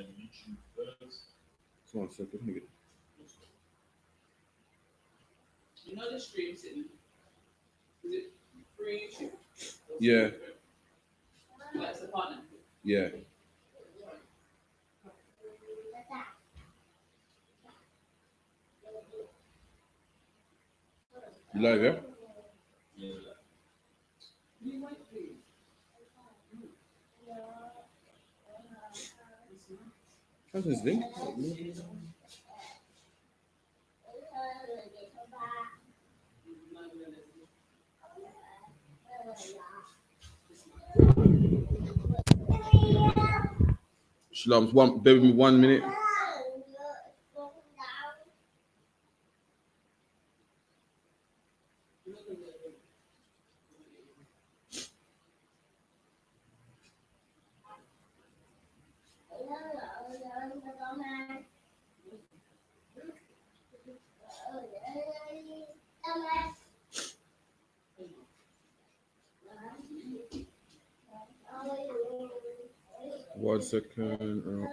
YouTube first. So 1 second. Let me get it. You know the stream sitting. Is it free YouTube? Yeah. That's the partner. Yeah. You live, yeah? Yeah. How's this link? Shalom, bear with me 1 minute. One second. No,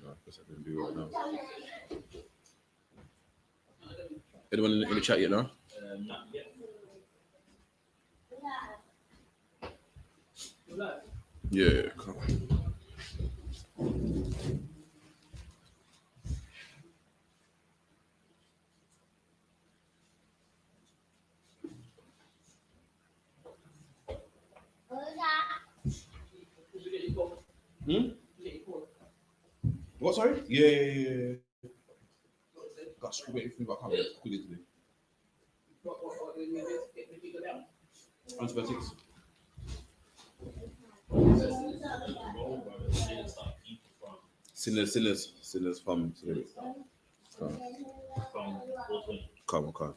I guess I can do it right now. Anyone in the chat yet now? Not yet. Yeah, come on. What, sorry? Yeah. Got screwed everything, but I can't remember quickly today. Antibiotics. Sinners from today. Come on.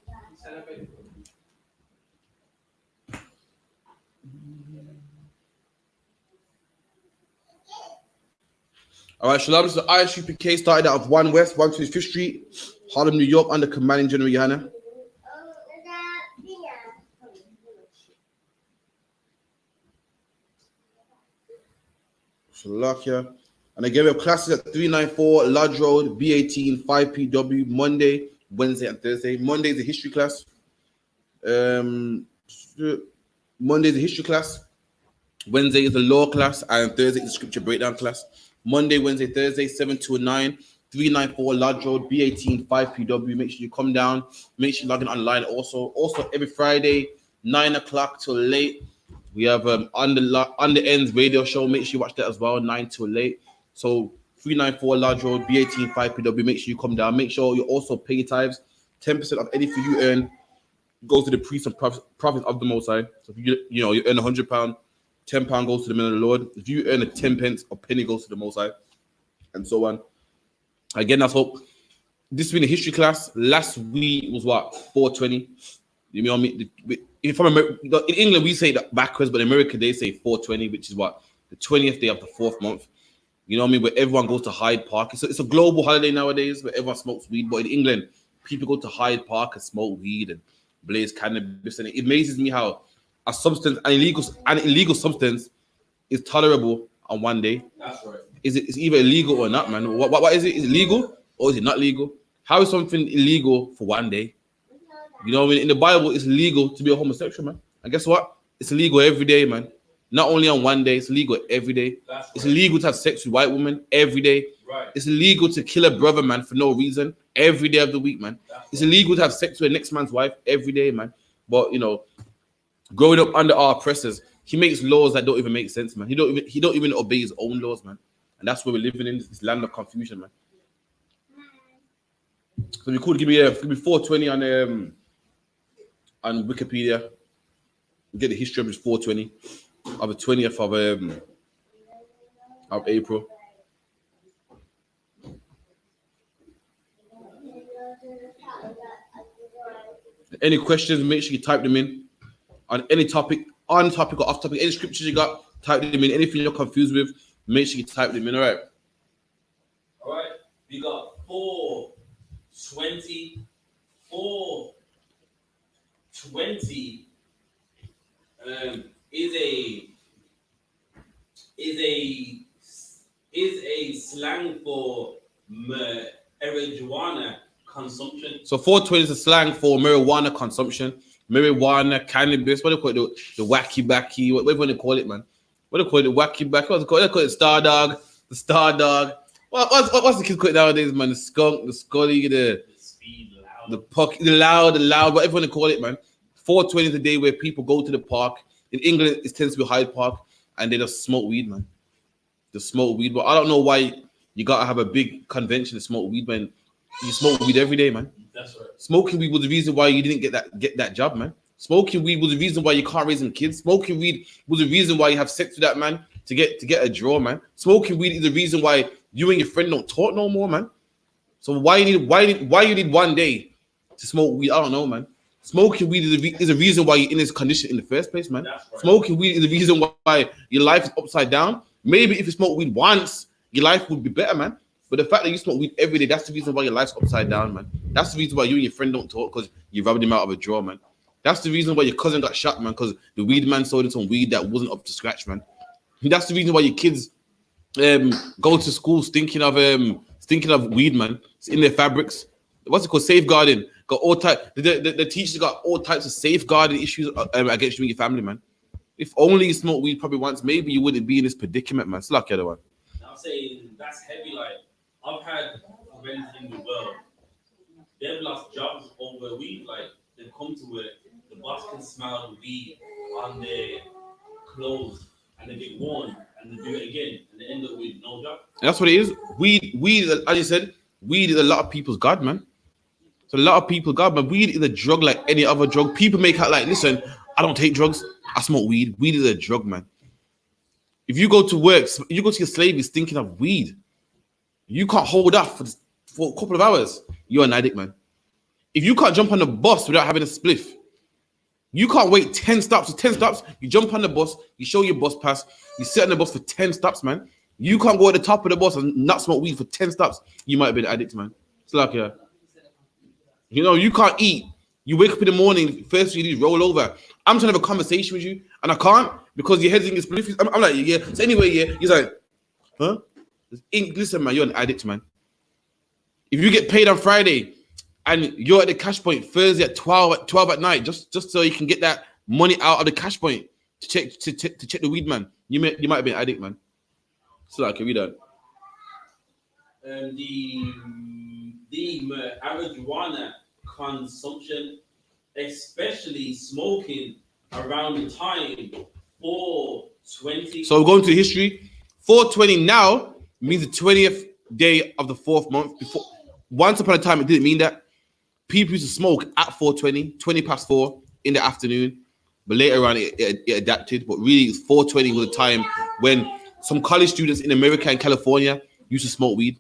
All right, Shalom. So I.S.U.P.K started out of 1 West, 125th Street, Harlem, New York, under commanding General Yohanna. Shalakia. And again, we have classes at 394 Lodge Road, B18, 5PW, Monday, Wednesday, and Thursday. Monday is a history class. Monday is a history class. Wednesday is the law class, and Thursday is the scripture breakdown class. Monday, Wednesday, Thursday, 7 to 9, 394 Lodge Road, B18, 5PW. Make sure you come down. Make sure you log in online also. Also, every Friday, 9 o'clock till late, we have on the ends radio show. Make sure you watch that as well, 9 till late. So 394 Lodge Road, B18, 5PW. Make sure you come down. Make sure you also pay your tithes. 10% of anything you earn goes to the priests and prophets of the Most High. So if you earn £100, £10 goes to the men of the Lord. If you earn a 10 pence, a penny goes to the Most High, and so on. Again, that's hope. This has been a history class. Last week was what, 420. You know what I mean? If I'm in England, we say that backwards, but in America they say 420, which is what, the 20th day of the 4th month. You know what I mean? Where everyone goes to Hyde Park. It's a global holiday nowadays where everyone smokes weed. But in England, people go to Hyde Park and smoke weed and blaze cannabis. And it amazes me how a substance, an illegal substance, is tolerable on one day. That's right. It's either illegal or not, man. What is it? Is it legal or is it not legal? How is something illegal for one day? You know what I mean? In the Bible, it's legal to be a homosexual, man. And guess what? It's illegal every day, man. Not only on one day, it's illegal every day. That's it's right. illegal to have sex with white women every day. Right. It's illegal to kill a brother, man, for no reason every day of the week, man. It's illegal to have sex with the next man's wife every day, man. But growing up under our oppressors, he makes laws that don't even make sense, man. He don't even obey his own laws, man. And that's where we're living in, this land of confusion, man. So we could give me 420 on Wikipedia. Get the history of this 420 of the 20th of April. Any questions, make sure you type them in on any topic, on topic or off topic. Any scriptures you got, type them in. Anything you're confused with, make sure you type them in. All right. We got 420 is a a slang for marijuana consumption. So 420 is a slang for marijuana consumption. Marijuana, cannabis, what do they call it? The wacky backy, whatever they call it, man. What do they call it? The wacky backy, what's it called? They call it star dog, the star dog. What's the kids call it nowadays, man? The skunk, the scully, The speed, loud. the puck, the loud, whatever they call it, man. 420 is the day where people go to the park. In England, it tends to be Hyde Park, and they just smoke weed, man. They smoke weed, but I don't know why you gotta have a big convention to smoke weed, man. You smoke weed every day, man. That's right. Smoking weed was the reason why you didn't get that job, man. Smoking weed was the reason why you can't raise some kids. Smoking weed was the reason why you have sex with that man to get a draw, man. Smoking weed is the reason why you and your friend don't talk no more, man. So why you need 1 day to smoke weed? I don't know, man. Smoking weed is a reason why you're in this condition in the first place, man. That's right. Smoking weed is the reason why your life is upside down. Maybe if you smoke weed once, your life would be better, man. But the fact that you smoke weed every day, that's the reason why your life's upside down, man. That's the reason why you and your friend don't talk, because you rubbed him out of a drawer, man. That's the reason why your cousin got shot, man, because the weed man sold him some weed that wasn't up to scratch, man. That's the reason why your kids go to school stinking of weed, man. It's in their fabrics. What's it called? Safeguarding. Got all type. The teachers got all types of safeguarding issues against you and your family, man. If only you smoked weed probably once, maybe you wouldn't be in this predicament, man. It's like the other one. I'm saying that's heavy. Like, I've had friends in the world, they've lost jobs over weed. Like, they come to work, the boss can smell the weed on their clothes, and they get warned, and they do it again, and they end up with no job. And that's what it is. Weed, as you said, weed is a lot of people's god, man. It's a lot of people's god, man. Weed is a drug like any other drug. People make out like, listen, I don't take drugs, I smoke weed. Weed is a drug, man. If you go to work, you go to your slave, he's thinking of weed. You can't hold up for a couple of hours. You're an addict, man. If you can't jump on the bus without having a spliff, you can't wait 10 stops. So 10 stops, you jump on the bus, you show your bus pass, you sit on the bus for 10 stops, man. You can't go at the top of the bus and not smoke weed for 10 stops. You might have been an addict, man. It's like, yeah. You know, you can't eat. You wake up in the morning, first thing you do is roll over. I'm trying to have a conversation with you, and I can't because your head's in your spliff. I'm like, yeah. So anyway, yeah, he's like, huh? Listen, man, you're an addict, man. If you get paid on Friday and you're at the cash point Thursday at 12 at night, just so you can get that money out of the cash point to check the weed, man, you might be an addict, man. So like, read that. The marijuana consumption, especially smoking around the time 420. So we're going to history. 420 now means the 20th day of the 4th month. Before, once upon a time, it didn't mean that. People used to smoke at 420, 20 past 4 in the afternoon. But later on, it adapted. But really, 420 was a time when some college students in America and California used to smoke weed.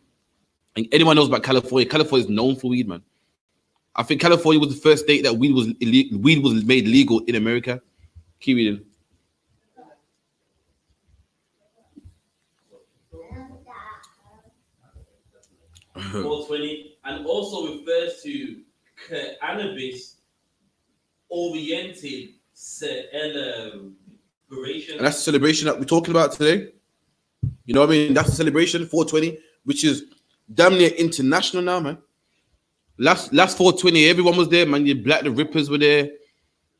And anyone knows about California. California is known for weed, man. I think California was the first state that weed was made legal in America. Keep reading. .420 and also refers to cannabis oriented celebration. And that's the celebration that we're talking about today. You know what I mean? That's the celebration, 420, which is damn near international now, man. Last 420, everyone was there, man. Your Black the Rippers were there,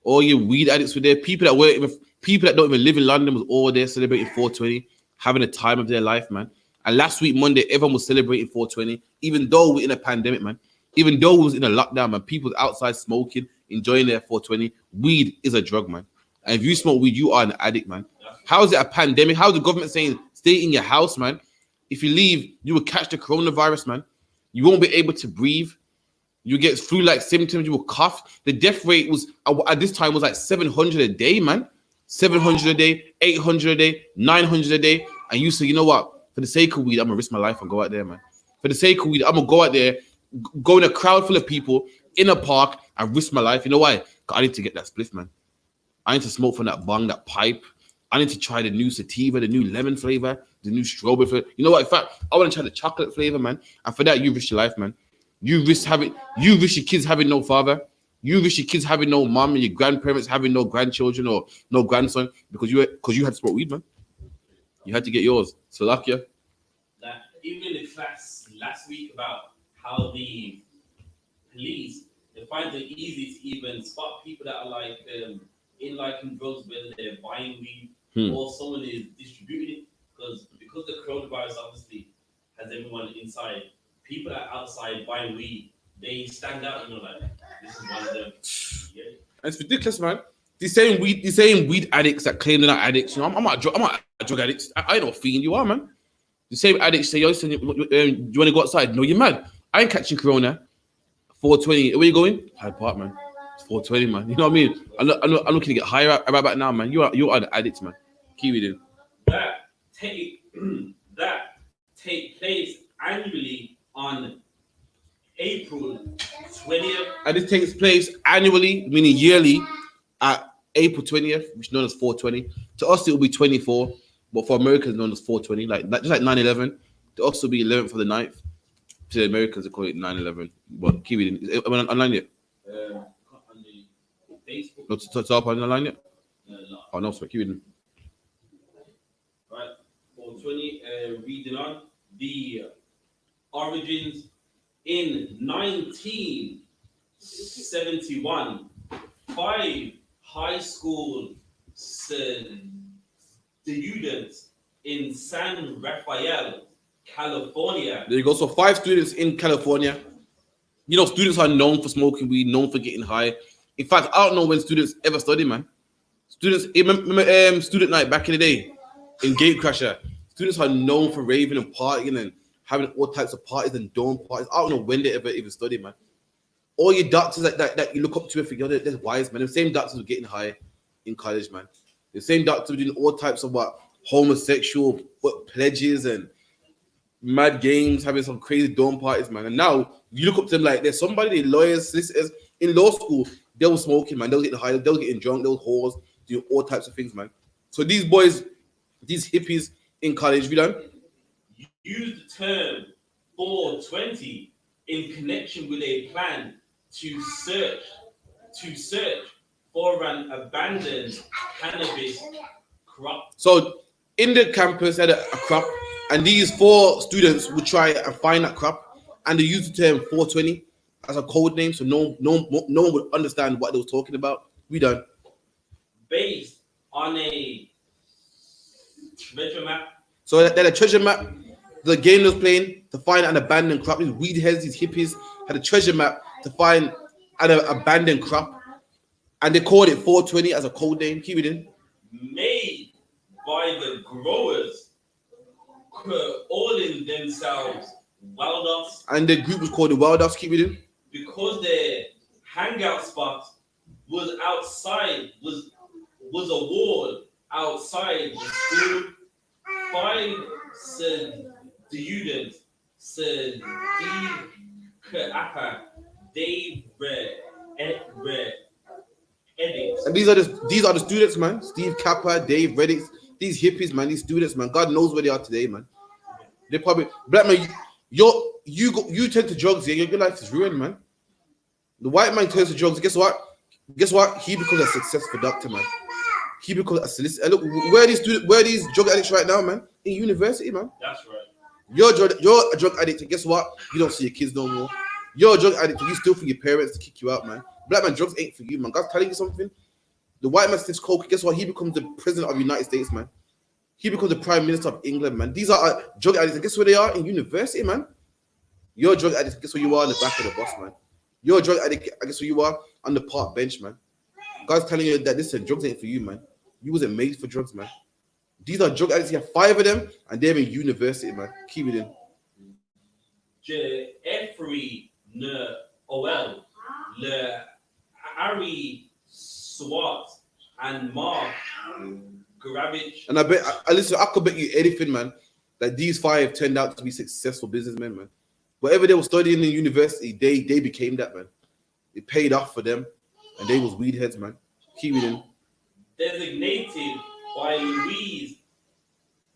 all your weed addicts were there. People that don't even live in London was all there celebrating 420, having a time of their life, man. And last week, Monday, everyone was celebrating 420, even though we're in a pandemic, man. Even though we was in a lockdown, man. People was outside smoking, enjoying their 420. Weed is a drug, man. And if you smoke weed, you are an addict, man. How is it a pandemic? How is the government saying stay in your house, man? If you leave, you will catch the coronavirus, man. You won't be able to breathe. You get flu-like symptoms. You will cough. The death rate was at this time was like 700 a day, man. 700 a day, 800 a day, 900 a day. And you say, you know what? For the sake of weed, I'm gonna risk my life and go out there, man. For the sake of weed, I'm gonna go out there, go in a crowd full of people in a park and risk my life. You know why? 'Cause I need to get that spliff, man. I need to smoke from that bong, that pipe. I need to try the new sativa, the new lemon flavor, the new strawberry flavor. You know what? In fact, I want to try the chocolate flavor, man. And for that, you risk your life, man. You risk your kids having no father. You risk your kids having no mom and your grandparents having no grandchildren or no grandson because you had to smoke weed, man. You had to get yours. So luck you. That even in the class last week about how the police, they find it easy to even spot people that are like in drugs, whether they're buying weed or someone is distributing it, because the coronavirus obviously has everyone inside. People that are outside buying weed, they stand out, like this is one of them. Yeah. It's ridiculous, man. These same weed addicts that claim they're not addicts. I'm not a drug addict. I ain't no fiend. You are, man. The same addicts say, yo, son, you want to go outside? No, you're mad. I ain't catching corona. 420. Where you going? Hyde Park, man. It's 420, man. You know what I mean? I'm looking to get higher about now, man. You are the addicts, man. Keep it in. That take place annually on April 20th. And this takes place annually, meaning yearly, at April 20th, which is known as 420. To us, it will be 24, but for Americans, known as 420. Just like 9/11. To us, it will be 11th for the 9th. To the Americans, they call it 9/11. But keep it in. Is it online yet? On the Facebook. No, it's up online yet? No. Oh, no, sorry. Keep it in. Right. 420. Reading on. The origins in 1971. 5 high school students in San Rafael, California. There you go. So 5 students in California. You know, students are known for smoking weed, known for getting high. In fact, I don't know when students ever study, man. Students, remember student night back in the day in Gatecrasher. Students are known for raving and partying and having all types of parties and dorm parties. I don't know when they ever even study, man. All your doctors that you look up to and think, they're wise, man. The same doctors were getting high in college, man. The same doctors were doing all types of homosexual pledges and mad games, having some crazy dorm parties, man. And now you look up to them like there's somebody, they lawyers, solicitors in law school. They were smoking, man. They were getting high. They were getting drunk. They were whores, doing all types of things, man. So these boys, these hippies in college, we done use the term 420 in connection with a plan to search for an abandoned cannabis crop. So in the campus, they had a crop, and these 4 students would try and find that crop, and they used the term 420 as a code name, so no one would understand what they were talking about. We done. Based on a treasure map. So that a treasure map, the game was playing to find an abandoned crop. These weed heads, these hippies had a treasure map to find an abandoned crop, and they called it 420 as a code name. Keep it in. Made by the growers, calling themselves Wild-Offs. And the group was called the Wild-Offs. Keep it in. Because their hangout spot was outside, was a wall outside the school. 5 students, they and these are the students, man. Steve Kappa, Dave Reddick, these hippies, man. These students, man. God knows where they are today, man. They probably black man. You turn to drugs, yeah. Your life is ruined, man. The white man turns to drugs. Guess what? He becomes a successful doctor, man. He becomes a solicitor. Look, where are these drug addicts right now, man? In university, man. That's right. You're a drug addict, and guess what? You don't see your kids no more. You're a drug addict, and you still for your parents to kick you out, man. Black man, drugs ain't for you, man. God's telling you something. The white man sniffs coke. Guess what? He becomes the president of the United States, man. He becomes the prime minister of England, man. These are drug addicts, and guess where they are? In university, man. You're a drug addict. Guess where you are? On the back of the bus, man. You're a drug addict. I guess where you are? On the park bench, man. God's telling you that listen, drugs ain't for you, man. You wasn't made for drugs, man. These are drug addicts. You have 5 of them, and they're in university, man. Keep it in. Jeffrey Noel, Harry Swart, and Mark Gravich. And I could bet you anything, man, that these 5 turned out to be successful businessmen, man. Whatever they were studying in university, they became that, man. It paid off for them, and they was weed heads, man. Keep it in. Designated by Louise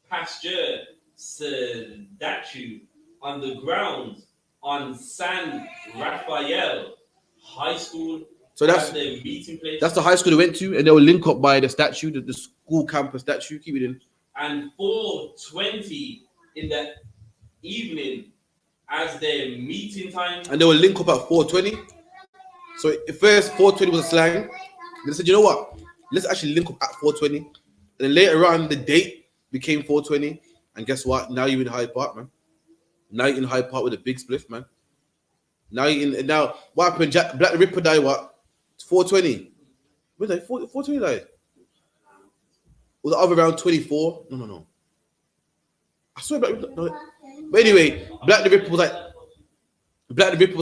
Pasteur statue on the grounds on San Rafael High School. So that's the meeting place. That's the high school they went to, and they were linked up by the statue, the school campus statue. Keep it in. And 420 in the evening as their meeting time. And they will link up at 4:20. So at first 4:20 was a slang. They said, you know what? Let's actually link up at 4:20. And then later on, the date became 4:20. And guess what? Now you're in Hyde Park, man. Now you're in Hyde Park with a big spliff, man. Now you're in. And now what happened? Black the Ripper died. What? 4:20. When did 4:20 died? Was the other around 24? No. I swear, no. But anyway, Black the Ripper was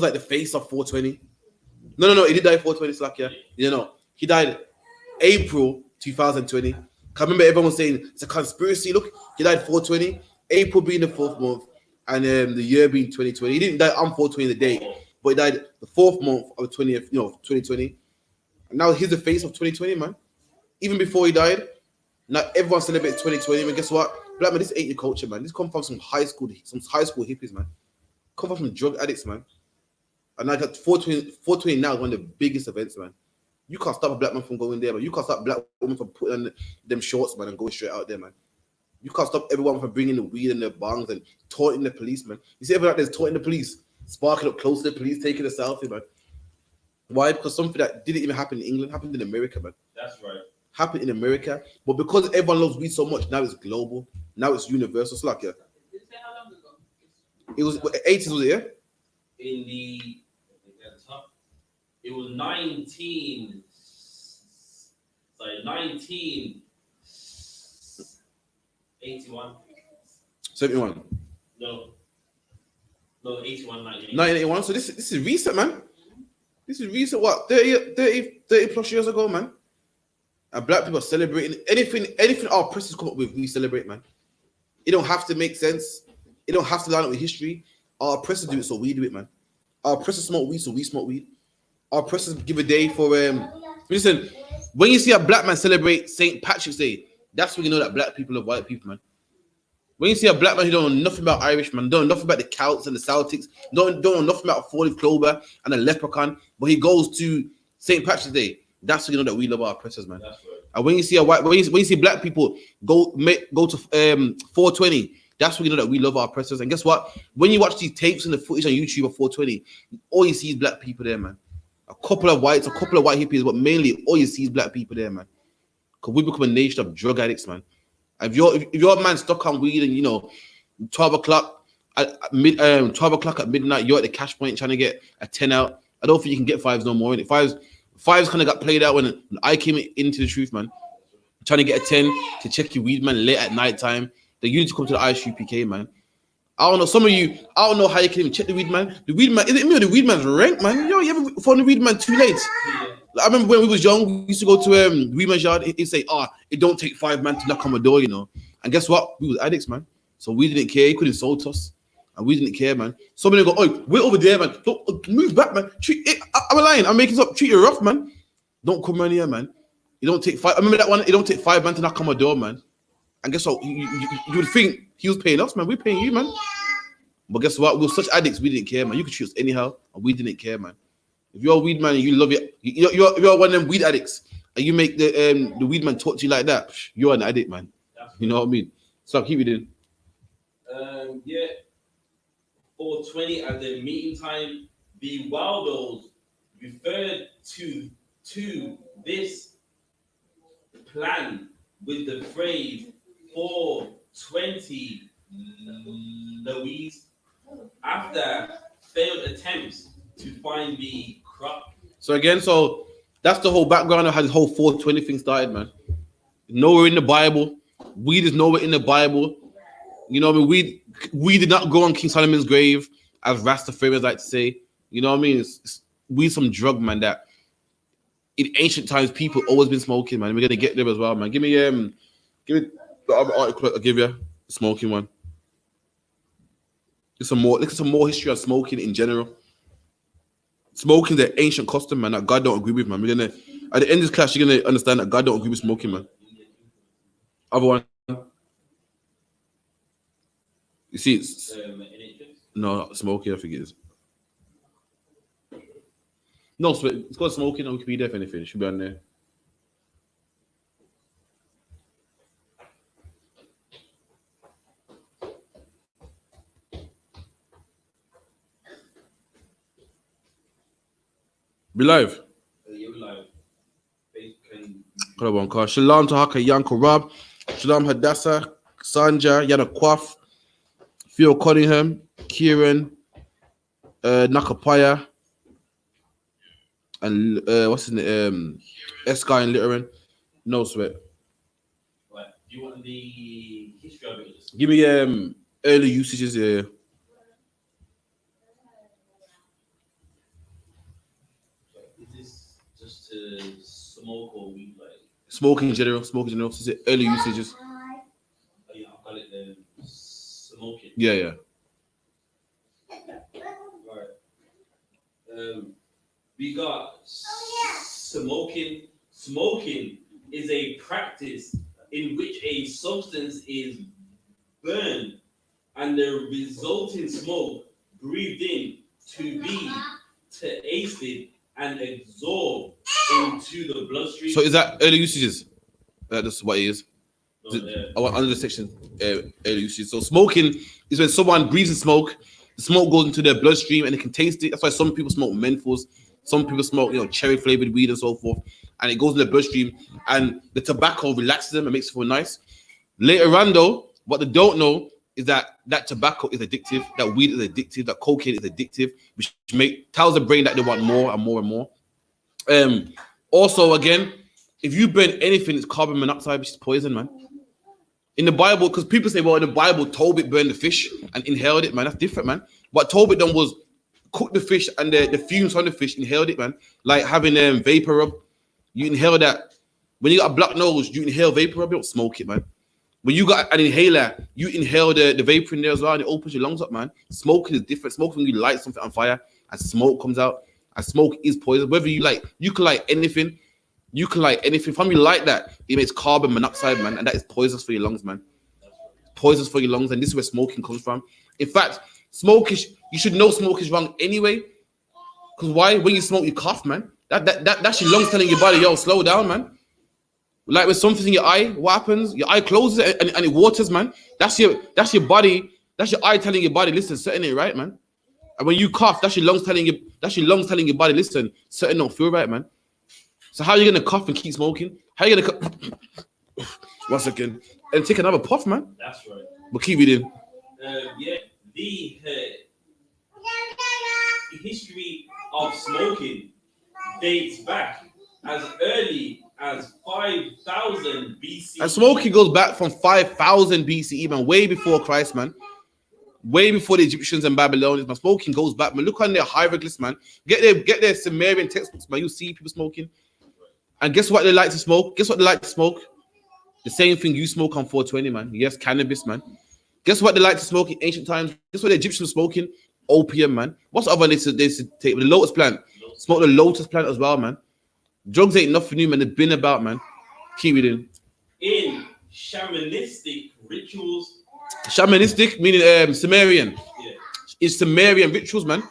like the face of 4:20. No. He did die 4:20. Slack, yeah. You know, he died April 2020. I remember everyone was saying it's a conspiracy. Look, he died 4:20. April being the fourth month, and the year being 2020. He didn't die on 4:20 the day, but he died the fourth month of 2020. And now he's the face of 2020, man. Even before he died, now everyone celebrates 2020. And guess what? Black man, this ain't your culture, man. This come from some high school hippies, man. Come from drug addicts, man. And I got 420 now, one of the biggest events, man. You can't stop a black man from going there, man. You can't stop a black woman from putting on them shorts, man, and going straight out there, man. You can't stop everyone from bringing the weed and the bongs and taunting the police, man. You see everyone out there's taunting the police, sparking up close to the police, taking a selfie, man. Why? Because something that didn't even happen in England happened in America, man. That's right. Happened in America, but because everyone loves weed so much, now it's global. Now it's universal. So like, yeah. How long ago? It was 80s, was it? Yeah. In the it was 19. Sorry, 1981. 71. No, 81, 1981. So this is recent, man. This is recent. What 30 plus years ago, man. And black people are celebrating anything our presses come up with, we celebrate, man. It don't have to make sense. It don't have to line up with history. Our presses do it, so we do it, man. Our presses smoke weed, so we smoke weed. Our presses give a day for listen, when you see a black man celebrate St. Patrick's Day, that's when you know that black people are white people, man. When you see a black man who don't know nothing about Irish, man, don't know nothing about the Celts and the Celtics, don't know nothing about a four-leaf clover and a leprechaun, but he goes to St. Patrick's Day, that's when you know that we love our oppressors, man. That's right. And when you see when you see black people go to 420, that's when you know that we love our oppressors. And guess what? When you watch these tapes and the footage on YouTube of 420, all you see is black people there, man. A couple of white hippies, but mainly all you see is black people there, man. Because we become a nation of drug addicts, man. If you're a man stuck on weed and 12 o'clock at midnight, you're at the cash point trying to get a 10 out. I don't think you can get fives no more. And fives kind of got played out when I came into the truth, man. Trying to get a 10 to check your weed, man, late at night time. Then you need to come to the I.S.U.P.K, man. I don't know. Some of you, I don't know how you can even check the weed man. The weed man, is it me or the weed man's rank, man? You ever found the weed man too late? Like, I remember when we was young, we used to go to weed man's yard. He'd say, it don't take 5 man to knock on my door, And guess what? We was addicts, man. So we didn't care. He could insult us. And we didn't care, man. Somebody go, wait over there, man. Don't move back, man. I'm lying. I'm making this up. Treat you rough, man. Don't come around here, man. You don't take 5. I remember that one. It don't take 5 man to knock on my door, man. And guess what? You would think he was paying us, man. We're paying you, man. But guess what? We were such addicts, we didn't care, man. You could treat us anyhow, and we didn't care, man. If you're a weed man and you love it, you're one of them weed addicts, and you make the weed man talk to you like that, you're an addict, man. You know what I mean? So keep it in. 420 at the meeting time. The Waldos referred to this plan with the phrase 420 Louise after failed attempts to find the crop. So that's the whole background of how this whole 420 thing started, man. Nowhere in the Bible. Weed is nowhere in the Bible. You know what I mean? We did not go on King Solomon's grave, as Rastafarians like to say. You know what I mean? It's weed some drug, man, that in ancient times people always been smoking, man. We're gonna get there as well, man. Give me the other article I'll give you, the smoking one. Look at some more history of smoking in general. Smoking the ancient custom, man, that God don't agree with, man. We're gonna at the end of this class, you're gonna understand that God don't agree with smoking, man. Other one. You see, it's no smoking. I think it is. No, it's called smoking on Wikipedia. If anything, it should be on there. Be live. Yeah, we live. Facebook Hold on, car. Shalom to Haka Yanko Rob. Shalom Hadassah. Sanja. Yana Kwaf. Theo Cunningham. Kieran. Nakapaya. And what's his name? Eskai and Litterin. No sweat. Right. Do you want the history of it? Give me early usages here. Is this just to smoke or weed? Like, Smoking in general. Smoking in general. Is it early usages? oh yeah, I'll call it smoking. Yeah. Right. We got smoking. Smoking is a practice in which a substance is burned and the resulting smoke breathed in to be tasted and absorbed into the bloodstream. So is that early usages? That's what it is. No, Under the section, early usages. So smoking is when someone breathes in smoke. The smoke goes into their bloodstream and they can taste it. That's why some people smoke menthols. Some people smoke, cherry flavored weed and so forth, and it goes in their bloodstream. And the tobacco relaxes them and makes it feel nice. Later on, though, what they don't know is that tobacco is addictive, that weed is addictive, that cocaine is addictive, which tells the brain that they want more and more and more. Also, again, if you burn anything, it's carbon monoxide, which is poison, man. In the Bible, because people say, well, in the Bible, Tobit burned the fish and inhaled it, man. That's different, man. What Tobit done was cook the fish and the fumes on the fish, inhaled it, man. Like having vapor rub. You inhale that. When you got a black nose, you inhale vapor rub, you don't smoke it, man. When you got an inhaler, you inhale the vapor in there as well, and it opens your lungs up, man. Smoking is different. Smoking, when you light something on fire and smoke comes out, and smoke is poison. Whether you can light anything. You can light anything. From you light that, it makes carbon monoxide, man, and that is poisonous for your lungs, man. Poisonous for your lungs, and this is where smoking comes from. In fact, you should know smoke is wrong anyway. Because why? When you smoke, you cough, man. That's your lungs telling your body, yo, slow down, man. Like with something in your eye, what happens? Your eye closes and it waters, man. That's your body. That's your eye telling your body, listen, certain ain't right, man. And when you cough, that's your lungs telling your body, listen, certain don't feel right, man. So how are you gonna cough and keep smoking? How are you gonna one second and take another puff, man? That's right. But keep reading. Yeah, the history of smoking dates back as early as 5,000 BCE. And smoking goes back from 5,000 BCE, man, way before Christ, man. Way before the Egyptians and Babylonians, man. Smoking goes back, man. Look on their hieroglyphs, man. Get their Sumerian textbooks, man. You see people smoking. And guess what they like to smoke? The same thing you smoke on 420, man. Yes, cannabis, man. Guess what they like to smoke in ancient times? Guess what the Egyptians were smoking? Opium, man. What's the other they used to take? The lotus plant. Smoke the lotus plant as well, man. Drugs ain't nothing new, man. They've been about, man. Keep reading. In shamanistic rituals. Shamanistic, meaning Sumerian. Yeah. It's Sumerian rituals, man.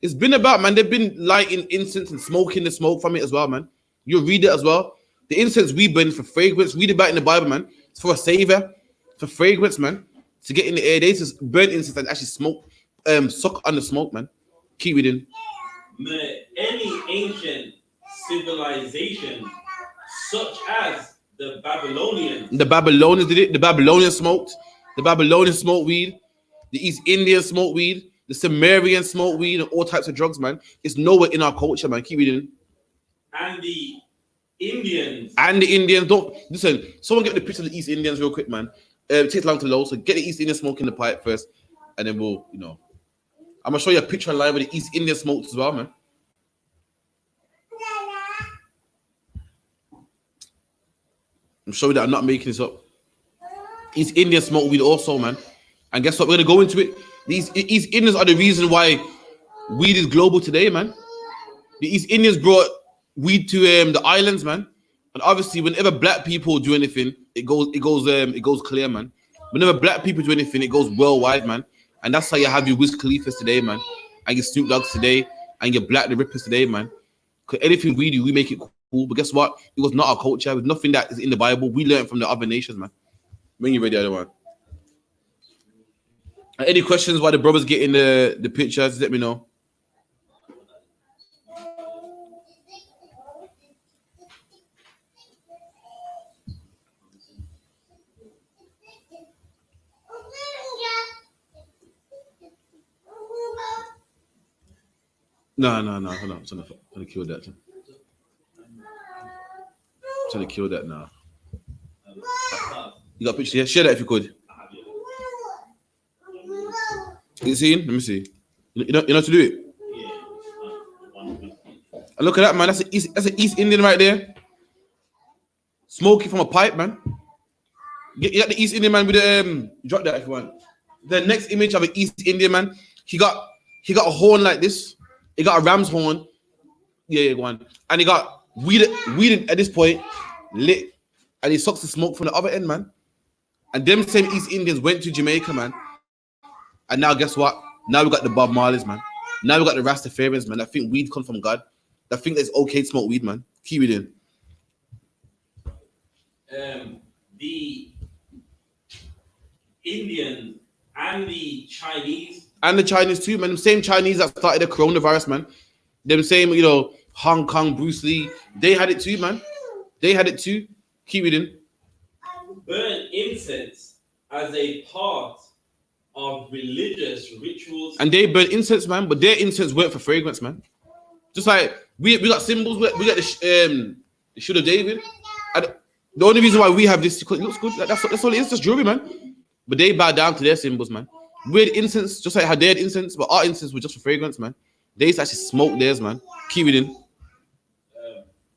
It's been about, man. They've been lighting incense and smoking the smoke from it as well, man. You'll read it as well. The incense we burn for fragrance. Read about it in the Bible, man. It's for a savor, for fragrance, man. To get in the air. They just burn incense and actually smoke, suck on the smoke, man. Keep reading. Any ancient civilization, such as the Babylonians. The Babylonians did it. The Babylonians smoked. The Babylonians smoked weed. The East Indians smoked weed. The Sumerians smoked weed and all types of drugs, man. It's nowhere in our culture, man. Keep reading. And the Indians. Don't listen. Someone get the picture of the East Indians real quick, man. It takes long to load, so get the East Indians smoking the pipe first, and then we'll, I'm gonna show you a picture online with the East Indian smoked as well, man. I'm showing that I'm not making this up. East Indians smoke weed also, man. And guess what? We're gonna go into it. These East Indians are the reason why weed is global today, man. The East Indians brought weed to the islands, man. And obviously, whenever black people do anything, it goes clear, man. Whenever black people do anything, it goes worldwide, man. And that's how you have your Wiz Khalifa's today, man. And your Snoop Dogg's today, and your Black the Rippers today, man. Because anything we do, we make it cool. But guess what? It was not our culture. It was nothing that is in the Bible. We learned from the other nations, man. When you're ready, other one. Any questions while the brothers get in the pictures? Let me know. No. Hold on. I'm trying to kill that. Trying to kill that now. You got a picture here? Share that if you could. You see? Let me see. You know how to do it? And look at that, man. That's an East Indian right there. Smoking from a pipe, man. You got the East Indian man with the drop that if you want. The next image of an East Indian man. He got a horn like this. He got a ram's horn. Yeah, go on. And he got weed at this point, lit, and he sucks the smoke from the other end, man. And them same East Indians went to Jamaica, man. And now guess what? Now we got the Bob Marleys, man. Now we got the Rastafarians, man. I think weed comes from God. I think it's okay to smoke weed, man. Keep it in. The Indians and the Chinese. And the Chinese too, man. The same Chinese that started the coronavirus, man. Them same, Hong Kong, Bruce Lee. They had it too, man. They had it too. Keep it in. Burn incense as a part of religious rituals. And they burn incense, man. But their incense weren't for fragrance, man. Just like we got symbols. We got the Shield of David. And the only reason why we have this because it looks good. That's all it is. Just jewelry, man. But they bow down to their symbols, man. We had incense, just like how they had incense, but our incense was just for fragrance, man. They used to actually smoke theirs, man. Keep it in.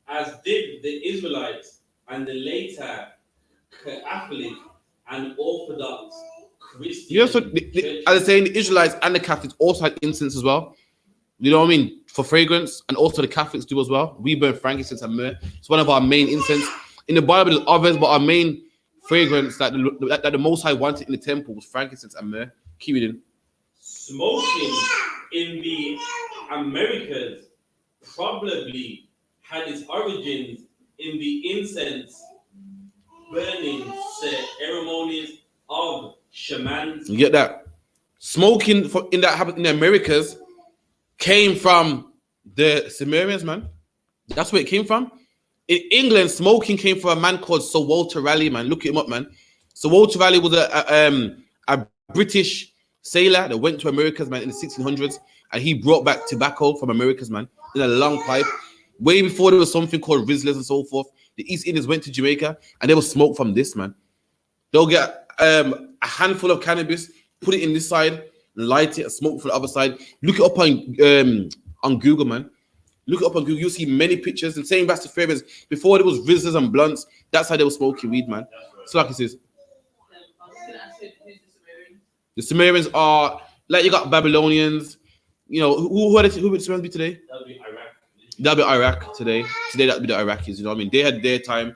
As did the Israelites and the later Catholic and Orthodox Christian. Yeah, so as I was saying, the Israelites and the Catholics also had incense as well. You know what I mean? For fragrance, and also the Catholics do as well. We burn frankincense and myrrh. It's one of our main incense. In the Bible, there's others, but our main fragrance that the Most High wanted in the temple was frankincense and myrrh. Keep it in. Smoking in the Americas probably had its origins in the incense burning ceremonies of shamans. You get that? Smoking in the Americas came from the Sumerians, man. That's where it came from. In England, smoking came from a man called Sir Walter Raleigh, man. Look him up, man. Sir Walter Raleigh was a British sailor that went to Americas, man, in the 1600s, and he brought back tobacco from Americas, man, in a long pipe. Way before there was something called Rizzlers and so forth. The East Indians went to Jamaica, and they will smoke from this, man. They'll get a handful of cannabis, put it in this side, light it, and smoke from the other side. Look it up on Google, man. Look it up on Google. You'll see many pictures. And same Rastafarians, before there was Rizzlers and blunts, that's how they were smoking weed, man. Right. So like it says. The Sumerians are like you got Babylonians. Who would the Sumerians be today? That'll be Iraq. That'll be Iraq today. Today that'll be the Iraqis. You know what I mean? They had their time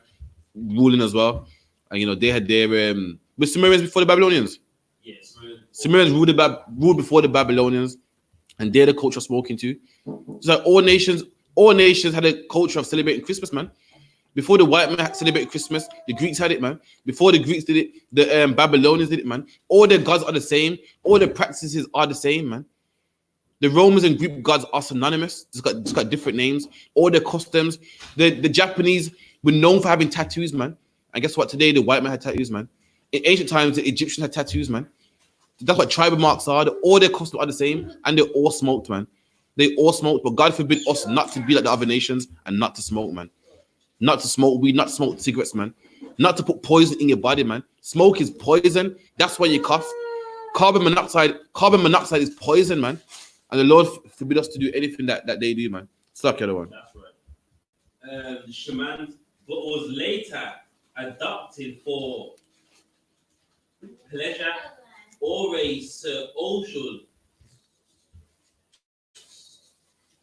ruling as well, and they had their with Sumerians before the Babylonians. Yes, Sumerians ruled before the Babylonians, and they're the culture of smoking too. So all nations had a culture of celebrating Christmas, man. Before the white man celebrated Christmas, the Greeks had it, man. Before the Greeks did it, the Babylonians did it, man. All their gods are the same. All their practices are the same, man. The Romans and Greek gods are synonymous. Just got different names. All their customs. The Japanese were known for having tattoos, man. And guess what? Today, the white man had tattoos, man. In ancient times, the Egyptians had tattoos, man. That's what tribal marks are. All their customs are the same, and they all smoked, man. They all smoked, but God forbid us not to be like the other nations and not to smoke, man. Not to smoke weed, not to smoke cigarettes, man. Not to put poison in your body, man. Smoke is poison. That's why you cough. Carbon monoxide is poison, man. And the Lord forbid us to do anything that they do, man. Stop the other one. That's right. The shamans, but was later adopted for pleasure or a social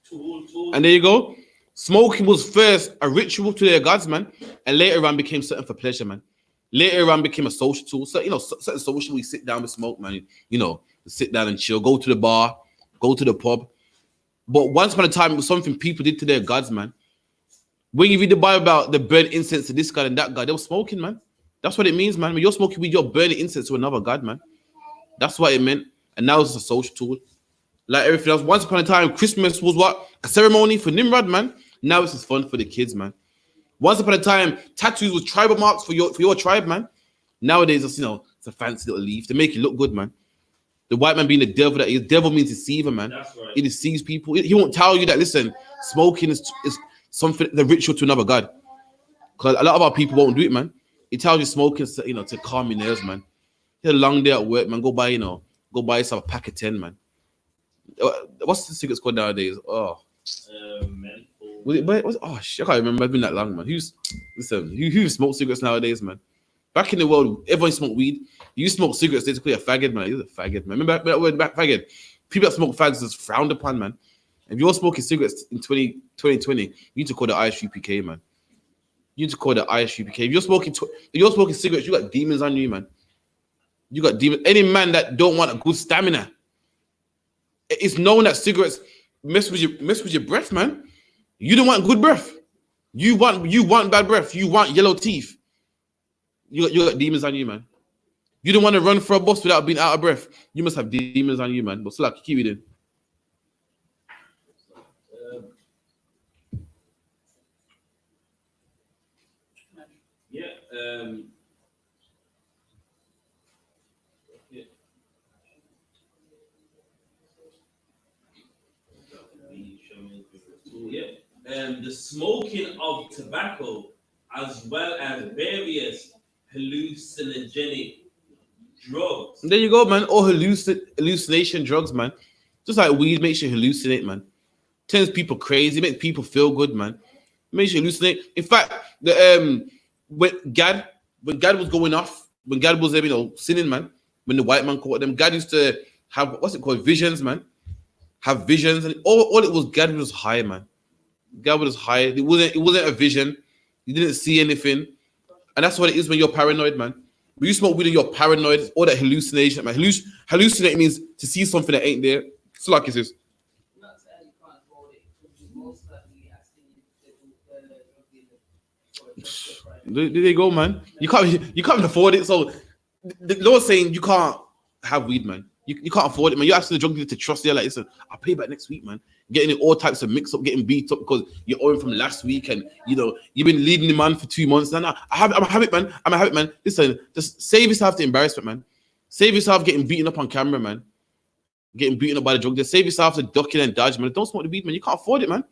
tool. And there you go. Smoking was first a ritual to their gods, man, and later on became something for pleasure, man. Later on became a social tool. So, certain social, we sit down and smoke, man. Sit down and chill, go to the bar, go to the pub. But once upon a time, it was something people did to their gods, man. When you read the Bible about the burn incense to this god and that god, they were smoking, man. That's what it means, man. When you're smoking weed, you're burning incense to another god, man. That's what it meant. And now it's a social tool. Like everything else. Once upon a time, Christmas was what? A ceremony for Nimrod, man. Now it's just fun for the kids, man. Once upon a time, tattoos was tribal marks for your tribe, man. Nowadays, it's a fancy little leaf to make it look good, man. The white man being the devil that he is. Devil means deceiver, man. That's right. He deceives people. He won't tell you that, listen, smoking is something, the ritual to another God. Because a lot of our people won't do it, man. He tells you smoking, to calm your nerves, man. You had a long day at work, man. Go buy yourself a pack of 10, man. What's the cigarettes called nowadays? Oh. Menthol. Oh shit, I can't remember. It's been that long, man. Who smokes cigarettes nowadays, man? Back in the world, everyone smoked weed. You smoke cigarettes, they just call you a faggot, man. You're a faggot, man. Remember that word, faggot? People that smoke fags is frowned upon, man. If you're smoking cigarettes in 2020, you need to call the I.S.U.P.K, man. You need to call the I.S.U.P.K. If you're smoking cigarettes, you got demons on you, man. You got demons. Any man that don't want a good stamina, it's known that cigarettes mess with your breath, man. You don't want good breath. You want bad breath. You want yellow teeth. You got demons on you, man. You don't want to run for a bus without being out of breath. You must have demons on you, man. But still, keep it in. The smoking of tobacco as well as various hallucinogenic drugs. There you go, man. Or hallucination drugs, man. Just like weed makes you hallucinate, man. Turns people crazy, makes people feel good, man. Makes you hallucinate. In fact, when God was going off, when God was sinning, man, when the white man caught them, God used to have visions, man. Have visions, and all it was, God was high, man. God was high. It wasn't a vision. You didn't see anything. And that's what it is when you're paranoid, man. When you smoke weed and you're paranoid, all that hallucination, man. Hallucinate means to see something that ain't there. So like it is. Not saying you can't avoid it, because most likely asking you There you go, man. You can't afford it. So the Lord's saying you can't have weed, man. You can't afford it, man. You're asking the drug dealer to trust you. Like, listen, I'll pay back next week, man. Getting in all types of mix up, getting beat up because you're owing from last week, and you've been leading the man for 2 months. And I'm a habit, man. I'm a habit, man. Listen, just save yourself the embarrassment, man. Save yourself getting beaten up on camera, man. Getting beaten up by the drug dealer. Save yourself the ducking and dodge, man. Don't smoke the weed, man. You can't afford it, man.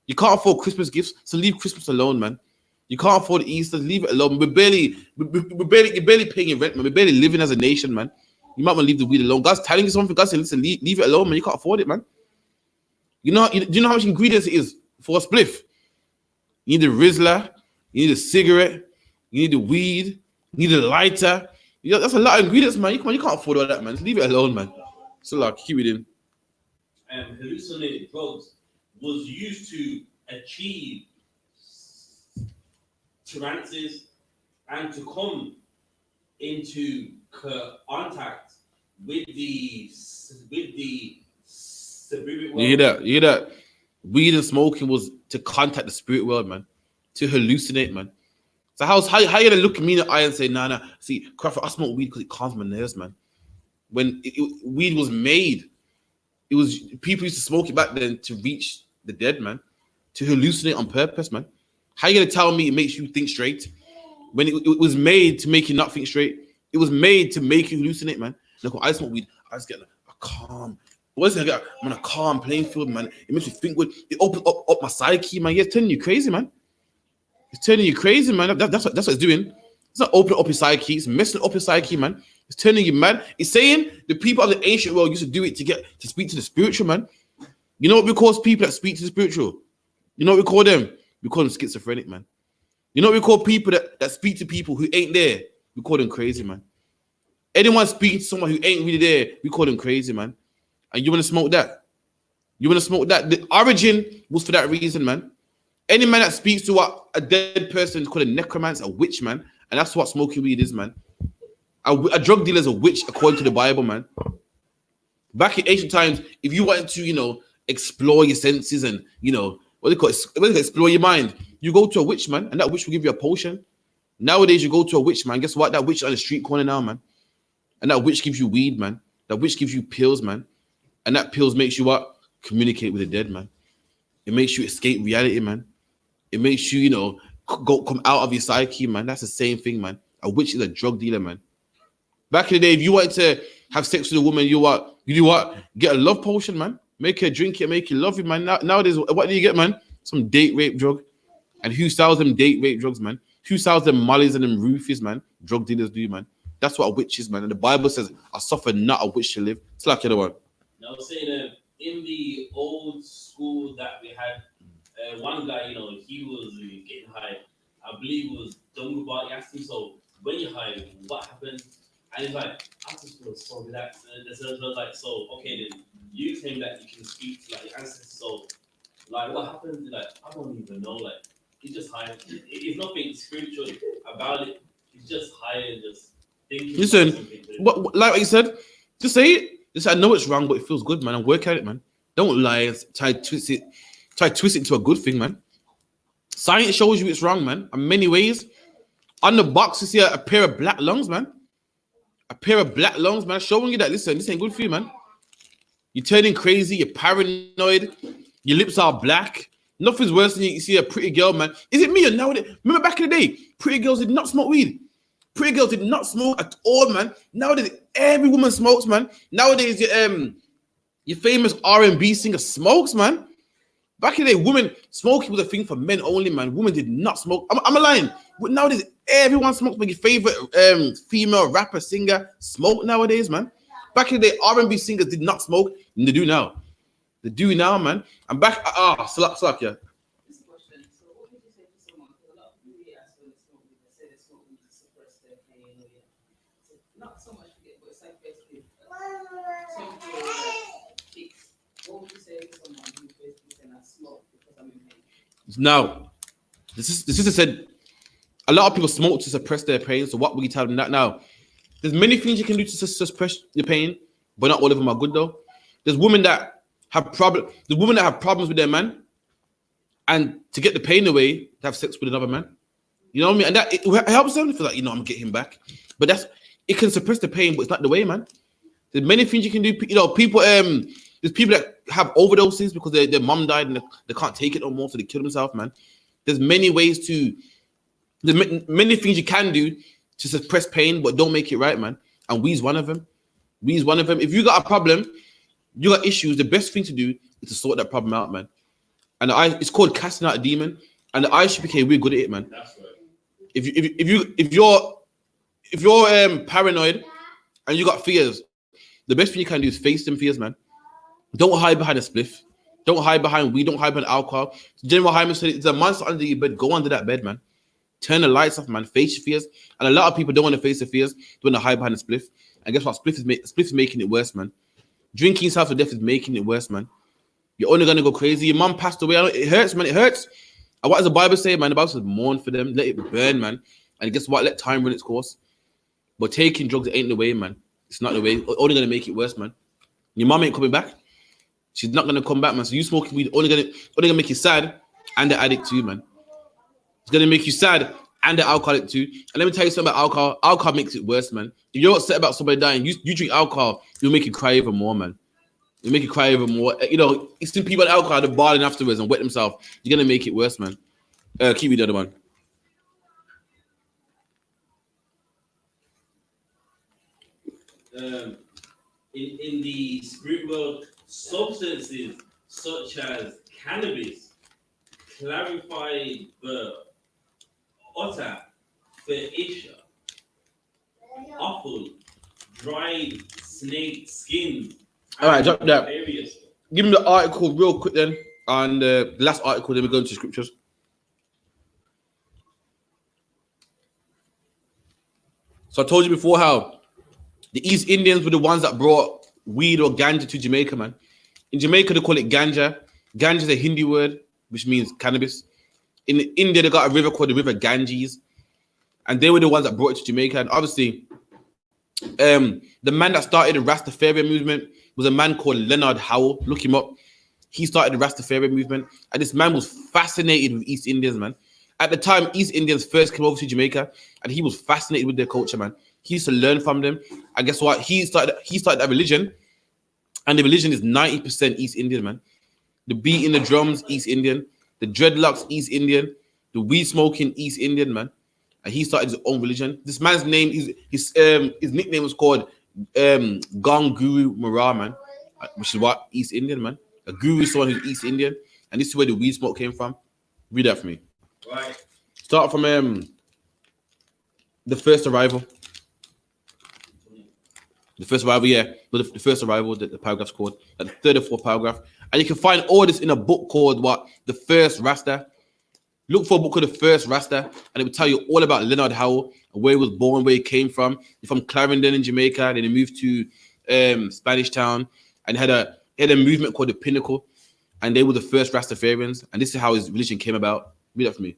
You can't afford Christmas gifts, so leave Christmas alone, man. You can't afford Easter, leave it alone. You're barely paying your rent, man. We're barely living as a nation, man. You might want to leave the weed alone. God's telling you something. God said, listen, leave it alone, man. You can't afford it, man. Do you know how much ingredients it is for a spliff? You need a Rizzler, you need a cigarette, you need the weed, you need a lighter. That's a lot of ingredients, man. You can't afford all that, man. Just leave it alone, man. So like, keep it in. Hallucinating drugs was used to achieve trances and to come into contact with the spirit world. You hear that? Weed and smoking was to contact the spirit world, man. To hallucinate, man. So how you gonna look at me in the eye and say, nah, see, Crawford, I smoke weed because it calms my nerves, man. When weed was made, it was people used to smoke it back then to reach the dead, man. To hallucinate on purpose, man. How you gonna tell me it makes you think straight? When it was made to make you not think straight. It was made to make you hallucinate, man. Look, when I smoke weed, I just get a calm. What's that? I'm on a calm playing field, man. It makes me think good. It opens up my psyche, man. Yeah, it's turning you crazy, man. It's turning you crazy, man. That's what it's doing. It's not opening up your psyche. It's messing up your psyche, man. It's turning you mad. It's saying the people of the ancient world used to do it to speak to the spiritual, man. You know what we call people that speak to the spiritual? You know what we call them? We call them schizophrenic, man. You know what we call people that speak to people who ain't there? We call them crazy, man. Anyone speaking to someone who ain't really there, we call them crazy, man. And you want to smoke that? You want to smoke that? The origin was for that reason, man. Any man that speaks to a dead person is called a necromancer, a witch, man. And that's what smoking weed is, man. A drug dealer is a witch, according to the Bible, man. Back in ancient times, if you wanted to, explore your senses and, explore your mind, you go to a witch, man, and that witch will give you a potion. Nowadays, you go to a witch, man. Guess what? That witch on the street corner now, man. And that witch gives you weed, man. That witch gives you pills, man. And that pills makes you what? Communicate with the dead, man. It makes you escape reality, man. It makes you, come out of your psyche, man. That's the same thing, man. A witch is a drug dealer, man. Back in the day, if you wanted to have sex with a woman, you do what? Get a love potion, man. Make her drink it, make you love it, man. Nowadays, what do you get, man? Some date rape drug. And who sells them date rape drugs, man? Who sells them mollies and them roofies, man? Drug dealers do, man. That's what a witch is, man. And the Bible says, I suffer not a witch to live. It's like the other one. Now, I was saying in the old school that we had, one guy, he was getting high. I believe it was Dungabar. He asked him, so when you're high, what happened? And he's like, I just feel so relaxed. And the servant was like, so, okay, then you claim that you can speak to like your ancestors. So, like, what happened? Like, I don't even know. Like, he's just high. It's nothing spiritual about it. He's just high and just thinking. Listen, like you said, just say it. Just, I know it's wrong, but it feels good, man. And work at it, man. Don't lie. Try twist it into a good thing, man. Science shows you it's wrong, man. In many ways. On the box, you see a pair of black lungs, man. A pair of black lungs, man. Showing you that, listen, this ain't good for you, man. You're turning crazy. You're paranoid. Your lips are black. Nothing's worse than you see a pretty girl, man. Is it me or nowadays? Remember back in the day, pretty girls did not smoke weed. Pretty girls did not smoke at all, man. Nowadays, every woman smokes, man. Nowadays, your famous R&B singer smokes, man. Back in the day, smoking was a thing for men only, man. Women did not smoke. I'm a lying. But nowadays, everyone smokes. Like your favorite female rapper, singer, smoke nowadays, man. Back in the day, R&B singers did not smoke, and they do now. They do now, man. I'm back. Slack, yeah. This question. So, what would you say to someone? Because a lot of people really ask when they smoke, they say they smoke to suppress their pain. Or, so not so much to get, but it's like basically fix. What would you say to someone who basically said, I smoke because I'm in pain? Now, the sister said a lot of people smoke to suppress their pain. So what would you tell them that now? There's many things you can do to suppress your pain, but not all of them are good though. There's women that have problems with their man, and to get the pain away, to have sex with another man. You know what I mean? And that it helps them for that. I'm gonna get him back. But it can suppress the pain, but it's not the way, man. There's many things you can do. People. There's people that have overdoses because their mom died and they can't take it no more, so they kill themselves, man. There's many ways there's many things you can do to suppress pain, but don't make it right, man. And we's one of them. If you got a problem, you got issues, the best thing to do is to sort that problem out, man. And it's called casting out a demon. And the I.S.U.P.K, we're good at it, man. That's right. If you're paranoid and you got fears, the best thing you can do is face them fears, man. Don't hide behind a spliff. Don't hide behind weed. Don't hide behind alcohol. GEN.YAHANNA said it's a monster under your bed. Go under that bed, man. Turn the lights off, man. Face your fears. And a lot of people don't want to face their fears. They want to hide behind a spliff. And guess what? Spliff is making it worse, man. Drinking yourself to death is making it worse, man. You're only going to go crazy. Your mom passed away. It hurts, man. It hurts. And what does the Bible say, man? The Bible says mourn for them. Let it burn, man. And guess what? Let time run its course. But taking drugs ain't the way, man. It's not the way. It's only going to make it worse, man. Your mom ain't coming back. She's not going to come back, man. So you smoking weed only gonna make you sad and the addict too, man. It's going to make you sad and the alcoholic too. And let me tell you something about alcohol. Alcohol makes it worse, man. If you're upset about somebody dying, you drink alcohol, it'll make you cry even more, man. It'll make you cry even more. You see people at alcohol, they're balling afterwards and wet themselves. You're going to make it worse, man. Keep me the other one. In the spirit world, substances such as cannabis clarify the utter isha, offal, dried snake skin. All right, drop that. Give me the article real quick then. And the last article, then we go into scriptures. So I told you before how the East Indians were the ones that brought weed or ganja to Jamaica, man. In Jamaica, they call it ganja. Ganja is a Hindi word, which means cannabis. In India, they got a river called the River Ganges. And they were the ones that brought it to Jamaica. And obviously, the man that started the Rastafarian movement was a man called Leonard Howell. Look him up. He started the Rastafarian movement. And this man was fascinated with East Indians, man. At the time, East Indians first came over to Jamaica, and he was fascinated with their culture, man. He used to learn from them. And guess what? He started that religion. And the religion is 90% East Indian, man. The beat in the drums, East Indian. The dreadlocks, East Indian. The weed smoking, East Indian, man. And he started his own religion. This man's name, his nickname was called Gong Guru Mara, man, which is what East Indian, man. A guru is someone who's East Indian, and this is where the weed smoke came from. Read that for me. Right. Start from the first arrival. The first arrival, yeah. But the first arrival, the paragraph's called, like the third or fourth paragraph. And you can find all this in a book called what? The First Rasta. Look for a book called The First Rasta, and it will tell you all about Leonard Howell, where he was born, where he came from. He's from Clarendon in Jamaica. Then he moved to Spanish Town, and had a movement called the Pinnacle, and they were the first Rastafarians. And this is how his religion came about. Read that for me.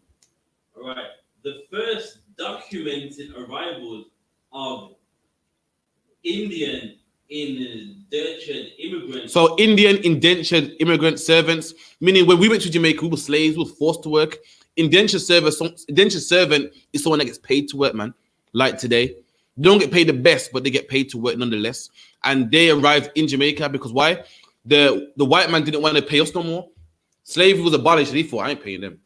All right. The first documented arrivals of Indian indentured immigrants. So Indian indentured immigrant servants, meaning when we went to Jamaica, we were slaves, we were forced to work. Indentured servant is someone that gets paid to work, man. Like today, they don't get paid the best, but they get paid to work nonetheless. And they arrived in Jamaica because why? The white man didn't want to pay us no more. Slavery was abolished. He thought, I ain't paying them.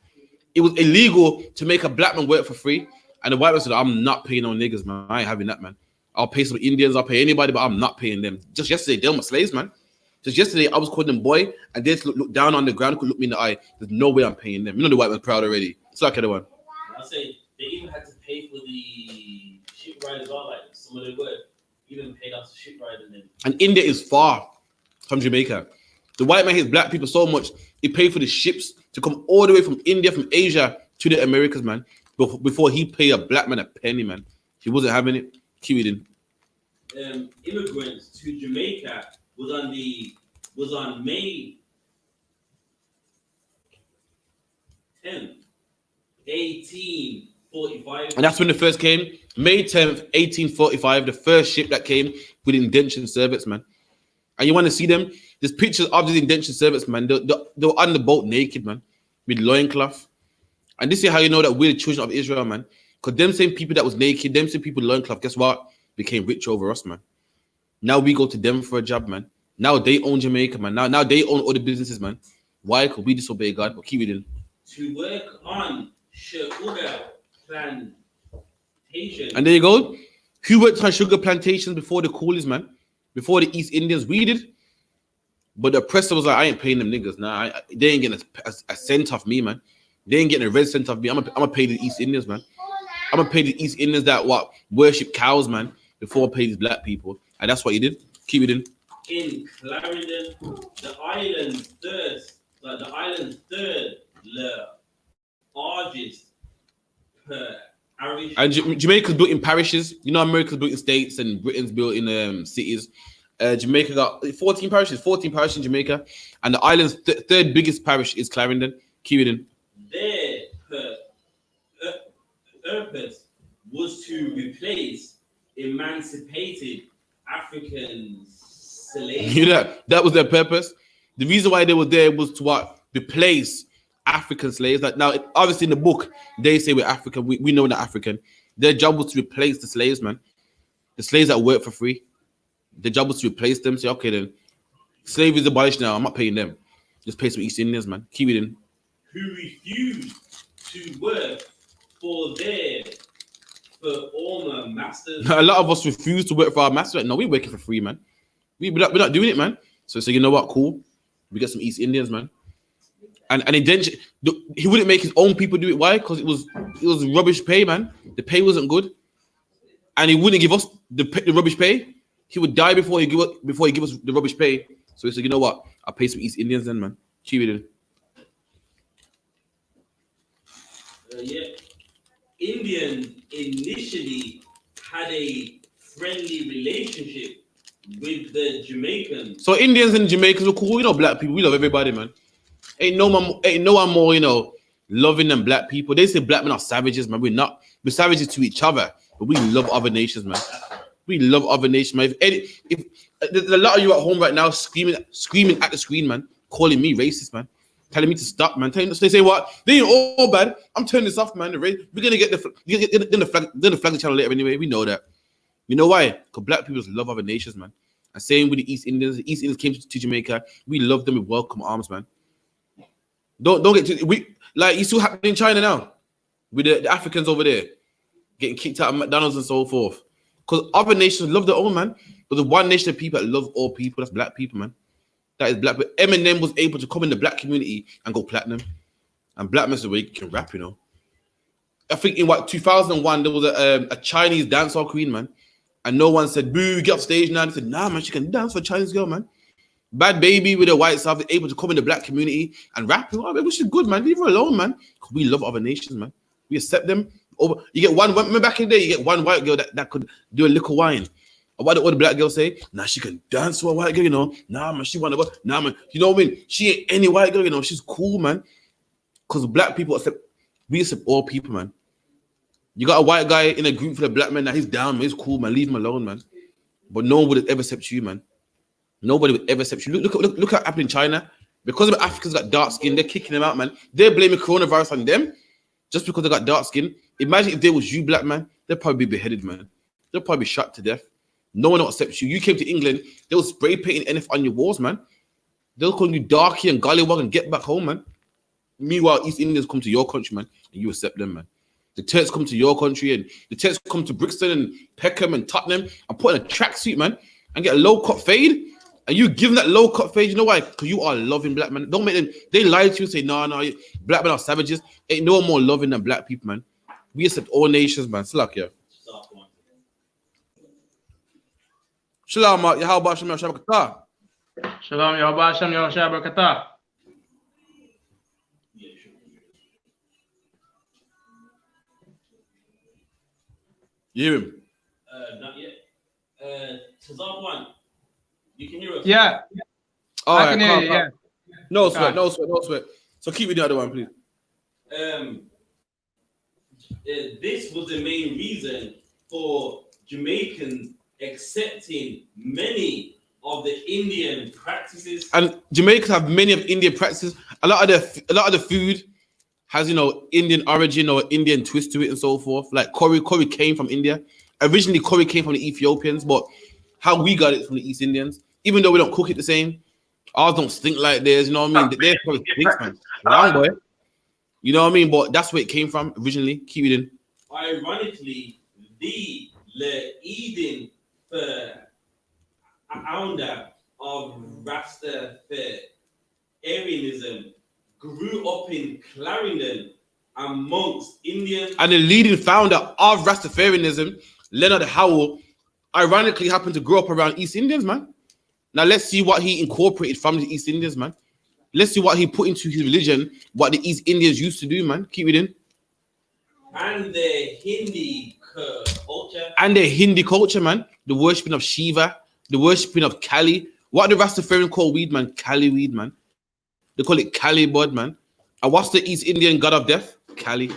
It was illegal to make a black man work for free. And the white man said, I'm not paying no niggas, man. I ain't having that, man. I'll pay some Indians, I'll pay anybody, but I'm not paying them. Just yesterday, they were my slaves, man. Just yesterday, I was calling them boy, and they just look down on the ground, could look me in the eye. There's no way I'm paying them. You know the white man's proud already. It's like the one. I say they even had to pay for the ship ride as well. Like some of them were even paid us ship ride and then. And India is far from Jamaica. The white man hates black people so much, he paid for the ships to come all the way from India, from Asia to the Americas, man. Before he paid a black man a penny, man. He wasn't having it. Keep it in. Immigrants to Jamaica was on May 10th, 1845. And that's when the first came. May 10th, 1845, the first ship that came with indentured servants, man. And you want to see them? There's pictures of these indentured servants, man. They were on the boat naked, man, with loincloth. And this is how you know that we're the children of Israel, man. Because them same people that was naked, them same people loincloth, guess what? Became rich over us, man. Now we go to them for a job, man. Now they own Jamaica, man. Now they own all the businesses, man. Why? Because we disobey God. But keep it in. To work on sugar plantation. And there you go. Who worked on sugar plantations before the coolies, man? Before the East Indians? We did. But the oppressor was like, I ain't paying them niggas. Nah, they ain't getting a cent off me, man. They ain't getting a red cent off me. I'm gonna pay the East Indians, man. I'm gonna pay the East Indians that worship cows, man, before I pay these black people. And that's what he did. Keep it in. In Clarendon, the island's third largest parish. And Jamaica's built in parishes. You know, America's built in states and Britain's built in cities. Jamaica got 14 parishes in Jamaica. And the island's third biggest parish is Clarendon. Keep it in. Their purpose was to replace emancipated African slaves. You know, that was their purpose. The reason why they were there was to replace African slaves. Like now, obviously in the book, they say we're African. We know we're not African. Their job was to replace the slaves, man. The slaves that work for free. Their job was to replace them. Say, okay, then slavery is abolished now. I'm not paying them. Just pay some East Indians, man. Keep it in. Who refused to work for former masters. A lot of us refuse to work for our masters. No, we're working for free, man. We're not doing it, man. So you know what? Cool. We get some East Indians, man. And then he wouldn't make his own people do it. Why? Because it was rubbish pay, man. The pay wasn't good, and he wouldn't give us the rubbish pay. He would die before he give us the rubbish pay. So he said, you know what? I'll pay some East Indians then, man. Keep it in. Yeah. Indians initially had a friendly relationship with the Jamaicans. So Indians and Jamaicans were cool. You know, black people. We love everybody, man. Ain't no one more, you know, loving than black people. They say black men are savages, man. We're not. We're savages to each other, but we love other nations, man. We love other nations, man. If there's a lot of you at home right now screaming at the screen, man, calling me racist, man, telling me to stop, man. They say what? They ain't all bad. I'm turning this off, man. We're gonna get the flag channel later anyway. We know that. You know why? Because black people love other nations, man. And same with the East Indians. The East Indians came to Jamaica. We love them with welcome arms, man. Don't get to it's still happening in China now with the Africans over there getting kicked out of McDonald's and so forth. Because other nations love their own, man. But the one nation of people that love all people, that's black people, man. That is black. But Eminem was able to come in the black community and go platinum. And black man's the way you can rap, you know. I think in 2001, there was a Chinese dancehall queen, man. And no one said, boo, get off stage now. They said, nah, man, she can dance for a Chinese girl, man. Bad Baby with a white South, able to come in the black community and rap. Which is good, man. Leave her alone, man. We love other nations, man. We accept them. Over. You get one, remember back in the day, you get one white girl that could do a little wine. And what the black girl say? Nah, she can dance for a white girl, you know. Nah, man, she want to, nah, man. You know what I mean? She ain't any white girl, you know. She's cool, man. Because black people we accept all people, man. You got a white guy in a group for the black man that he's down, man. He's cool, man. Leave him alone, man. But no one would ever accept you, man. Nobody would ever accept you. Look what happened in China. Because of the Africans got dark skin, they're kicking them out, man. They're blaming coronavirus on them just because they got dark skin. Imagine if there was you, black man, they'd probably be beheaded, man. They'll probably be shot to death. No one will accept you. You came to England, they will spray painting NF on your walls, man. They'll call you darky and gollywog and get back home, man. Meanwhile, East Indians come to your country, man, and you accept them, man. The Turks come to your country, and the Turks come to Brixton and Peckham and Tottenham and put in a tracksuit, man, and get a low-cut fade. And you give them that low-cut fade, you know why? Because you are loving black man. Don't make them, they lie to you and say, no, black men are savages. Ain't no one more loving than black people, man. We accept all nations, man. Slack, yeah. Shalom, Yahweh Shem Yahweh. Shalom, Yahweh Shem Yahweh. You hear him? Not yet. Tazar one. You can hear us? Yeah. All I right, can hear you, yeah. No sweat. So keep with the other one, please. This was the main reason for Jamaicans accepting many of the Indian practices. And Jamaicans have many of Indian practices. A lot of the food has, you know, Indian origin or Indian twist to it and so forth. Like curry came from India. Originally, curry came from the Ethiopians, but how we got it from the East Indians. Even though we don't cook it the same, ours don't stink like theirs. You know what I mean? Theirs probably stinks, man. Wrong, boy. You know what I mean? But that's where it came from originally. Keep it in. Ironically, the Eden founder of Rastafarianism grew up in Clarendon amongst Indians. And the leading founder of Rastafarianism, Leonard Howell, ironically happened to grow up around East Indians, man. Now let's see what he incorporated from the East Indians, man. Let's see what he put into his religion, what the East Indians used to do, man. Keep it in. And the Hindi culture. And the Hindi culture, man. The worshipping of Shiva, the worshipping of Kali. What do the Rastafarian call weed, man? Kali weed, man. They call it Kali bud, man. And what's the East Indian god of death? Kali.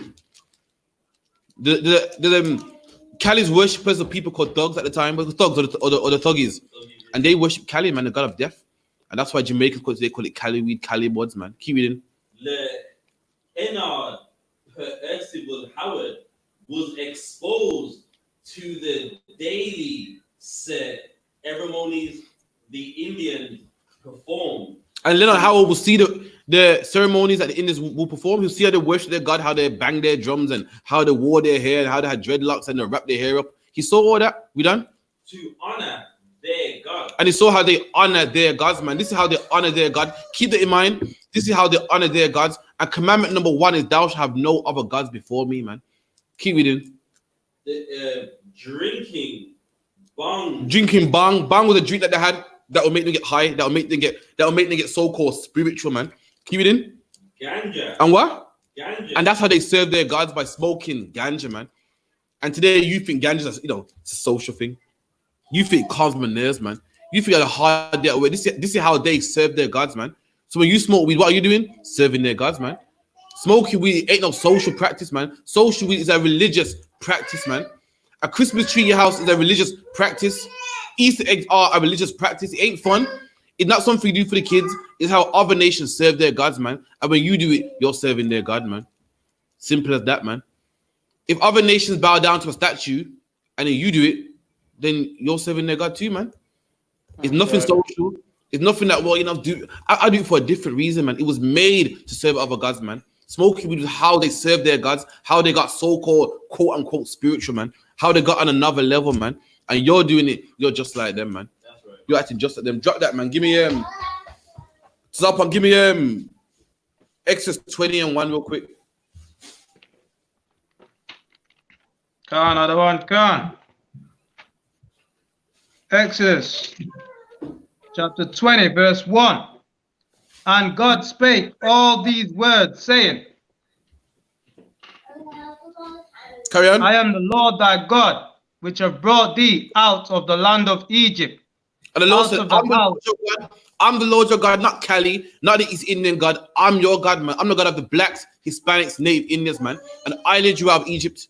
The Kali's worshippers are people called thugs at the time, but the thugs or the thuggies. And they worship Kali, man, the god of death. And that's why Jamaicans they call it Kali weed, Kali buds, man. Keep it in. Ennard Percival Howard was exposed to the daily ceremonies the Indians perform. And Leonard Howard will see the ceremonies that the Indians will perform. He'll see how they worship their God, how they bang their drums, and how they wore their hair, and how they had dreadlocks and they wrap their hair up. He saw all that. We done? To honor their God. And he saw how they honor their gods, man. This is how they honor their God. Keep that in mind. This is how they honor their gods. And commandment number 1 is thou shalt have no other gods before me, man. Keep reading. Drinking bang. Drinking bang. Bang was a drink that they had that will make them get high. That will make them get so-called spiritual, man. Keep it in. Ganja. And what? Ganja. And that's how they serve their gods, by smoking ganja, man. And today you think ganja is, it's a social thing. You think it calms my nerves, man. You think a hard day away. This is how they serve their gods, man. So when you smoke weed, what are you doing? Serving their gods, man. Smoking weed ain't no social practice, man. Social weed is a religious practice, man. A Christmas tree in your house is a religious practice. Easter eggs are a religious practice. It ain't fun. It's not something you do for the kids. It's how other nations serve their gods, man. And when you do it, you're serving their God, man. Simple as that, man. If other nations bow down to a statue and then you do it, then you're serving their God too, man. It's nothing social. It's nothing that, do. I do it for a different reason, man. It was made to serve other gods, man. Smoking weed is how they serve their gods, how they got so-called, quote-unquote, spiritual, man. How they got on another level, man. and you're doing it. You're just like them, man. That's right. You're acting just like them. Drop that, man. Give me Zap, give me Exodus 20:1 real quick. Khan, another one, Khan. Exodus chapter 20, verse 1. And God spake all these words, saying, Carry on. I am the Lord thy God, which have brought thee out of the land of Egypt. And the Lord out said, of the I'm the house. Lord your God. I'm the Lord your God, not Cali, not the East Indian God. I'm your God, man. I'm the God of the blacks, Hispanics, Native Indians, man. And I led you out of Egypt.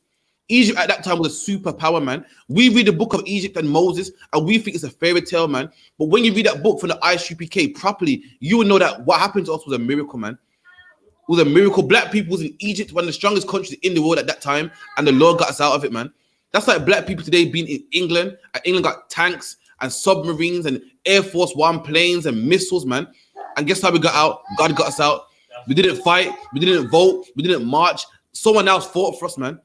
Egypt at that time was a superpower, man. We read the book of Egypt and Moses, and we think it's a fairy tale, man. But when you read that book from the I.S.U.P.K properly, you will know that what happened to us was a miracle, man. It was a miracle. Black people was in Egypt, one of the strongest countries in the world at that time, and the Lord got us out of it, man. That's like black people today being in England, and England got tanks and submarines and Air Force One planes and missiles, man. And guess how we got out? God got us out. We didn't fight. We didn't vote. We didn't march. Someone else fought for us, man.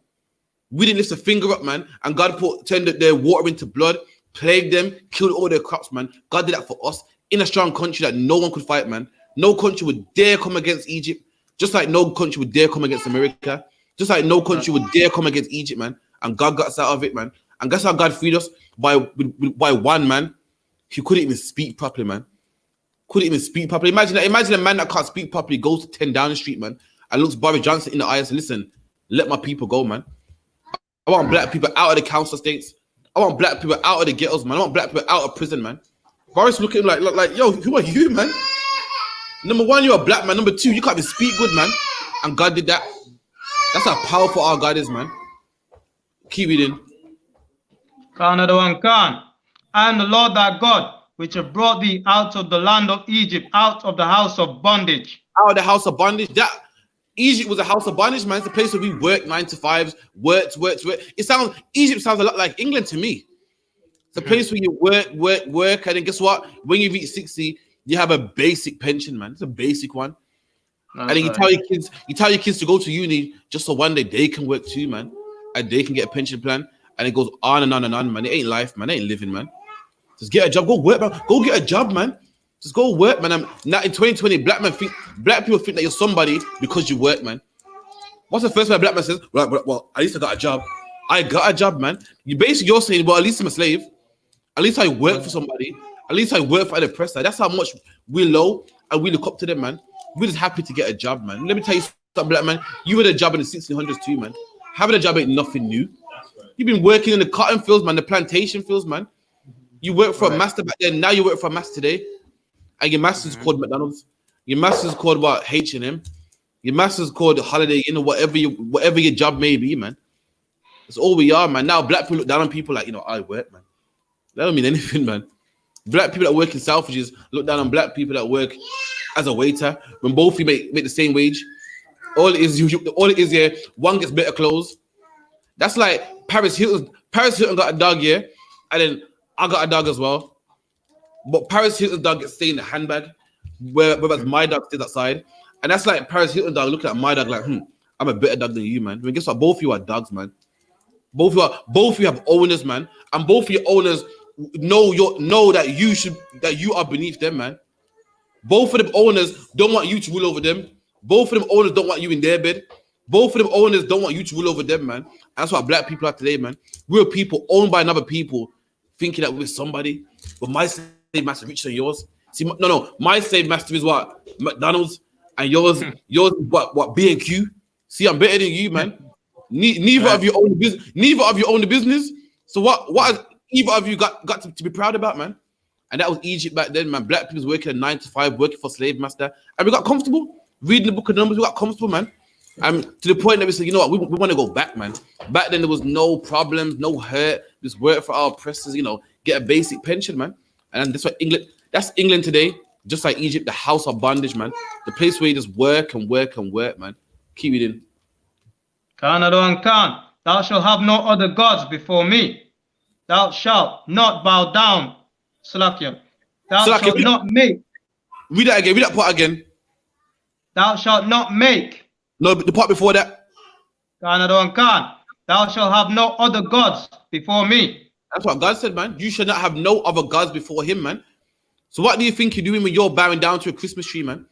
We didn't lift a finger up, man. And God turned their water into blood, plagued them, killed all their crops, man. God did that for us in a strong country that no one could fight, man. No country would dare come against Egypt, just like no country would dare come against America, just like no country would dare come against Egypt, man. And God got us out of it, man. And guess how God freed us? By one man. He couldn't even speak properly, man. Couldn't even speak properly. Imagine a man that can't speak properly goes to 10 Downing Street, man, and looks Boris Johnson in the eyes and listen, let my people go, man. I want black people out of the council estates. I want black people out of the ghettos, man. I want black people out of prison, man. Boris looking like, yo, who are you, man? Number one, you're a black man. Number two, you can't even speak good, man. And God did that. That's how powerful our God is, man. Keep reading. Khan, another one, Khan. I am the Lord thy God, which have brought thee out of the land of Egypt, out of the house of bondage. Out of the house of bondage. That Egypt was a house of bondage, man. It's a place where we work 9 to 5s, worked. Egypt sounds a lot like England to me. It's a place where you work, and then guess what? When you reach 60, you have a basic pension, man. It's a basic one. And then you tell your kids to go to uni just so one day they can work too, man. And they can get a pension plan. And it goes on and on and on, man. It ain't life, man. It ain't living, man. Just get a job. Go work, man. Go get a job, man. Just go work, man. Now in 2020, black people think that you're somebody because you work, man. What's the first way a black man says? Well, at least I got a job. I got a job, man. You're saying, well, at least I'm a slave. At least I work for somebody. At least I work for the press. That's how much we low and we look up to them, man. We're just happy to get a job, man. Let me tell you something, black man. You had a job in the 1600s too, man. Having a job ain't nothing new. You've been working in the cotton fields, man, the plantation fields, man. You work for a master back then. Now you work for a master today. And your master's called McDonald's. Your master's called what? H&M. Your master's called Holiday Inn or whatever your job may be, man. That's all we are, man. Now black people look down on people like, I work, man. That don't mean anything, man. Black people that work in Selfridges look down on black people that work as a waiter when both of you make the same wage. All it is, yeah, one gets better clothes. That's like Paris Hilton. Paris Hilton got a dog, yeah, and then I got a dog as well. But Paris Hilton's dog gets stay in the handbag, whereas my dog stays outside. And that's like Paris Hilton dog looking at my dog like, I'm a better dog than you, man. I mean, guess what? Both of you are dogs, man. Both of you have owners, man, and both of your owners know that you are beneath them, man. Both of them owners don't want you to rule over them. Both of them owners don't want you in their bed. Both of them owners don't want you to rule over them, man. And that's what black people are today, man. We're people owned by another people, thinking that we're somebody. But my slave master is richer than yours. See, no. My slave master is what? McDonald's, and yours is what B&Q. See, I'm better than you, man. Neither of you own the business. Neither of you own the business. So what has either of you got to be proud about, man? And that was Egypt back then, man. Black people was working at 9 to 5, working for slave master, and we got comfortable. Reading the book of Numbers, we got comfortable, man. To the point that we said, you know what, we want to go back, man. Back then there was no problems, no hurt. Just work for our oppressors, get a basic pension, man. And that's what that's England today, just like Egypt, the house of bondage, man. The place where you just work and work and work, man. Keep reading. Khan, thou shalt have no other gods before me. Thou shalt not bow down. Salakia. Thou shalt not make. Read that part again. Thou shalt not make. No, the part before that. Khan, thou shalt have no other gods before me. That's what God said, man. You should not have no other gods before him, man. So what do you think you're doing when you're bowing down to a Christmas tree, man?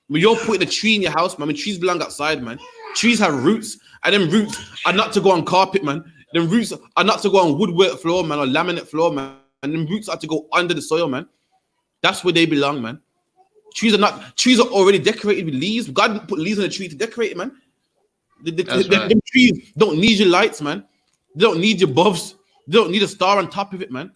When you're putting a tree in your house, man, when trees belong outside, man. Trees have roots, and them roots are not to go on carpet, man. Them roots are not to go on woodwork floor, man, or laminate floor, man. And them roots are to go under the soil, man. That's where they belong, man. Trees are already decorated with leaves. God put leaves on the tree to decorate it, man. Them trees don't need your lights, man. They don't need your buffs. They don't need a star on top of it, man.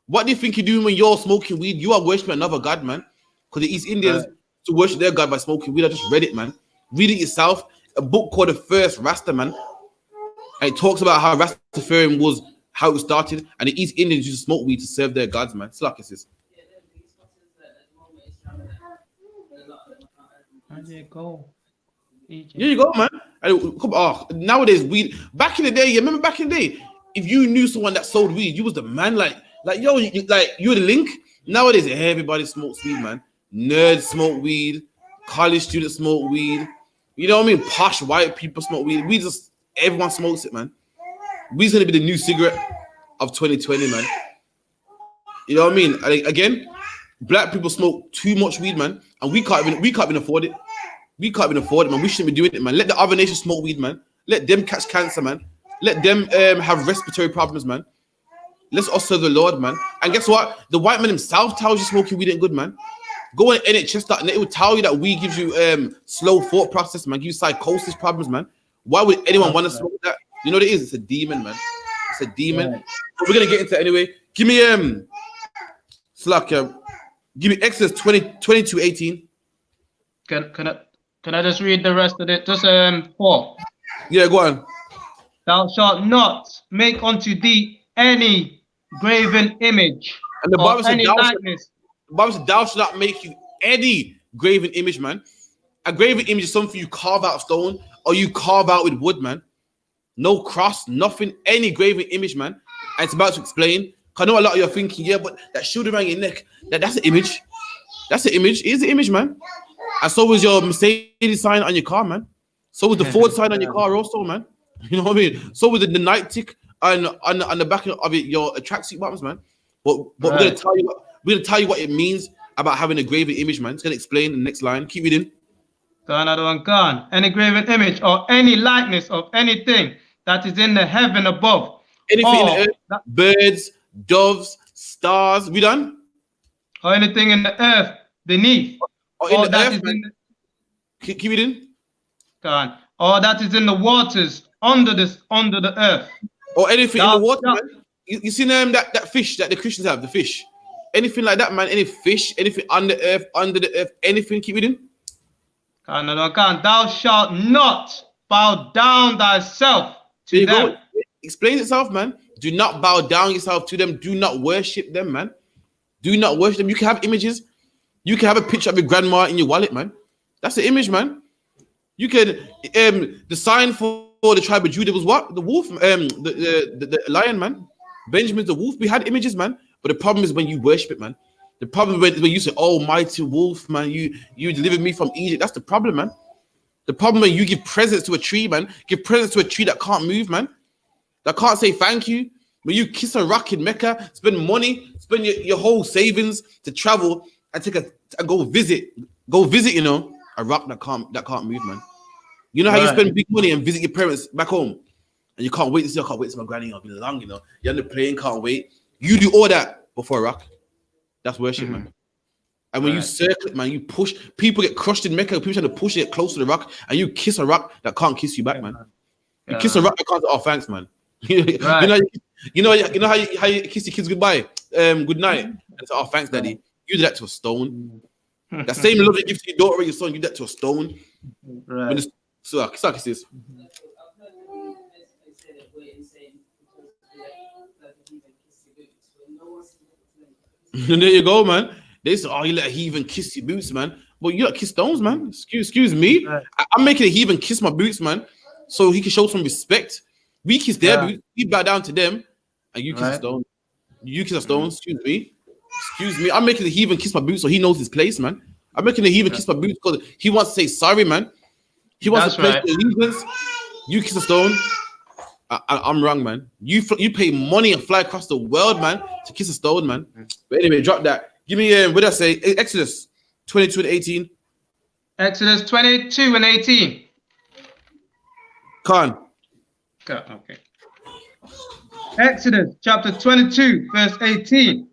What do you think you're doing when you're smoking weed? You are worshiping another God, man. Because the East Indians to worship their God by smoking weed. I just read it, man. Read it yourself. A book called The First Rasta, man. And it talks about how Rastafarian was, how it started, and the East Indians used to smoke weed to serve their gods, man. It's like it's this. There you go. Here you go, man. Nowadays, weed. Back in the day, you remember back in the day, if you knew someone that sold weed, you was the man. Like yo, you were the link. Nowadays, everybody smokes weed, man. Nerds smoke weed. College students smoke weed. You know what I mean? Posh white people smoke weed. Everyone smokes it, man. Weed's gonna be the new cigarette of 2020, man. You know what I mean? Again, black people smoke too much weed, man, and we can't even afford it. We can't even afford it, man. We shouldn't be doing it, man. Let the other nations smoke weed, man. Let them catch cancer, man. Let them have respiratory problems, man. Let's us serve the Lord, man. And guess what? The white man himself tells you smoking weed ain't good, man. Go on NHS, it will tell you that weed gives you slow thought process, man. Gives you psychosis problems, man. Why would anyone want to smoke that? You know what it is? It's a demon, man. It's a demon. Right. But we're gonna get into it anyway. Give me give me Exodus 22:18. Can I just read the rest of it? Just 4. Yeah, go on. Thou shalt not make unto thee any graven image and the Bible said, any likeness. The Bible said, thou shalt not make you any graven image, man. A graven image is something you carve out of stone or you carve out with wood, man. No cross, nothing, any graven image, man. And it's about to explain. I know a lot of you are thinking, yeah, but that shield around your neck, that's an image. That's an image. It is an image, man. And so was your Mercedes sign on your car, man. So was the Ford sign on your car also, man. You know what I mean? So was the night tick on the back of it, your tracksuit buttons, man. But right. we're gonna tell you what it means about having a graven image, man. It's gonna explain the next line. Keep reading. Any graven image or any likeness of anything that is in the heaven above. Anything in the earth, birds, doves, stars. We done? Or anything in the earth beneath. Or in the earth, man. Keep reading. Or that is in the waters under the earth. Or anything in the water, man. You see that fish that the Christians have, the fish. Anything like that, man. Any fish, anything under the earth, anything. Keep reading. Thou shalt not bow down thyself to them. Go. Explains itself, man. Do not bow down yourself to them. Do not worship them, man. Do not worship them. You can have images. You can have a picture of your grandma in your wallet, man. That's the image, man. You can the sign for the tribe of Judah was what? The wolf, the lion, man. Benjamin's the wolf. We had images, man. But the problem is when you worship it, man. The problem is when you say, "Oh, mighty wolf, man, you delivered me from Egypt." That's the problem, man. The problem when you give presents to a tree, man. Give presents to a tree that can't move, man. That can't say thank you. When you kiss a rock in Mecca, spend money, spend your whole savings to travel and go visit, you know, a rock that can't move, man. You know how you spend big money and visit your parents back home, and you can't wait to see. I can't wait to see my granny. I'll be long, you know. You're on the plane, can't wait. You do all that before a rock. That's worship, man. And when you circle it, man, you push. People get crushed in Mecca. People trying to push it close to the rock, and you kiss a rock that can't kiss you back, man. You kiss a rock that can't say, "Oh, thanks, man." You know how you kiss your kids goodbye, good night, and say, "Oh, thanks, daddy." You do that to a stone. That same love you give to your daughter or your son, you do that to a stone. Right. So kisses. There you go, man. They say, "Oh, you let a heathen kiss your boots, man." Well, you don't kiss stones, man. Excuse me. Right. I'm making a heathen kiss my boots, man, so he can show some respect. We kiss their boots, we bow down to them, and you kiss a stone. You kiss a stone. Excuse me. I'm making the heathen kiss my boots so he knows his place, man. I'm making the heathen kiss my boots because he wants to say sorry, man. He wants to place the allegiance. You kiss a stone. I'm wrong, man. You pay money and fly across the world, man, to kiss a stone, man. But anyway, drop that. Give me what did I say? Exodus 22 and 18. Exodus 22 and 18. Khan. Okay. Exodus chapter 22, verse 18.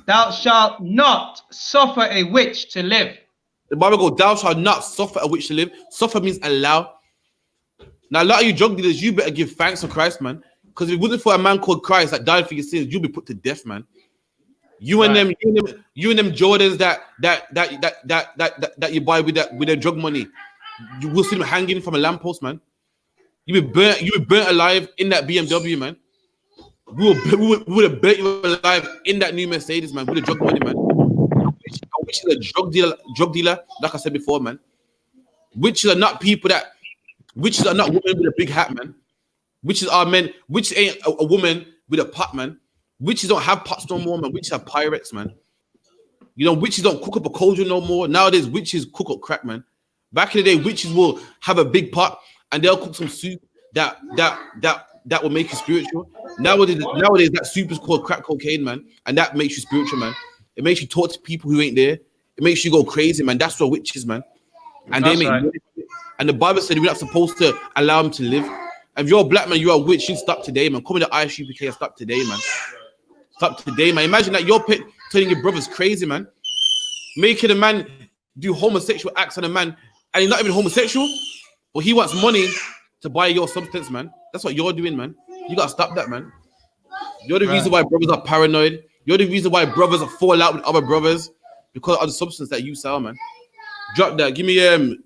Thou shalt not suffer a witch to live. The Bible goes, thou shalt not suffer a witch to live. Suffer means allow. Now, a lot of you drug dealers, you better give thanks to Christ, man. Because if it wasn't for a man called Christ that died for your sins, you'll be put to death, man. You and them Jordans that you buy with their drug money, you will see them hanging from a lamppost, man. You be burnt alive in that BMW, man. We would have burnt you alive in that new Mercedes, man, with the drug money, man. Which is a drug dealer, like I said before, man. Witches are not women with a big hat, man. Witches are men. Witches ain't a woman with a pot, man. Witches don't have pots no more, man. Witches have pirates, man. You know, witches don't cook up a cauldron no more. Nowadays, witches cook up crack, man. Back in the day, witches will have a big pot and they'll cook some soup that will make you spiritual. Nowadays, that soup is called crack cocaine, man, and that makes you spiritual, man. It makes you talk to people who ain't there. It makes you go crazy, man. That's what witches, man. And they make money. And the Bible said we're not supposed to allow them to live. And if you're a black man, you're a witch, you stop today, man. Come to I.S.U.P.K and stop today, man. Stop today, man. Imagine that you're telling your brothers crazy, man. Making a man do homosexual acts on a man, and he's not even homosexual, but he wants money to buy your substance, man. That's what you're doing, man. You gotta stop that, man. You're the reason why brothers are paranoid. You're the reason why brothers are fall out with other brothers because of the substance that you sell, man. Drop that. Give me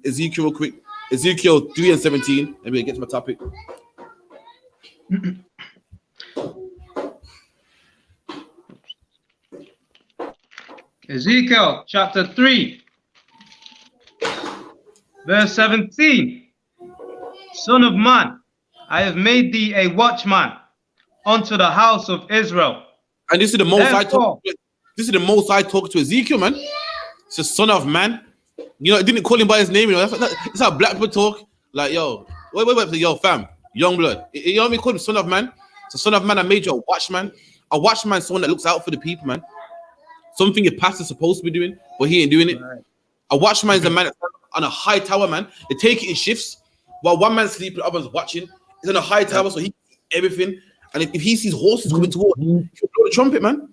Ezekiel real quick. Ezekiel 3 and 17. Let me get to my topic. Ezekiel chapter 3, verse 17. Son of man, I have made thee a watchman unto the house of Israel. And this is the most I talk. This is the most I talk to Ezekiel, man. It's the son of man. You know, I didn't call him by his name. You know, that's how black people talk. Like, yo, wait, yo, fam, young blood. You know what I mean? Call him son of man. So, son of man, I made you a watchman. A watchman is someone that looks out for the people, man. Something your pastor's supposed to be doing, but he ain't doing it. Right. A watchman is a man that's on a high tower, man. They take it in shifts. While one man's sleeping, the other one's watching. He's on a high tower, so he sees everything. And if he sees horses coming towards him, he'll blow the trumpet, man.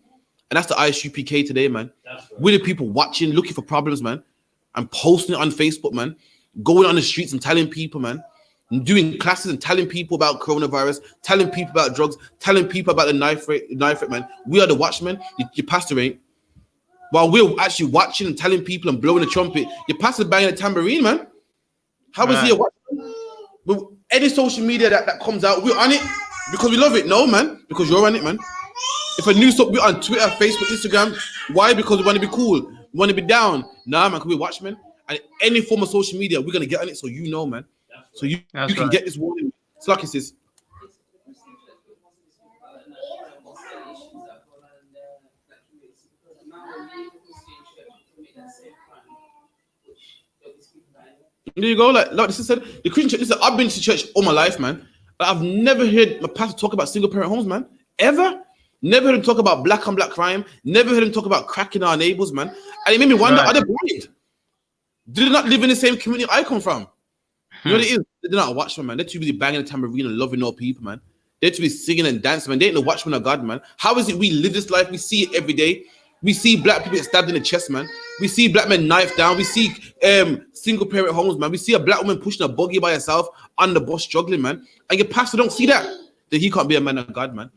And that's the I.S.U.P.K today, man. Right. We're the people watching, looking for problems, man. And posting it on Facebook, man. Going on the streets and telling people, man. And doing classes and telling people about coronavirus, telling people about drugs, telling people about the knife rate, man. We are the watchmen. Your pastor ain't. While we're actually watching and telling people and blowing the trumpet, your pastor's banging a tambourine, man. How is he a watchman? With any social media that comes out, we're on it because we love it. No, man, because you're on it, man. If a news stop, we're on Twitter, Facebook, Instagram. Why? Because we want to be cool. We want to be down. Nah, man, because we're watchmen. And any form of social media, we're going to get on it so you know, man. So you can get this warning. It's like it says. There you go. Like this said, the Christian church. Listen, I've been to church all my life, man. I've never heard my pastor talk about single parent homes, man. Ever. Never heard him talk about black on black crime. Never heard him talk about cracking our neighbors, man. And it made me wonder: are they blind? Do they not live in the same community I come from? You know what it is? They're not a watchman, man. They're too busy banging the tambourine and loving all people, man. They're too busy singing and dancing, man. They ain't the watchman of God, man. How is it we live this life? We see it every day. We see black people get stabbed in the chest, man. We see black men knifed down. We see single parent homes, man. We see a black woman pushing a buggy by herself on the bus struggling, man. And your pastor don't see that. Then he can't be a man of God, man.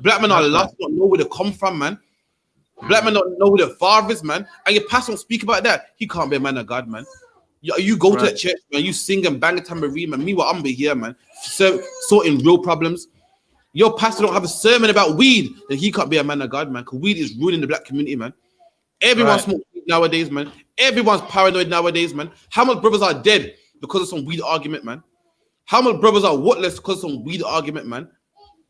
Black men are lost, don't know where they come from, man. Black men don't know who their father is, man. And your pastor don't speak about that. He can't be a man of God, man. You go to that church, man. You sing and bang a tambourine, man. Meanwhile, I'm here, man. Sorting real problems. Your pastor don't have a sermon about weed, then he can't be a man of God, man. Because weed is ruining the black community, man. Everyone smokes weed nowadays, man. Everyone's paranoid nowadays, man. How much brothers are dead because of some weed argument, man? How much brothers are worthless because of some weed argument, man?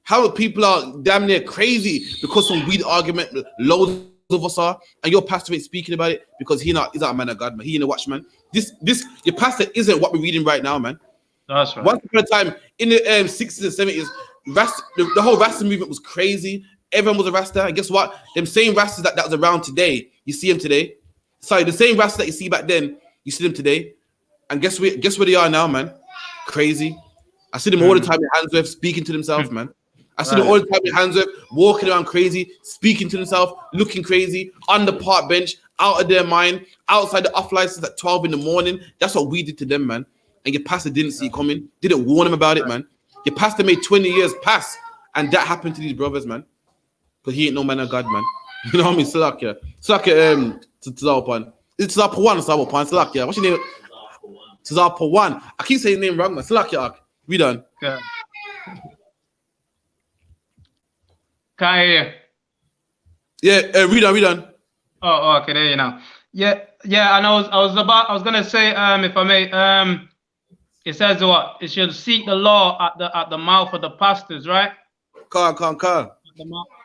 How many people are damn near crazy because of some weed argument? Loads of us are, and your pastor ain't speaking about it because he's not a man of God, man. He ain't a watchman. Your pastor isn't what we're reading right now, man. That's right. Once upon a time in the 60s and 70s, the whole Rasta movement was crazy. Everyone was a Rasta. And guess what? Them same Rastas that was around today, you see them today. Sorry, the same Rastas that you see back then, you see them today. And guess where they are now, man? Crazy. I see them all the time in Handsworth speaking to themselves, man. I see them all the time in Handsworth walking around crazy, speaking to themselves, looking crazy, on the park bench, out of their mind, outside the off license at 12 in the morning. That's what we did to them, man. And your pastor didn't see it coming, didn't warn them about it, man. Your pastor made 20 years pass, and that happened to these brothers, man. Because he ain't no man of God, man. You know what I mean? Salakia. Tzazapan. It's Tzazapan, Salakia. What's your name? Tzazapan. I keep saying your name wrong, man. Salakia. We done. Okay. Can't hear you. Yeah, we done. Oh, okay, there you now. Yeah, and I was gonna say, if I may, it says what? It should seek the law at the mouth of the pastors, right? Car.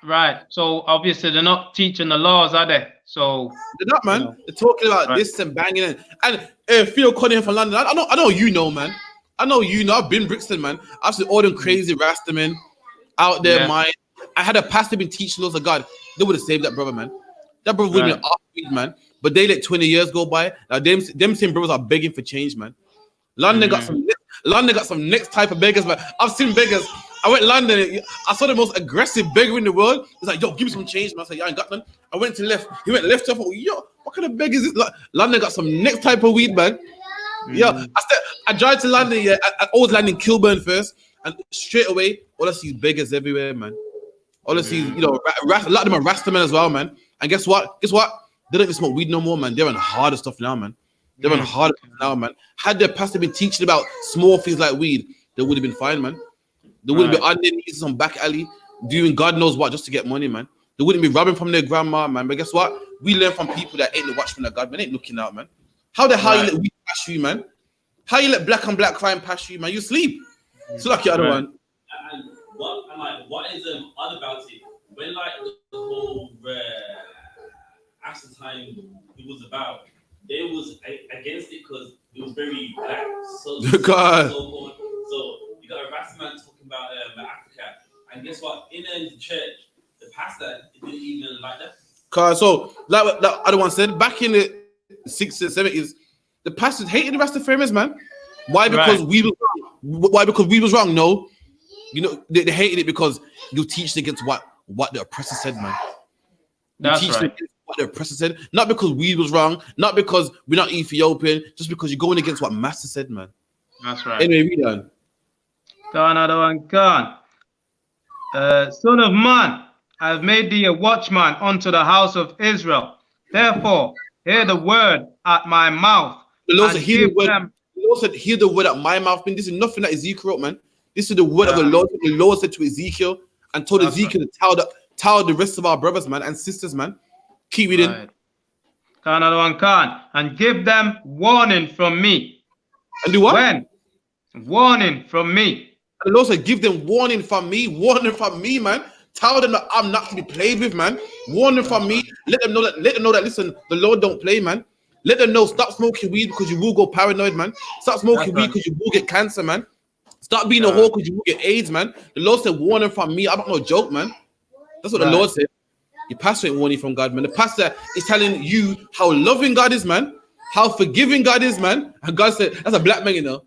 Right. So obviously they're not teaching the laws, are they? So they're not, man. You know, they're talking about this and banging and Theo Cunningham from London. I know you know, man. I know you know. I've been Brixton, man. I've seen all them crazy Rastamen out there, mind. I had a pastor been teaching laws of God. They would have saved that brother, man. That brother would have been off, man. But they let 20 years go by. Now them same brothers are begging for change, man. London got some next type of beggars, man. I've seen beggars. I went to London. I saw the most aggressive beggar in the world. He's like, yo, give me some change, man. I said, yeah, I ain't got none. I went to left. He went left. I thought, yo, what kind of beggar is this? London got some next type of weed, man. Yeah, I drive to London. Yeah, I always land in Kilburn first, and straight away, all I see is beggars everywhere, man. All I see is, you know, a lot of them are Rastamen as well, man. And guess what? They don't even smoke weed no more, man. They're on harder stuff now, man. They're on harder stuff now, man. Had their pastor been teaching about small things like weed, they would have been fine, man. They wouldn't be on their knees in some back alley doing God knows what just to get money, man. They wouldn't be robbing from their grandma, man. But guess what? We learn from people that ain't the watchmen of God, man. Ain't looking out, man. How the hell you let weed pass you, man? How you let black on black crime pass you, man? You sleep. So like the other one. And what is odd about it? When like the whole Aston time it was about, they was against it because it was very black. So you got a Rastaman talking about Africa, and guess what? In the church, the pastor didn't even like that. So like that other one said, back in the 60s and 70s, the pastors hated the Rastafarians, man. Why? Because we was wrong. Why? Because we was wrong. No, you know they hated it because you teach against what the oppressor said, man. That's right. What the oppressor said, not because we was wrong, not because we're not Ethiopian, just because you're going against what Master said, man. That's right. Anyway, we done. Another one, Son of man, I have made thee a watchman unto the house of Israel. Therefore, hear the word at my mouth. The Lord said, hear the word. The Lord said, hear the word at my mouth. Man, this is nothing that Ezekiel wrote, man. This is the word of the Lord. The Lord said to Ezekiel and told Ezekiel to tell the rest of our brothers, man, and sisters, man. Keep reading. Right. Another one, and give them warning from me. And do what? When? Warning from me. And the Lord said, give them warning from me, man. Tell them that I'm not to be played with, man. Warning from me. Let them know that, listen, the Lord don't play, man. Let them know, stop smoking weed because you will go paranoid, man. Stop smoking weed because you will get cancer, man. Stop being a whore because you will get AIDS, man. The Lord said, warning from me. I'm not no joke, man. That's what the Lord said. Your pastor ain't warning from God, man. The pastor is telling you how loving God is, man. How forgiving God is, man. And God said, that's a black man, you know.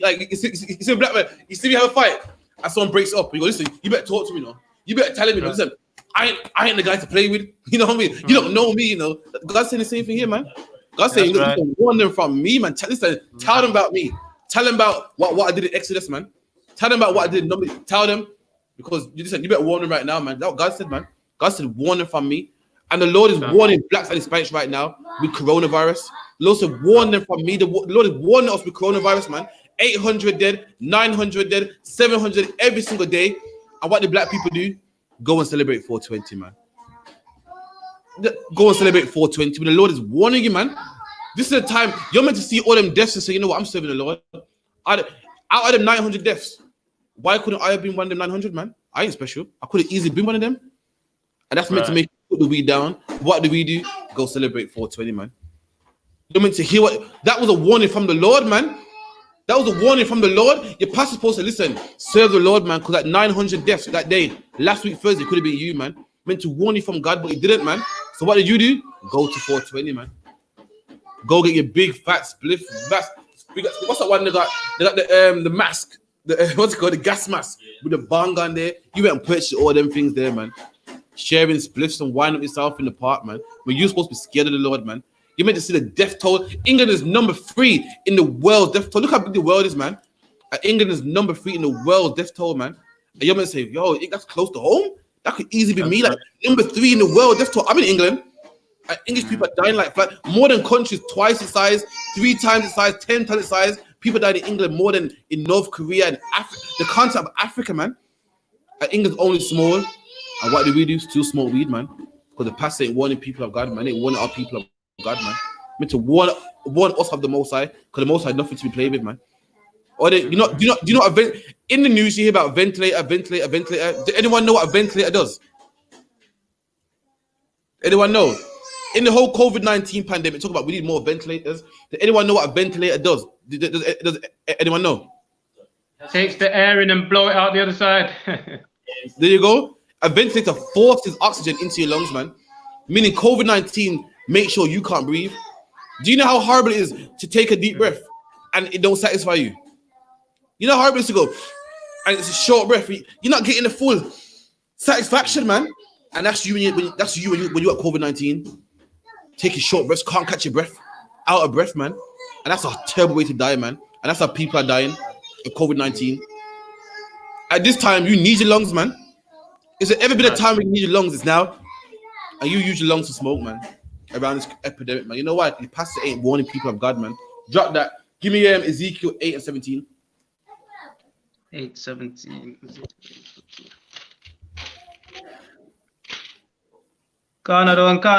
Like you see a black man, you see me have a fight, and someone breaks up. You go, listen, you better talk to me, you know. You better tell him, you know, listen, I ain't the guy to play with. You know what I mean? You don't know me, you know. God's saying the same thing here, man. God's saying, listen, warn them from me, man. Listen, tell them about me. Tell them about what I did in Exodus, man. Tell them about what I did. Tell them, because you better warn them right now, man. That's what God said, man. God said, warn them from me. And the Lord is warning blacks and Hispanics right now with coronavirus. The Lord said, warn them from me. The Lord is warning us with coronavirus, man. 800 dead, 900 dead, 700 every single day. And what do black people do? Go and celebrate 420, man. Go and celebrate 420. When the Lord is warning you, man. This is the time you're meant to see all them deaths and say, you know what, I'm serving the Lord. Out of them 900 deaths, why couldn't I have been one of them 900, man? I ain't special. I could have easily been one of them. And that's meant to make put the weed down. What do we do? Go celebrate 420, man. You're meant to hear what that was a warning from the Lord, man. That was a warning from the Lord. Your pastor's supposed to listen, serve the Lord, man, because that 900 deaths that day, last week Thursday, could have been you, man. Meant to warn you from God, but he didn't, man. So what did you do? Go to 420, man. Go get your big fat spliff. What's that one they got? They got the mask. What's it called? The gas mask with the bang on there. You went and purchased all them things there, man. Sharing spliffs and winding up yourself in the park, man. When you're supposed to be scared of the Lord, man. You're meant to see the death toll. England is number 3 in the world death toll. Look how big the world is, man. England is number 3 in the world death toll, man. And you're meant to say, yo, that's close to home? That could easily be me. Like number 3 in the world death toll. I'm in England. English people are dying like flat. More than countries twice the size, 3 times the size, 10 times the size. People died in England more than in North Korea and Africa. The concept of Africa, man. England's only small. And what do we do? Still smoke weed, man. Because the pastor ain't warning people of God, man. Ain't warning our people of God, man. Meant to warn us of the Most High, because the Most High nothing to be played with, man. Or do you know in the news you hear about ventilator? Do anyone know what a ventilator does? Anyone know? In the whole COVID-19 pandemic, talk about we need more ventilators. Does anyone know what a ventilator does? Does anyone know? Takes the air in and blow it out the other side. There you go. A ventilator forces oxygen into your lungs, man. Meaning COVID-19 makes sure you can't breathe. Do you know how horrible it is to take a deep breath and it don't satisfy you? You know how horrible it is to go and it's a short breath. You're not getting the full satisfaction, man. And that's you when you at COVID-19. Taking short breaths, can't catch your breath, out of breath, man. And that's a terrible way to die, man. And that's how people are dying of COVID-19. At this time, you need your lungs, man. Is there ever been a time when you need your lungs? It's now. And you use your lungs to smoke, man. Around this epidemic, man. You know why? The pastor ain't warning people of God, man. Drop that. Give me Ezekiel 8:17. 8:17.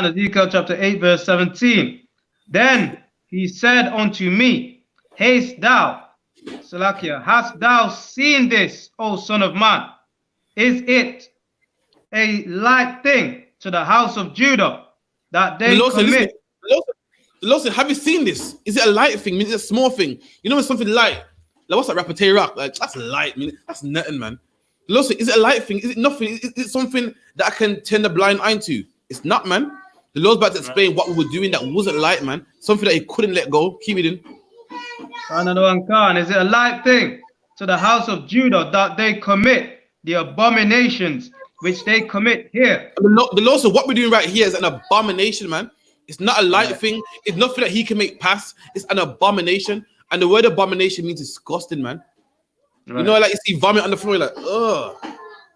Ezekiel chapter 8, verse 17. Then he said unto me, Haste thou, Salakia, hast thou seen this, O son of man? Is it a light thing to the house of Judah that they commit? The Lord said, have you seen this? Is it a light thing? I mean, it's a small thing. You know when something light, like what's that rapper Tay Rock? Like that's light, I mean, that's nothing, man. The Lord said, is it a light thing? Is it nothing? Is it something that I can turn the blind eye to? It's not, man. The Lord's about to explain what we were doing that wasn't light, man. Something that he couldn't let go. Keep it in. Is it a light thing to the house of Judah that they commit the abominations which they commit here? The Lord said, what we're doing right here is an abomination, man. It's not a light thing. It's nothing that he can make pass. It's an abomination. And the word abomination means disgusting, man. Right. You know, like you see vomit on the floor, you're like, ugh.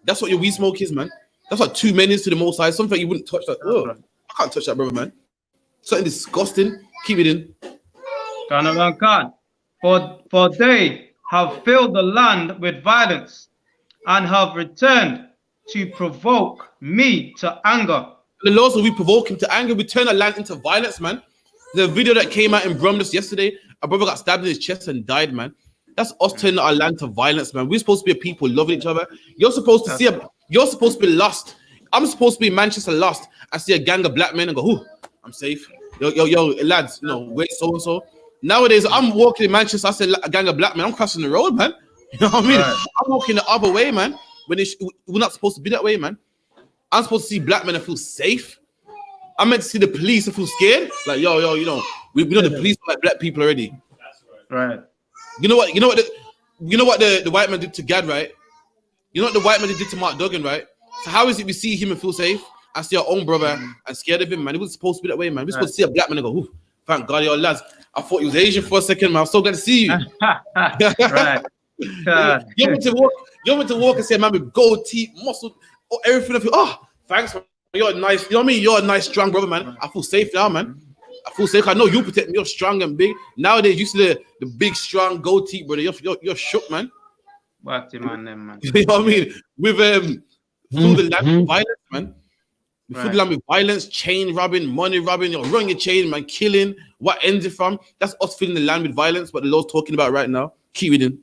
That's what your weed smoke is, man. That's what 2 men is to the Most High. Something you wouldn't touch. Like, ugh. I can't touch that, brother, man. Something disgusting. Keep it in. For they have filled the land with violence and have returned to provoke me to anger. The Lord said we provoke him to anger. We turn the land into violence, man. The video that came out in Brumless yesterday, a brother got stabbed in his chest and died, man. That's us turning our land to violence, man. We're supposed to be a people loving each other. You're supposed to you're supposed to be lost. I'm supposed to be in Manchester lost. I see a gang of black men and go, "Ooh, I'm safe." Yo, lads, you know, wait, so and so. Nowadays, I'm walking in Manchester. I see a gang of black men. I'm crossing the road, man. You know what I mean? Right. I'm walking the other way, man. When we're not supposed to be that way, man. I'm supposed to see black men and feel safe. I'm meant to see the police and feel scared. Like, yo, you know, we know the police like black people already. That's right. You know what the white man did to Gad, right? You know what the white man did to Mark Duggan, right? So how is it we see him and feel safe? I see our own brother and scared of him, man. It wasn't supposed to be that way, man. We're supposed to see a black man and go, ooh, thank God, yo, lads. I thought he was Asian for a second, man. I'm so glad to see you. Right. You want to walk and say, man, with gold teeth, muscle, everything of you. Oh, thanks, man. You're nice. You know what I mean? You're a nice, strong brother, man. I feel safe now, man. I feel safe. I know you protect me. You're strong and big. Nowadays, you see the big, strong gold teeth, brother. You're shook, man. What man? You know what I mean? With through the land with violence, man. Through the land with violence, chain robbing, money robbing, you know, running your chain, man, killing. What ends it from? That's us filling the land with violence. What the Lord's talking about right now. Keep it in.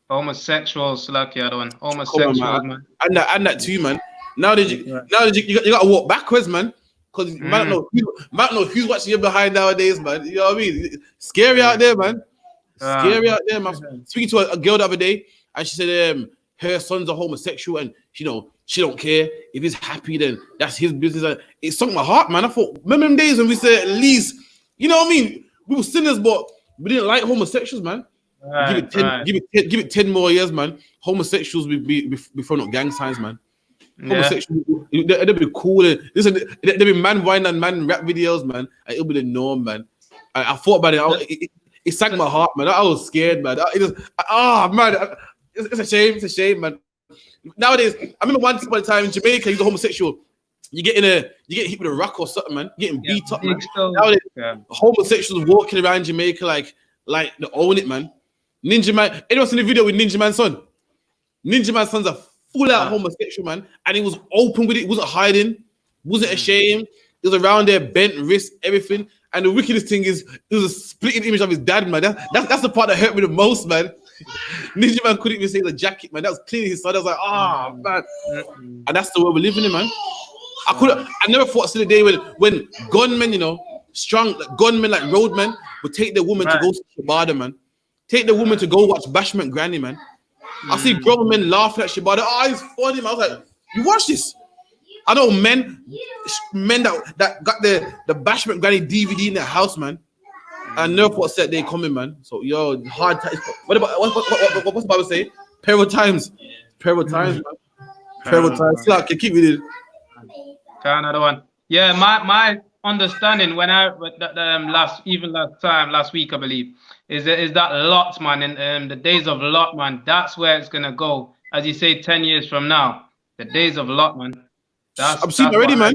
Homosexuals, like the other one. Homosexuals, man. And that too, man. Nowadays, you got to walk backwards, man. Because you might not know who's watching you behind nowadays, man. You know what I mean? Scary out there, man. Scary out there, man. Speaking to a girl the other day, and she said her son's a homosexual, and she don't care if he's happy, then that's his business. And it sunk my heart, man. I thought, remember them days when we said at least, you know what I mean? We were sinners, but we didn't like homosexuals, man. Give it 10 more years, man. Homosexuals will be throwing up gang signs, man. Homosexuals, they'll be cool. Listen, they'll be man wine and man rap videos, man. And it'll be the norm, man. I thought about it. It sank my heart, man. I was scared, man. Man, it's a shame. It's a shame, man. Nowadays, I remember one time in Jamaica, he's a homosexual. You get hit with a rock or something, man. You're getting beat up, man. Nowadays, homosexuals walking around Jamaica like they own it, man. Ninja Man. Anyone seen the video with Ninja Man's son? Ninja Man's son's a full-out homosexual, man, and he was open with it. He wasn't hiding, wasn't ashamed. He was around there, bent wrist, everything. And the wickedest thing is, it was a splitting image of his dad, man. That's the part that hurt me the most, man. Ninja Man couldn't even say the jacket, man. That was clearly his son. I was like, man. And that's the way we're living in, man. I never thought to the day when gunmen, strong gunmen like roadmen would take their woman to go to Shabada, man. Take the woman to go watch Bashment Granny, man. I see grown men laughing at Shabada. Oh, it's funny, man. I was like, you watch this. I know men that got the Bashment Granny DVD in their house, man. I never thought that they coming, man. So hard times. What's the Bible say? Peril times, man. Peril times. So I can keep reading. Another one. Yeah, my understanding when last week, I believe, is that Lot, man, in the days of Lot, man. That's where it's gonna go, as you say, 10 years from now. The days of Lot, man. I've seen already, man.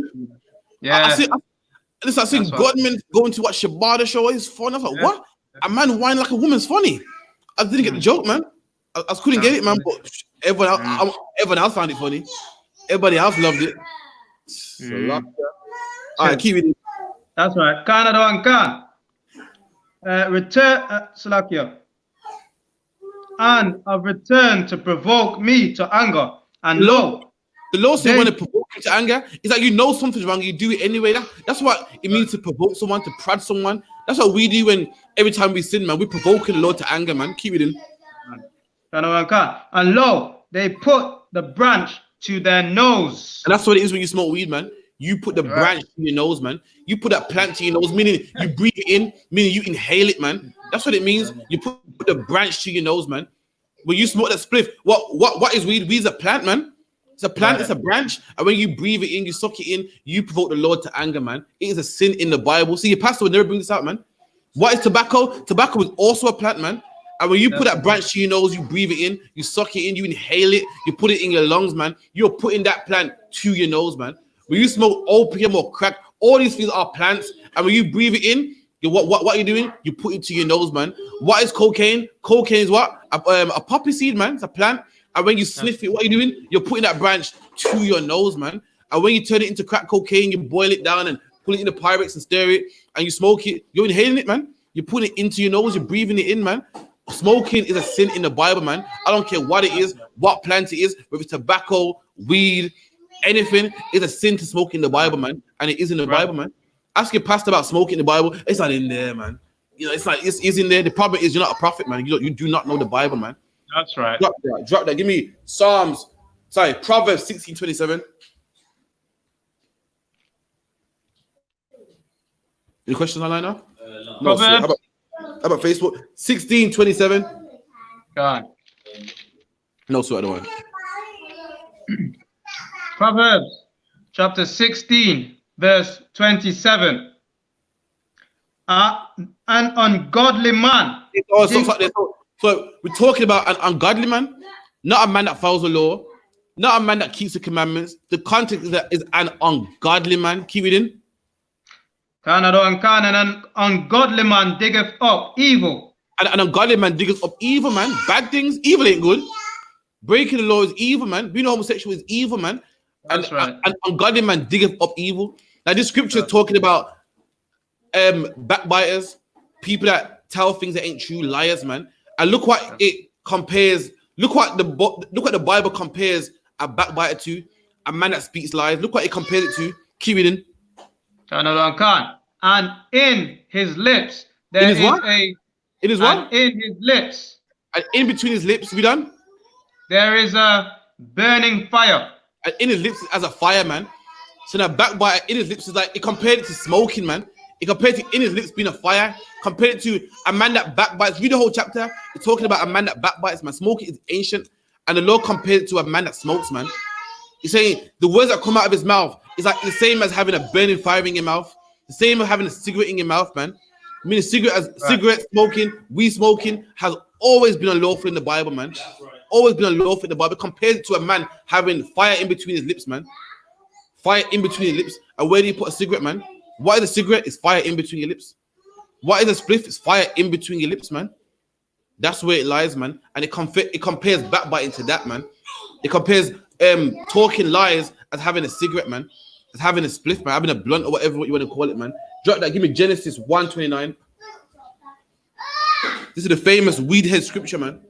Yeah. I seen gunmen going to watch Shabada show. It's fun. I was like, what? A man whine like a woman's funny. I didn't get the joke, man. I couldn't get it, man. But everyone else found it funny. Everybody else loved it. So, all right, keep it. That's right. Canada and Khan. Return, Salakia. And I've returned to provoke me to anger. And lo, the Lord said when it provoke you to anger, it's like something's wrong, you do it anyway. That's what it means to provoke someone, to prod someone. That's what we do when every time we sin, man. We're provoking the Lord to anger, man. Keep it in. And lo, they put the branch to their nose. And that's what it is when you smoke weed, man. You put the branch to your nose, man. You put that plant to your nose, meaning you breathe it in, meaning you inhale it, man. That's what it means. You put the branch to your nose, man. When you smoke that spliff, what is weed? Weed's a plant, man. It's a plant, it's a branch. And when you breathe it in, you suck it in, you provoke the Lord to anger, man. It is a sin in the Bible. See, your pastor would never bring this out, man. What is tobacco? Tobacco is also a plant, man. And when you put that branch to your nose, you breathe it in, you suck it in, you inhale it, you put it in your lungs, man. You're putting that plant to your nose, man. When you smoke opium or crack, all these things are plants. And when you breathe it in, what are you doing? You put it to your nose, man. What is cocaine? Cocaine is what? A poppy seed, man. It's a plant. And when you sniff it, what are you doing? You're putting that branch to your nose, man. And when you turn it into crack cocaine, you boil it down and put it in the Pyrex and stir it, and you smoke it. You're inhaling it, man. You're putting it into your nose. You're breathing it in, man. Smoking is a sin in the Bible, man. I don't care what it is, what plant it is, whether it's tobacco, weed, anything, it's a sin to smoke in the Bible, man. And it is in the Bible, man. Ask your pastor about smoking in the Bible. It's not in there, man. It's like it's in there. The problem is you're not a prophet, man. You do not know the Bible, man. That's right. Drop that. Give me Proverbs 16:27. Any questions online now? No. How about Facebook? 16:27. God. No, sir, I don't want. Proverbs chapter 16, verse 27. An ungodly man. So we're talking about an ungodly man, not a man that follows the law, not a man that keeps the commandments. The context is an ungodly man. Keep it in. And an ungodly man diggeth up evil. And an ungodly man diggeth up evil, man. Bad things. Evil ain't good. Breaking the law is evil, man. Being homosexual is evil, man. That's right. An ungodly man diggeth up evil. Now this scripture is talking about backbiters, people that tell things that ain't true, liars, man. And look what it compares. Look what the Bible compares a backbiter to, a man that speaks lies. Look what it compares it to. Keep it in. And in his lips there is It is what? And in his lips And in between his lips, we done? there is a burning fire. And in his lips as a fire, man. So that backbite in his lips is like, it compared it to smoking, man. It compared to in his lips being a fire. Compared it to a man that backbites. Read the whole chapter. It's talking about a man that backbites, man. Smoking is ancient. And the Lord compared it to a man that smokes, man. He's saying the words that come out of his mouth is like the same as having a burning fire in your mouth. The same as having a cigarette in your mouth, man. I mean, cigarette smoking, weed smoking has always been unlawful in the Bible, man. Always been unlawful in the Bible. Compared it to a man having fire in between his lips, man. Fire in between your lips. And where do you put a cigarette, man? What is a cigarette? It's fire in between your lips. What is a spliff? It's fire in between your lips, man. That's where it lies, man. And it compares backbiting to that, man. It compares talking lies as having a cigarette, man. As having a spliff, man. Having a blunt or whatever what you want to call it, man. Drop that. Give me Genesis 1:29. This is the famous weed head scripture, man.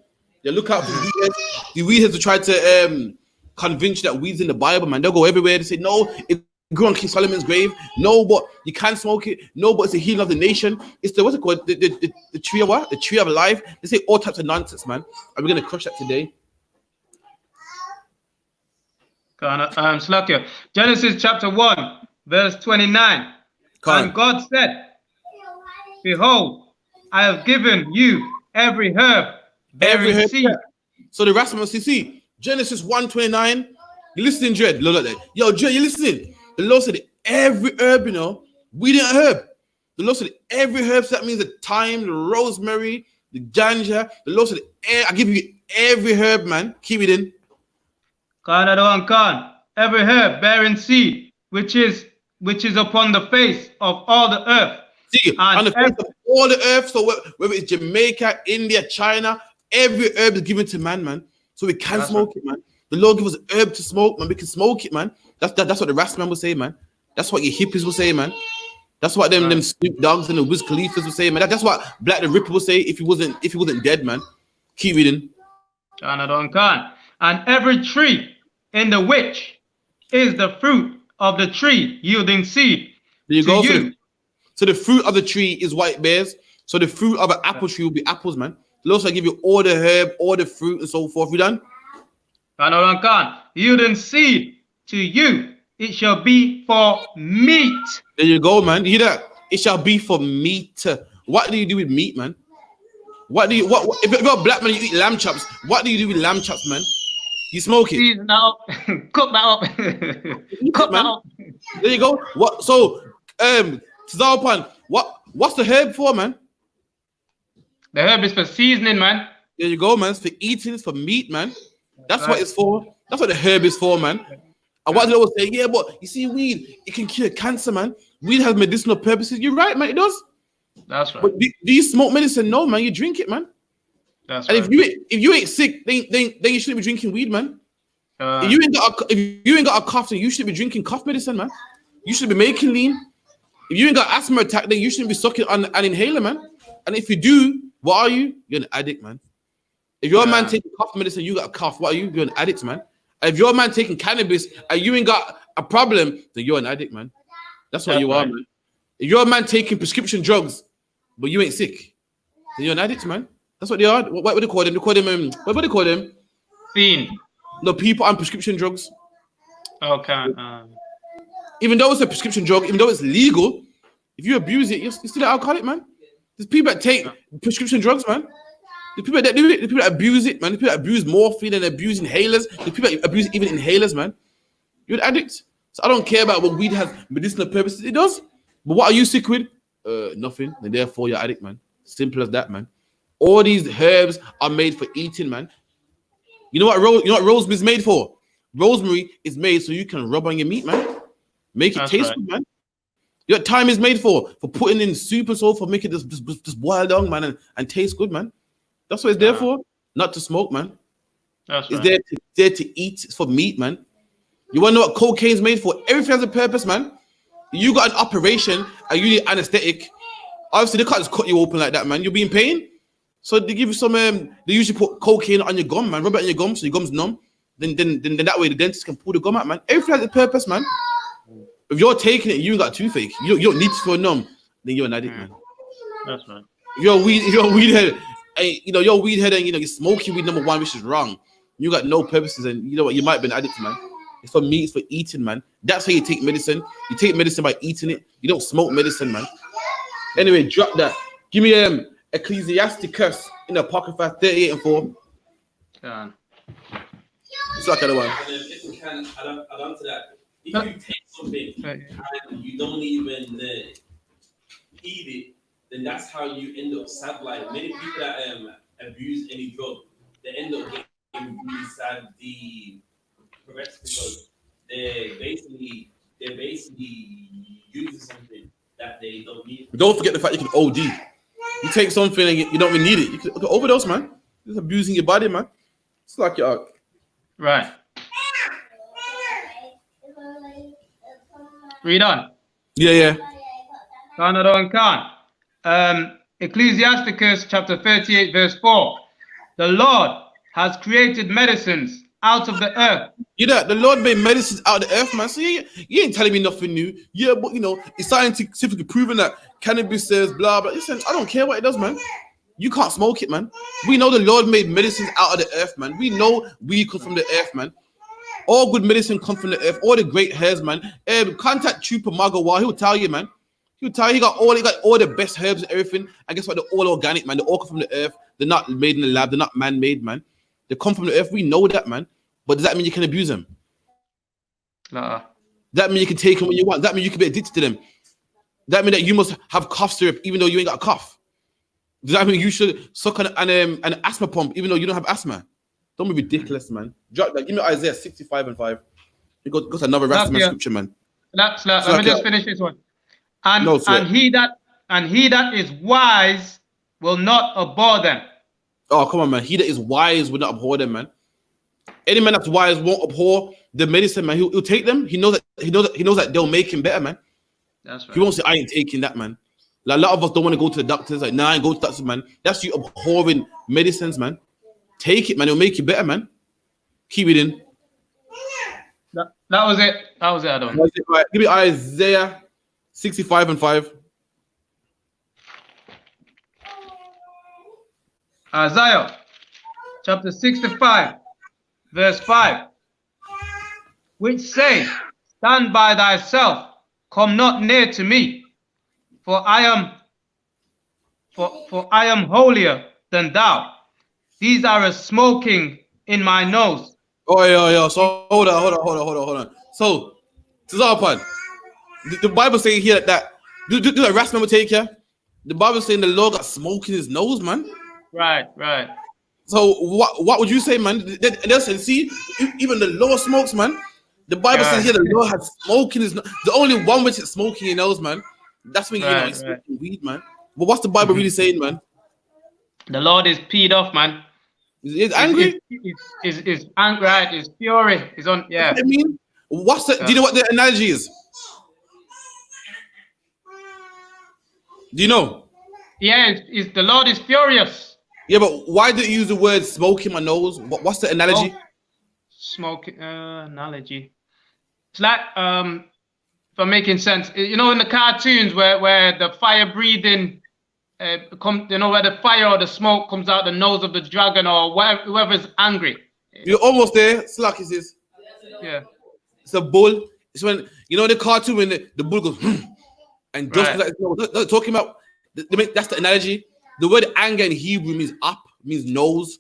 Yeah, look out for the weed heads. The weed heads will try to convince you that weed's in the Bible, man. They'll go everywhere. They say, no, it grew on King Solomon's grave. No, but you can't smoke it. No, but it's the healing of the nation. It's the, what's it called? The tree of what? The tree of life. They say all types of nonsense, man. And we're going to crush that today. Slakia. Genesis chapter 1, verse 29. And God said, behold, I have given you every herb, bearing seed. So the Rasmus, you see, Genesis 1:29. You listening, Dred? Look at that. Yo, Dred, you listening? The Lord said every herb, you know, we didn't herb. The Lord said every herb, so that means the thyme, the rosemary, the ganja. The Lord said, I give you every herb, man. Keep it in. Every herb bearing seed, which is upon the face of all the earth. See, on the face of all the earth. So whether it's Jamaica, India, China, every herb is given to man. So we can smoke it, man. The Lord give us an herb to smoke, man. We can smoke it, man. That's what the Rastman will say, man. That's what your hippies will say, man. That's what them Snoop Dogs and the Wiz Khalifas will say, man. That's what Black the Ripper will say if he wasn't dead, man. Keep reading. And every tree in the which is the fruit of the tree yielding seed. There you go. So the fruit of the tree is what it bears. So the fruit of an apple tree will be apples, man. They'll also give you all the herb, all the fruit, and so forth. You done? Yielding seed to you, it shall be for meat. There you go, man. You hear that? It shall be for meat. What do you do with meat, man? What if you're a black man, you eat lamb chops. What do you do with lamb chops, man? You smoke it. Season that up. Cook that up. Cook that up. There you go. What? So, Tazalpan, what's the herb for, man? The herb is for seasoning, man. There you go, man. It's for eating. It's for meat, man. That's what it's for. That's what the herb is for, man. And what they always say, yeah, but you see, weed, it can cure cancer, man. Weed has medicinal purposes. You're right, man. It does. That's right. But do you smoke medicine? No, man. You drink it, man. That's and right. if you ain't sick, then you shouldn't be drinking weed, man. If you ain't got a cough, then you should be drinking cough medicine, man. You should be making lean. If you ain't got asthma attack, then you shouldn't be sucking on an inhaler, man. And if you do, what are you? You're an addict, man. If you're a man taking cough medicine, you got a cough, what are you? You're an addict, man. And if you're a man taking cannabis and you ain't got a problem, then you're an addict, man. That's what you are, man. If you're a man taking prescription drugs, but you ain't sick, then you're an addict, man. That's what they are. What do they call them? They call them, what do they call them? Fiend. No, people on prescription drugs. Okay. Even though it's a prescription drug, even though it's legal, if you abuse it, you're still an alcoholic, man. There's people that take prescription drugs, man. The people that do it, the people that abuse it, man. The people that abuse morphine and abuse inhalers, the people that abuse even inhalers, man. You're an addict. So I don't care about what weed has medicinal purposes. It does. But what are you sick with? Nothing. And therefore you're an addict, man. Simple as that, man. All these herbs are made for eating, man. You know what rosemary is made for? Rosemary is made so you can rub on your meat, man. Make it taste good, man. You know what thyme is made for putting in soup and so for making this boil down, man, and taste good, man. That's what it's there for. Not to smoke, man. It's there to eat. It's for meat, man. You want to know what cocaine's made for? Everything has a purpose, man. You got an operation and you need anesthetic. Obviously, they can't just cut you open like that, man. You'll be in pain. So they give you some. They usually put cocaine on your gum, man. Rub it on your gum so your gum's numb. Then that way the dentist can pull the gum out, man. Everything has a purpose, man. If you're taking it, you ain't got a toothache. You don't need to feel numb. Then you're an addict, man. That's right. If you're a weed head, and you're a weed head, and you're smoking weed number one, which is wrong. You got no purposes, and you know what? You might be an addict, man. It's for me. It's for eating, man. That's how you take medicine. You take medicine by eating it. You don't smoke medicine, man. Anyway, drop that. Give me Ecclesiasticus in the Apocrypha 38 and 4. It's like the one. And then if we can add on to that, if you take something and you don't even eat it, then that's how you end up sad. Like many people that abuse any drug, they end up getting really sad, progressed, because they're basically using something that they don't need. Don't forget the fact you can OD. You take something and you don't even need it. You can overdose, man. You're just abusing your body, man. It's like your Right. Read on. Yeah. Another one can. Ecclesiasticus chapter 38 verse 4. The Lord has created medicines out of the earth. The Lord made medicines out of the earth, man. So you ain't telling me nothing new. Yeah, but it's scientifically proven that cannabis says blah blah. Listen, I don't care what it does, man. You can't smoke it, man. We know the Lord made medicines out of the earth, man. We know we come from the earth, man. All good medicine come from the earth. All the great herbs, man. Contact Trooper Magawa. He'll tell you, man. He'll tell you he got all the best herbs and everything. And guess what? They're all organic, man. They all come from the earth. They're not made in the lab. They're not man-made, man. They come from the earth. We know that, man. But does that mean you can abuse them? That mean you can take them when you want? That mean you can be addicted to them? That mean that you must have cough syrup even though you ain't got a cough? Does that mean you should suck on an asthma pump even though you don't have asthma? Don't be ridiculous, man. Drop that. Give me Isaiah 65 and 5. It goes another Rastaman scripture, man. Let me just finish this one. And he that is wise will not abhor them. Oh, come on, man. He that is wise will not abhor them, man. Any man that's wise won't abhor the medicine, man. He'll take them. He knows that they'll make him better, man. That's right. He won't say, I ain't taking that, man. Like, a lot of us don't want to go to the doctors. Like, nah, I ain't go to the doctors, man. That's you abhorring medicines, man. Take it, man. It'll make you better, man. Keep it in. That was it. That was it, Adam. Right. Give me Isaiah 65 and 5. Isaiah chapter 65, verse 5. Which say, stand by thyself, come not near to me, for I am holier than thou. These are a smoking in my nose. Oh, yeah. So hold on. So, Tazarpan, the Bible saying here that do that rest member take here? The Bible saying the Lord got smoke in his nose, man. Right. So what would you say, man? Listen, see, even the Lord smokes, man. The Bible says here the Lord has smoke in his nose. The only one which is smoking in his nose, man. That's when he's smoking weed, man. But what's the Bible really saying, man? The Lord is peed off, man. He's angry. Is angry, right? Is fury. Is on. Yeah. I mean, what's the? Do you know what the analogy is? Do you know? Yeah, the Lord is furious. Yeah, but why did you use the word smoke in my nose? What's the analogy? Smoking analogy. It's like for making sense. In the cartoons where the fire breathing where the fire or the smoke comes out the nose of the dragon or whoever's angry. You're almost there. Slack is this. Yeah. It's a bull. It's when the cartoon when the bull goes and dust like talking about. That's the analogy. The word anger in Hebrew means up, means nose.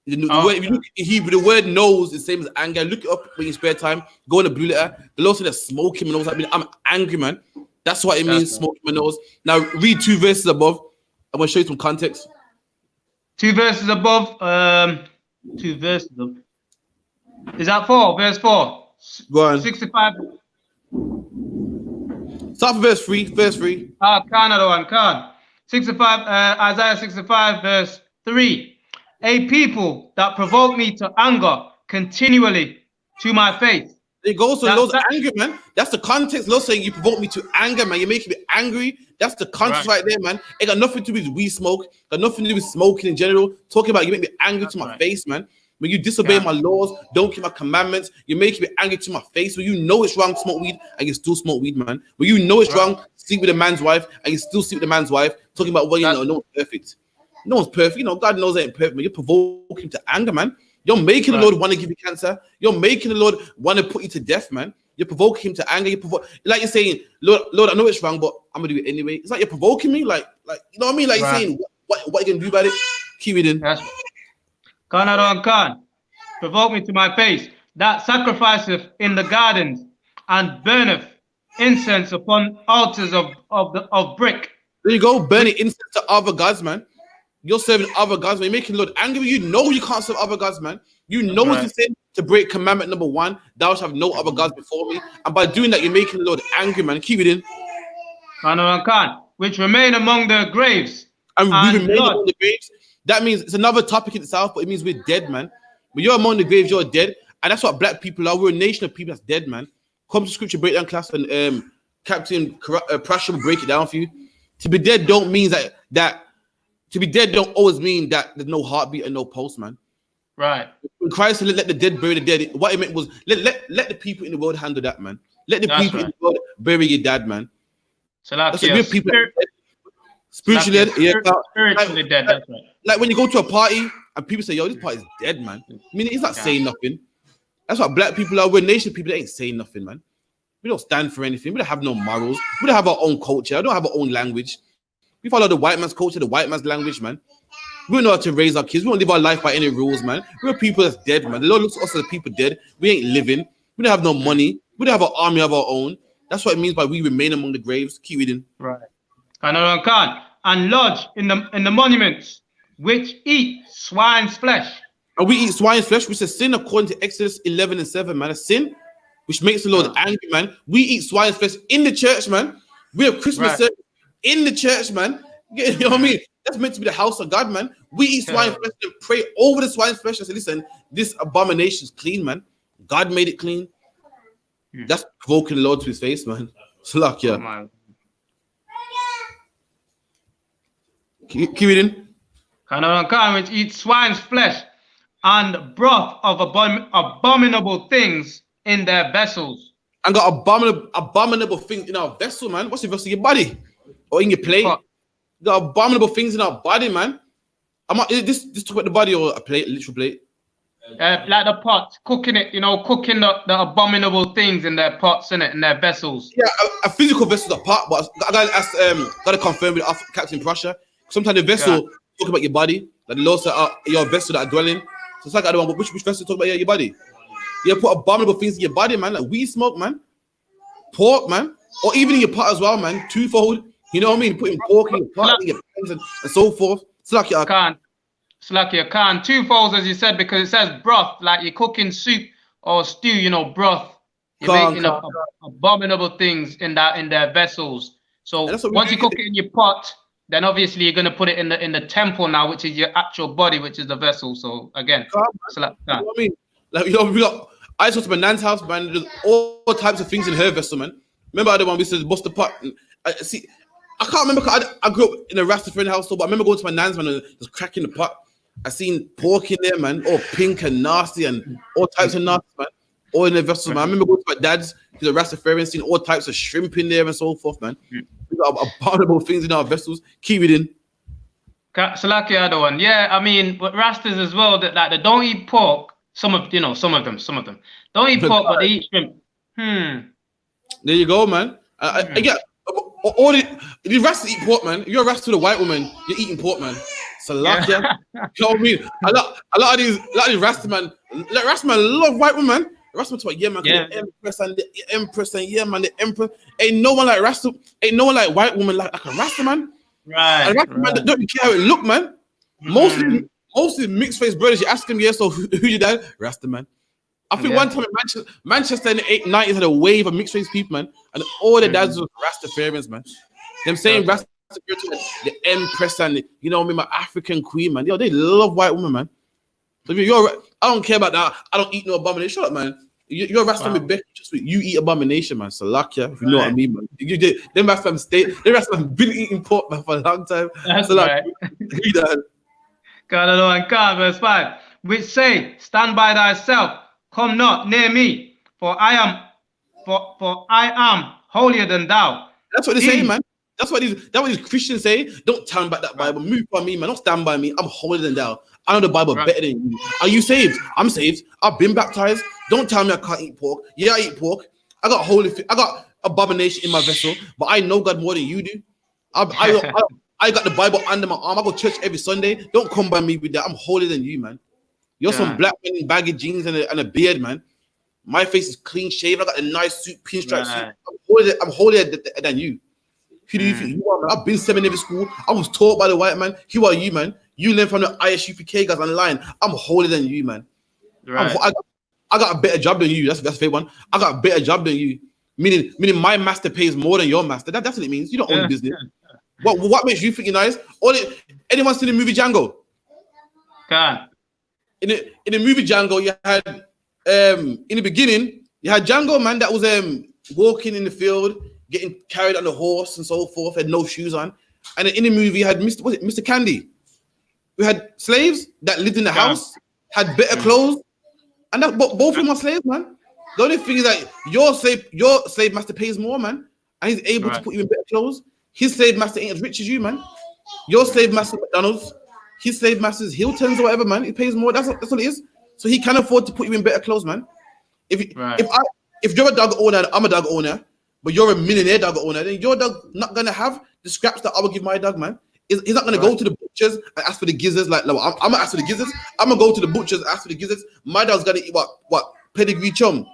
Word, if you look in Hebrew, the word nose is the same as anger. Look it up when you spare time. Go in the blue letter. The Lord said that smoking my nose. I mean, I'm angry, man. That's what it means, smoking my nose. Now read 2 verses above. I'm gonna show you some context. 2 verses above. 2 verses above. Is that 4? Verse 4. Go on. 65. Start from verse 3. Verse 3. Can. 65. Isaiah 65, verse 3. A people that provoke me to anger continually to my face. It goes to Lord's anger, man. That's the context. Lord saying you provoke me to anger, man. You're making me angry. That's the context right there, man. It got nothing to do with weed smoke. Got nothing to do with smoking in general. Talking about you make me angry to my face, man. When you disobey my laws, don't keep my commandments, you're making me angry to my face. When you know it's wrong to smoke weed and you still smoke weed, man. When you know it's wrong to sleep with a man's wife and you still sleep with a man's wife, talking about, well, you know, no one's perfect. No one's perfect. You know, God knows it ain't perfect, but you're provoking to anger, man. You're making the Lord want to give you cancer. You're making the Lord want to put you to death, man. You're provoking him to anger. Like you're saying, Lord, I know it's wrong, but I'm gonna do it anyway. It's like you're provoking me, like you know what I mean? Like you're saying, what are you gonna do about it? Keep it in. Khan, provoke me to my face, that sacrificeth in the gardens and burneth incense upon altars of brick. There you go, burning incense to other gods, man. You're serving other gods, man. You're making the Lord angry. You know you can't serve other gods, man. You know it's a sin to break commandment number 1. Thou shalt have no other gods before me. And by doing that, you're making the Lord angry, man. Keep it in. Khan, which remain among the graves. And we remain among the graves. That means it's another topic in itself, but it means we're dead, man. When you're among the graves, you're dead. And that's what black people are. We're a nation of people that's dead, man. Come to scripture breakdown class and Captain Prasha will break it down for you. To be dead don't mean that to be dead don't always mean that there's no heartbeat and no pulse, man. Right. When Christ said, let the dead bury the dead, what it meant was let the people in the world handle that, man. Let the people in the world bury your dad, man. So that's what real people spiritually dead. Yeah, spiritually dead, that's right. Like when you go to a party and people say, yo, this party's dead, man. I mean, he's not saying nothing. That's what black people are. We're a nation of people that ain't saying nothing, man. We don't stand for anything. We don't have no morals. We don't have our own culture. We don't have our own language. We follow the white man's culture, the white man's language, man. We don't know how to raise our kids. We don't live our life by any rules, man. We're people that's dead, man. The Lord looks at us as people dead. We ain't living. We don't have no money. We don't have an army of our own. That's what it means by we remain among the graves. Keep reading. Right. And lodge in the monuments which eat swine's flesh. And we eat swine's flesh, which is a sin according to Exodus 11:7, man. A sin which makes the Lord angry, man. We eat swine's flesh in the church, man. We have Christmas service in the church, man. You know what I mean? That's meant to be the house of God, man. We eat swine's flesh and pray over the swine's flesh and say, listen, this abomination is clean, man. God made it clean. That's provoking the Lord to his face, man. Salakia. Keep reading. Which eat swine's flesh and broth of abominable things in their vessels. And got abominable things in our vessel, man. What's the vessel? Your body or in your plate? Got abominable things in our body, man. Is this talk about the body or a plate, a literal plate? Like the pots, cooking it, cooking the abominable things in their pots, in their vessels. Yeah, a physical vessel is a pot, but I gotta confirm with Captain Prussia. Sometimes the vessel talk about your body, like the Lord said, your vessel that I dwell in. So it's like I don't know, which vessel talk about your body? You put abominable things in your body, man, like weed smoke, man, pork, man, or even in your pot as well, man, twofold. You know what I mean? Putting pork in your pot, in your pans and so forth. Slakia can twofolds, as you said, because it says broth, like you're cooking soup or stew, broth. You're making abominable things in their vessels. So once you cook it in your pot, then obviously you're gonna put it in the temple now, which is your actual body, which is the vessel. So again, you know what I mean? Like we got I just went to my nan's house, man. There's all types of things in her vessel, man. Remember the other one we said bust the pot. I can't remember. I grew up in a Rasta friend household, but I remember going to my nan's, man, and just cracking the pot. I seen pork in there, man, all pink and nasty and all types of nasty, man. All in the vessel, man. I remember going to my dad's, he's a Rastafarian, seeing all types of shrimp in there and so forth, man. We got abominable things in our vessels. Keep it in. Salaki other one. Yeah, I mean, but Rastas as well, that they don't eat pork. Some of them don't eat pork, but they eat shrimp. There you go, man. I get all the Rastas eat pork, man. If you're a Rasta with a white woman, you're eating pork, man. Salaki, you know what I mean? A lot of these Rasta man, love white women. Rasta talk, yeah, man, the Empress and yeah, man, the Empress. Ain't no one like Rasta, ain't no one like white woman like a Rasta man. Right. A Rasta man, don't care how it look, man. Mostly mixed face brothers, you ask them, yeah, so who your dad? Rasta man. I think one time in Manchester in the 90s had a wave of mixed race people, man, and all the dads were Rastafarians, man. Them saying Rasta, the Empress and you know me, my African queen, man. Yo, they love white women, man. So I don't care about that. I don't eat no abomination. Shut up, man. You're a Rasta with Becky, just you eat abomination, man. Salakia, if you know what I mean, man. Them Rasta man been eating pork, man, for a long time. That's right. Verse 5. which say, stand by thyself, come not near me, for I am holier than thou. That's what they say, These- man. That's what these Christians say. Don't turn back that Bible. Move by me, man. Don't stand by me. I'm holier than thou. I know the Bible Right. better than you. Are you saved? I'm saved. I've been baptized. Don't tell me I can't eat pork. Yeah, I eat pork. I got abomination in my vessel, but I know God more than you do. I got the Bible under my arm. I go to church every Sunday. Don't come by me with that. I'm holier than you, man. You're some black man in baggy jeans and a beard, man. My face is clean shaven. I got a nice suit, pinstripe suit. I'm holier than you. Who do you think you are, man? I've been seminary school. I was taught by the white man. Who are you, man? You learn from the I.S.U.P.K guys online. I'm holier than you, man. Right. I got a better job than you. That's the fake one. I got a better job than you. Meaning my master pays more than your master. That's what it means. You don't own the business. What makes you think you're nice? Anyone seen the movie Django? Can. In the movie Django, you had in the beginning, you had Django, man, that was walking in the field, getting carried on the horse and so forth, had no shoes on. And in the movie, you had Mr. Candy. We had slaves that lived in the house, had better clothes, and both of them are slaves, man. The only thing is that your slave master pays more, man, and he's able to put you in better clothes. His slave master ain't as rich as you, man. Your slave master McDonald's, his slave master's Hilton's or whatever, man. He pays more. That's what it is. So he can afford to put you in better clothes, man. If you're a dog owner and I'm a dog owner, but you're a millionaire dog owner, then your dog not gonna have the scraps that I would give my dog, man. He's not gonna go to the butchers and ask for the gizzards. Like I'm gonna ask for the gizzards. I'm gonna go to the butchers and ask for the gizzards. My dog's gonna eat what pedigree chum.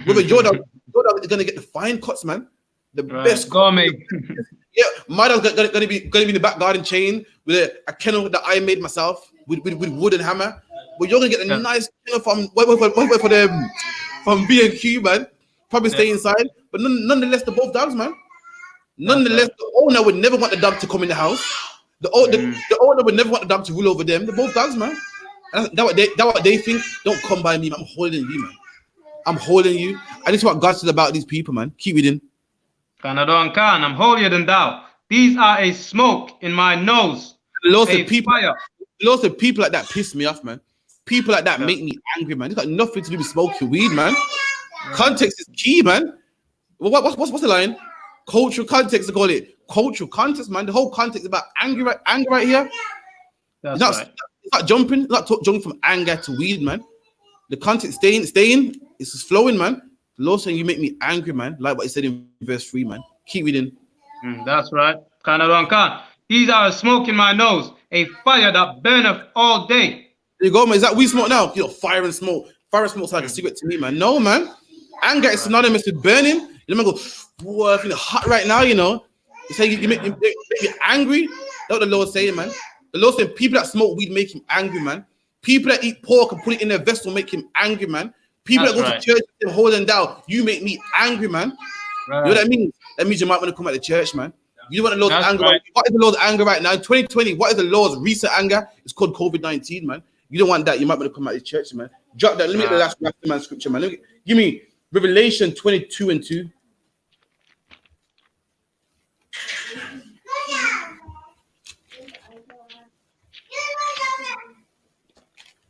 Whether your dog is gonna get the fine cuts, man. The best gourmet. Yeah, my dog's gonna be in the back garden chain with a kennel that I made myself with wood and hammer. But you're gonna get a nice kennel from B&Q, man. Probably stay inside. But nonetheless, they're both dogs, man. Nonetheless, the owner would never want the dog to come in the house. The owner would never want the dog to rule over them. They're both dogs, man. And that's what they think. Don't come by me, man. I'm holding you, man. I'm holding you. And this is what God said about these people, man. Keep reading. I'm holier than thou. These are a smoke in my nose. Lots of people like that piss me off, man. People like that make me angry, man. It's got nothing to do with smoking weed, man. Context is key, man. What's the line? Cultural context, they call it. Cultural context, man. The whole context is about anger right here. It's not jumping. It's not jumping from anger to weed, man. The context staying. It's just flowing, man. The Lord saying you make me angry, man. Like what he said in verse 3, man. Keep reading. That's right. These are a smoke in my nose, a fire that burneth all day. There you go, man. Is that weed smoke now? You know, fire and smoke. Fire and smoke's like a cigarette to me, man. No, man. Anger is synonymous with burning. You know, go, boy, I'm feeling hot right now, you know. You say you make me angry. That's what the Lord's saying, man. The Lord's saying people that smoke weed make him angry, man. People that eat pork and put it in their vessel make him angry, man. People that go to church and hold them down, you make me angry, man. You know what that means? That means you might want to come out to church, man. You want the Lord's anger. Right. What is the Lord's anger right now? In 2020, what is the Lord's recent anger? It's called COVID-19, man. You don't want that. You might want to come out to church, man. Drop that. Let me get the last man scripture, man. Give me Revelation 22:2.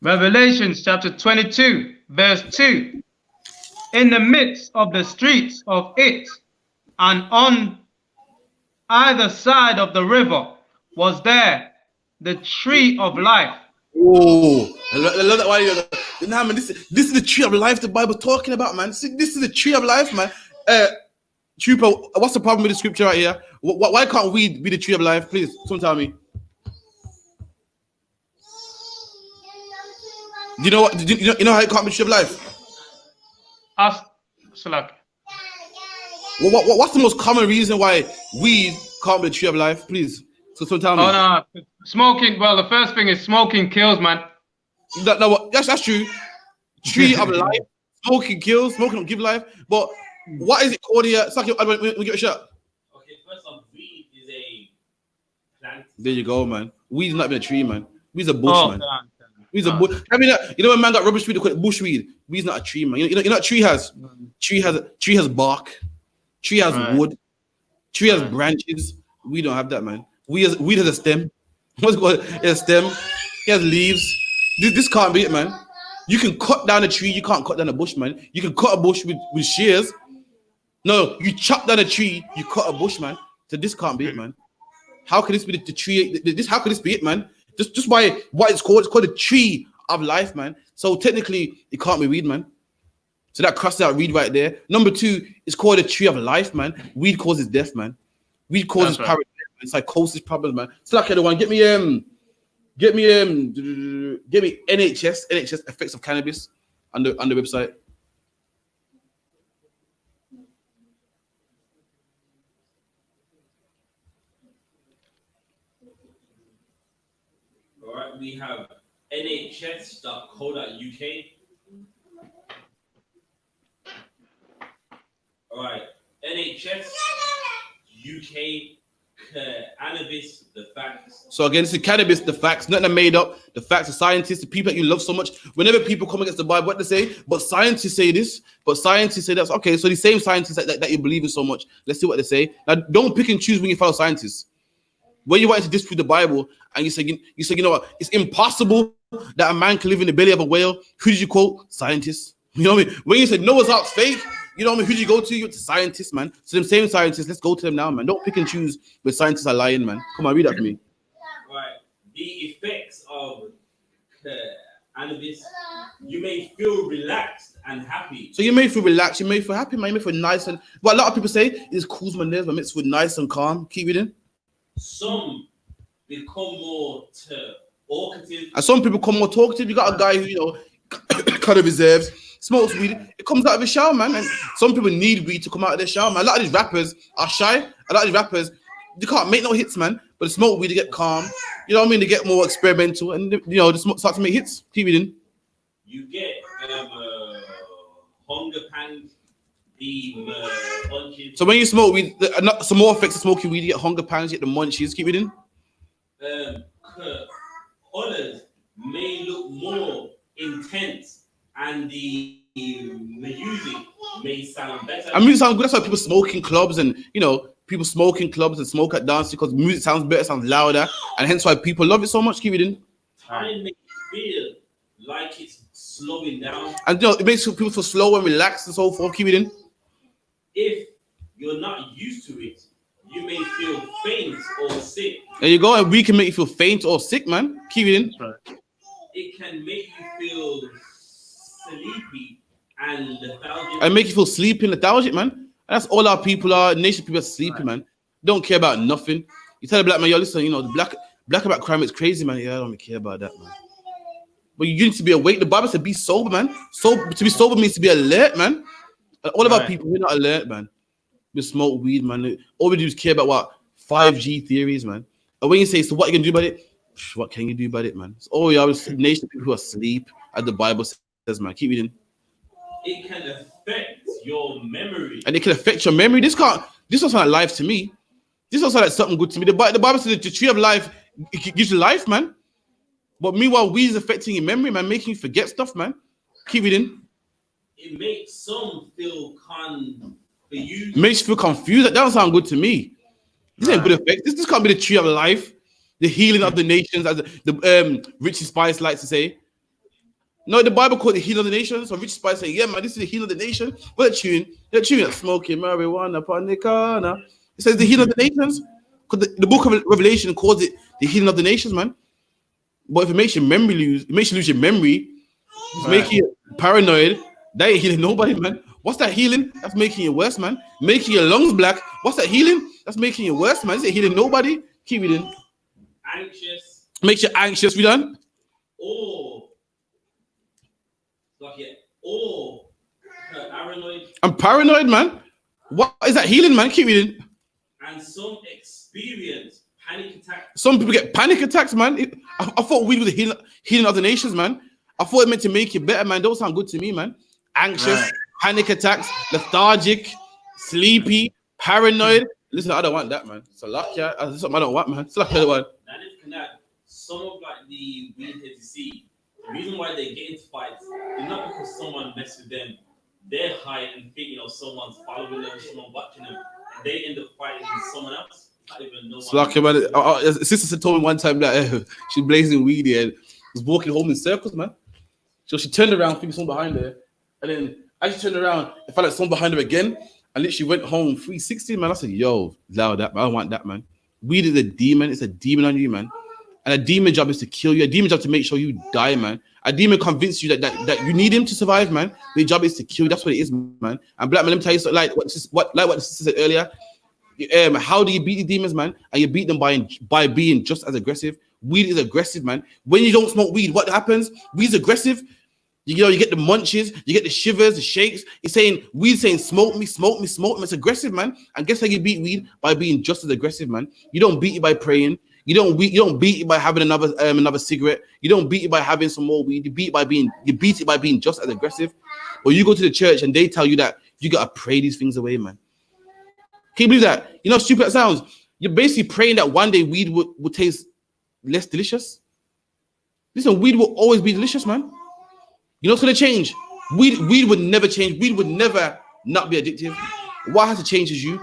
Revelations chapter 22, verse 2. In the midst of the streets of it, and on either side of the river, was there the tree of life. Oh, I love that. Why nah, man, this is the tree of life the Bible's talking about, man. This is the tree of life, man. Trooper, what's the problem with the scripture right here? Why can't we be the tree of life? Please, someone tell me. Do you know what? You know how it can't be the tree of life? Ask Salak. What's the most common reason why weed can't be the tree of life? Please, so someone tell me. Oh no, smoking. Well, the first thing is smoking kills, man. No, that's true. Tree of life, smoking kills, smoking don't give life. But what is it called here? Suck it, we get a shot. Okay, first off, weed is a plant. There you go, man. Weed's not even a tree, man. Weed's a bush, man. God. Weed's a bush. I mean, you know when man got rubbish weed, they call it bushweed. Weed's not a tree, man. You know what tree has? Tree has bark. Tree has wood. Tree has branches. We don't have that, man. Weed has a stem. What's it called? It has a stem. It has leaves. This can't be it, man. You can cut down a tree, you can't cut down a bush, man. You can cut a bush with shears. No, you chop down a tree, you cut a bush, man. So this can't be it, man. How could this be the tree? How could this be it, man? Just why what it's called? It's called a tree of life, man. So technically, it can't be weed, man. So that crosses out weed right there. Number 2, it's called a tree of life, man. Weed causes death, man. Weed causes paranoia, psychosis problems, man. So like everyone, get me NHS effects of cannabis on the website. All right, we have nhs.co.uk. All right, NHS UK cannabis, the facts. So again, this is cannabis, the facts, nothing made up. The facts, the scientists, the people that you love so much. Whenever people come against the Bible, what they say, but scientists say this, but scientists say that. Okay, so the same scientists that you believe in so much, let's see what they say. Now, don't pick and choose when you follow scientists. When you want to disprove the Bible and you say, you know what, it's impossible that a man can live in the belly of a whale. Who did you quote? Scientists. You know what I mean? When you say Noah's Ark's fake, you know what I mean? Who did you go to? You're the scientists, man. So them same scientists, let's go to them now, man. Don't pick and choose when scientists are lying, man. Come on, read that for me. Right. The effects of cannabis, you may feel relaxed and happy. So you may feel relaxed, you may feel happy, man. You may feel nice. And what a lot of people say is cools my nerves, but it's feel nice and calm. Keep reading. Some become more talkative. And some people come more talkative. You got a guy who, you know, kind of reserves, smokes weed. It comes out of his shower, man. And some people need weed to come out of their shower, man. A lot of these rappers are shy. A lot of these rappers, they can't make no hits, man. But they smoke weed, they get calm. You know what I mean? They get more experimental, and you know, they start to make hits. Keep reading. You get hunger pangs. So when you smoke weed, some more effects of smoking weed, you get hunger pangs, you get the munchies. Keep reading. Colors may look more intense, and the music may sound better. And music sounds good. That's why people smoke in clubs, and you know, people smoke in clubs and smoke at dances because music sounds better, sounds louder, and hence why people love it so much. Keep reading. Time makes you feel like it's slowing down, and you know, it makes people feel slow and relaxed and so forth. Keep reading. If you're not used to it, you may feel faint or sick. There you go. And we can make you feel faint or sick, man. Keep reading. Right. It can make you feel sleepy and lethargic. And make you feel sleepy and lethargic, man. And that's all our people are. Nation people are sleepy, man. Don't care about nothing. You tell the black man, yo, listen, you know, the black about crime is crazy, man. Yeah, I don't care about that, man. But you need to be awake. The Bible said be sober, man. So to be sober means to be alert, man. And all of our people, we're not alert, man. We smoke weed, man. All we do is care about what 5G theories, man. And when you say, so what you can do about it? What can you do about it, man? It's all we are is nation of people who are asleep, as the Bible says, man. Keep reading. It can affect your memory. And it can affect your memory. This doesn't sound like life to me. This doesn't sound like something good to me. The Bible says the tree of life, it gives you life, man. But meanwhile, weed is affecting your memory, man, making you forget stuff, man. Keep reading. It makes some feel confused. Makes you feel confused. That doesn't sound good to me. This ain't good effect. This can't be the tree of life, the healing of the nations, as the Richie Spice likes to say. No, the Bible called it the healing of the nations. So Richie Spice saying, yeah, man, this is the healing of the nation. What a tune. They're tuning smoking marijuana upon the corner. It says the healing of the nations. Because the book of Revelation calls it the healing of the nations, man. But if it makes your memory it makes you lose your memory. It's making you paranoid. That ain't healing nobody, man. What's that healing? That's making you worse, man. Making your lungs black. What's that healing? That's making you worse, man. This ain't healing nobody. Keep reading. Anxious. Makes you anxious. We done? Paranoid. I'm paranoid, man. What is that healing, man? Keep reading. And some experience panic attacks. Some people get panic attacks, man. I thought weed was the healing of the nations, man. I thought it meant to make you better, man. Don't sound good to me, man. Anxious, panic attacks, lethargic, sleepy, paranoid. Listen, I don't want that, man. It's a lot, yeah. That's something I don't want, man. It's like the other one. That is connect. Some of like the weed heads you see, the reason why they get into fights is not because someone messed with them. They're high and think, you know, someone's following them, someone watching them, and they end up fighting with someone else. Not even no one. It's like, man. Sister told me one time that she's blazing weed, and was walking home in circles, man. So she turned around, thinking someone behind her, and then as she turned around, it felt like someone behind her again, and literally went home 360, man. I said, yo, loud that, man. I don't want that, man. Weed is a demon. It's a demon on you, man. And a demon job is to kill you. A demon job to make sure you die, man. A demon convince you that you need him to survive, man. The job is to kill you. That's what it is, man. And black man, let me tell you something, like what the sister said earlier. How do you beat the demons, man? And you beat them by being just as aggressive. Weed is aggressive, man. When you don't smoke weed, what happens? Weed's aggressive. You know, you get the munches, you get the shivers, the shakes. It's saying, weed saying, smoke me, smoke me, smoke me. It's aggressive, man. And guess how you beat weed? By being just as aggressive, man. You don't beat it by praying. You don't beat it by having another cigarette. You don't beat it by having some more weed. You beat it by being just as aggressive. Or you go to the church and they tell you that you gotta pray these things away, man. Can you believe that? You know how stupid that sounds? You're basically praying that one day weed would taste less delicious. Listen, weed will always be delicious, man. You know what's gonna change? Weed would never change. Weed would never not be addictive. What has to change is you.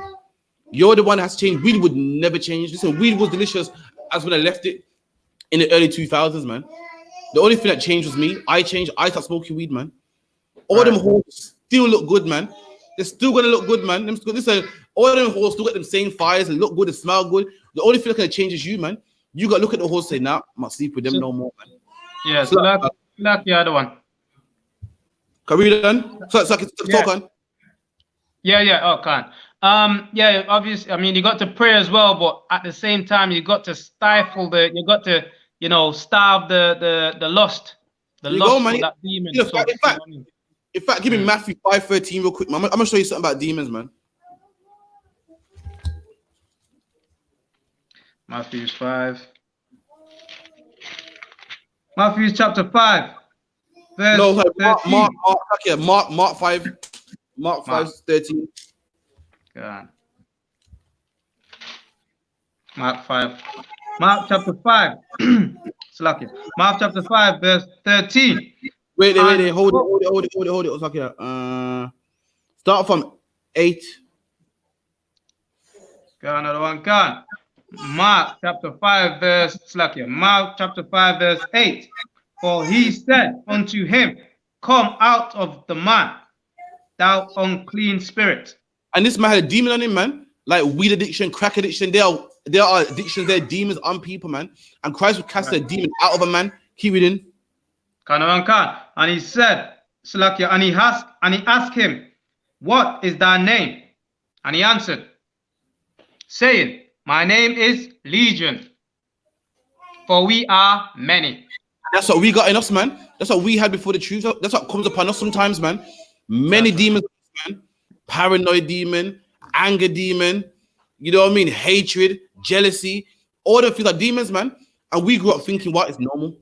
You're the one that has to change. Weed would never change. Listen, weed was delicious as when I left it in the early 2000s, man. The only thing that changed was me. I changed. I started smoking weed, man. All them hoes still look good, man. They're still gonna look good, man. Listen, all them hoes still got them same fires and look good and smell good. The only thing that's gonna change is you, man. You got to look at the hoes and say, nah, I'm not sleep with them no more, man. Yeah, so like the other one. Can we done? So talk on. Yeah, okay. Yeah, obviously, I mean, you got to pray as well, but at the same time, you got to stifle starve the lust. The lust of that demon. In fact, give me Matthew 5:13 real quick, man. I'm gonna show you something about demons, man. Matthew chapter 5. Verse no, Mark 5:13. God. Mark chapter 5. Slack it. Mark chapter 5, verse 13. Wait, hold it. Okay. Start from 8. Another one, can. Mark chapter 5, verse slack here. Mark chapter 5, verse 8. For he said unto him, come out of the man, thou unclean spirit. And this man had a demon on him, man. Like weed addiction, crack addiction. There are addictions, there are demons on people, man. And Christ would cast a demon out of a man. Keep reading. And he said, Slakia, and he asked him, what is thy name? And he answered, saying, my name is Legion, for we are many. That's what we got in us, man. That's what we had before the truth. That's what comes upon us sometimes, man. Many demons, man. Paranoid demon, anger demon, you know what I mean? Hatred, jealousy, all the things are demons, man. And we grew up thinking what is normal.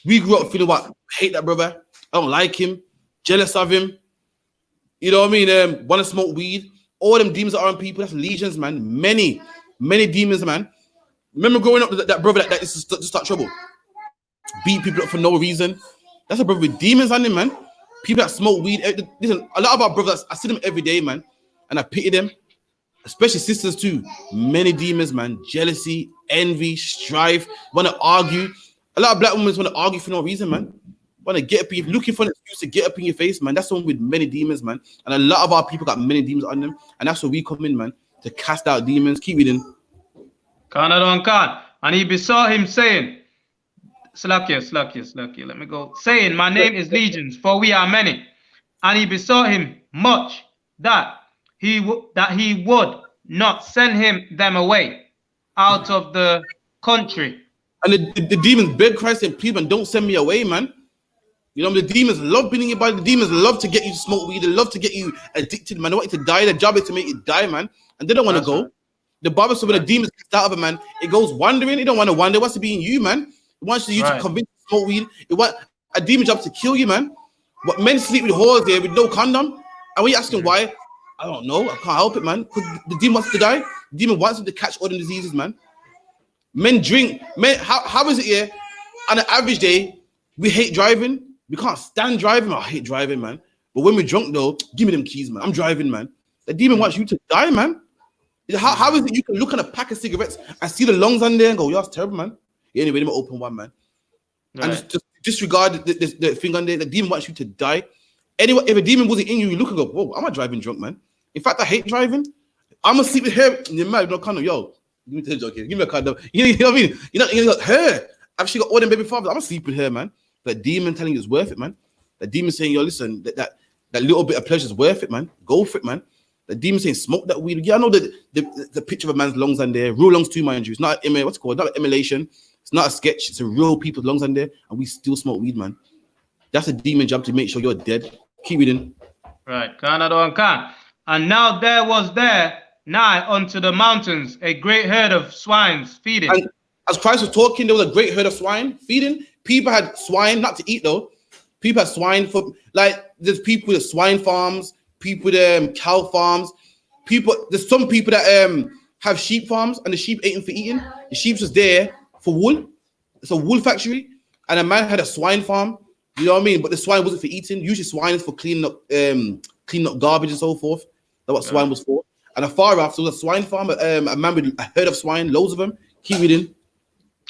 We grew up feeling what, hate that brother, I don't like him, jealous of him. You know what I mean? Want to smoke weed. All them demons are on people. That's legions, man. Many demons, man. Remember growing up that brother that used to start trouble, beat people up for no reason. That's a brother with demons on him, man. People that smoke weed. Listen, a lot of our brothers, I see them every day, man, and I pity them, especially sisters too. Many demons, man. Jealousy, envy, strife, want to argue. A lot of black women want to argue for no reason, man. Want to get up, looking for an excuse to get up in your face, man. That's someone with many demons, man. And a lot of our people got many demons on them, and that's where we come in, man, to cast out demons. Keep reading. And he besought him, saying, Slakia, let me go. Saying, my name is Legions, for we are many. And he besought him much that he would not send them away out of the country. And the demons beg Christ and plead, man, don't send me away, man. You know, the demons love being in your body. The demons love to get you to smoke weed. They love to get you addicted, man. They want you to die. Their job is to make you die, man. And they don't want to go. Right. The Bible says when the demons get out of a man, it goes wandering. It don't want to wander. It wants to be in you, man. It wants you to convince you to smoke weed. It wants a demon job to kill you, man. But men sleep with whores there with no condom. And when you ask them why, I don't know. I can't help it, man. Because the demon wants to die. The demon wants them to catch all the diseases, man. Men drink. Men, how is it here? On an average day, we hate driving. We can't stand driving. I hate driving, man. But when we're drunk, though, give me them keys, man. I'm driving, man. The demon wants you to die, man. How is it you can look at a pack of cigarettes and see the lungs on there and go, yo, that's terrible, man. Yeah, anyway, let me open one, man. and just disregard the thing on there. The demon wants you to die. Anyway, if a demon wasn't in you, you look and go, whoa, I'm not driving drunk, man. In fact, I hate driving. I'm gonna sleep with her. You're mad, no kind of yo. Give me the joke here. Give me a card. You know what I mean? You know her. I've she got all them baby fathers. I'm gonna sleep with her, man. That demon telling you it's worth it, man. That demon saying, yo, listen, that little bit of pleasure is worth it, man. Go for it, man. The demon saying, smoke that weed. Yeah, I know the picture of a man's lungs on there. Real lungs too, mind you. It's not what's it called? Not an emulation. It's not a sketch. It's a real people's lungs on there, and we still smoke weed, man. That's a demon job to make sure you're dead. Keep reading. Right. And now there was there nigh unto the mountains a great herd of swines feeding. And as Christ was talking, there was a great herd of swine feeding. People had swine, not to eat though. People had swine for, like, there's people with swine farms, people with cow farms. There's some people that have sheep farms, and the sheep ain't for eating. The sheep's just there for wool. It's a wool factory, and a man had a swine farm. You know what I mean? But the swine wasn't for eating. Usually swine is for cleaning up garbage and so forth. That's what swine was for. And afar off, so there was a swine farm, a man with a herd of swine, loads of them. Keep reading.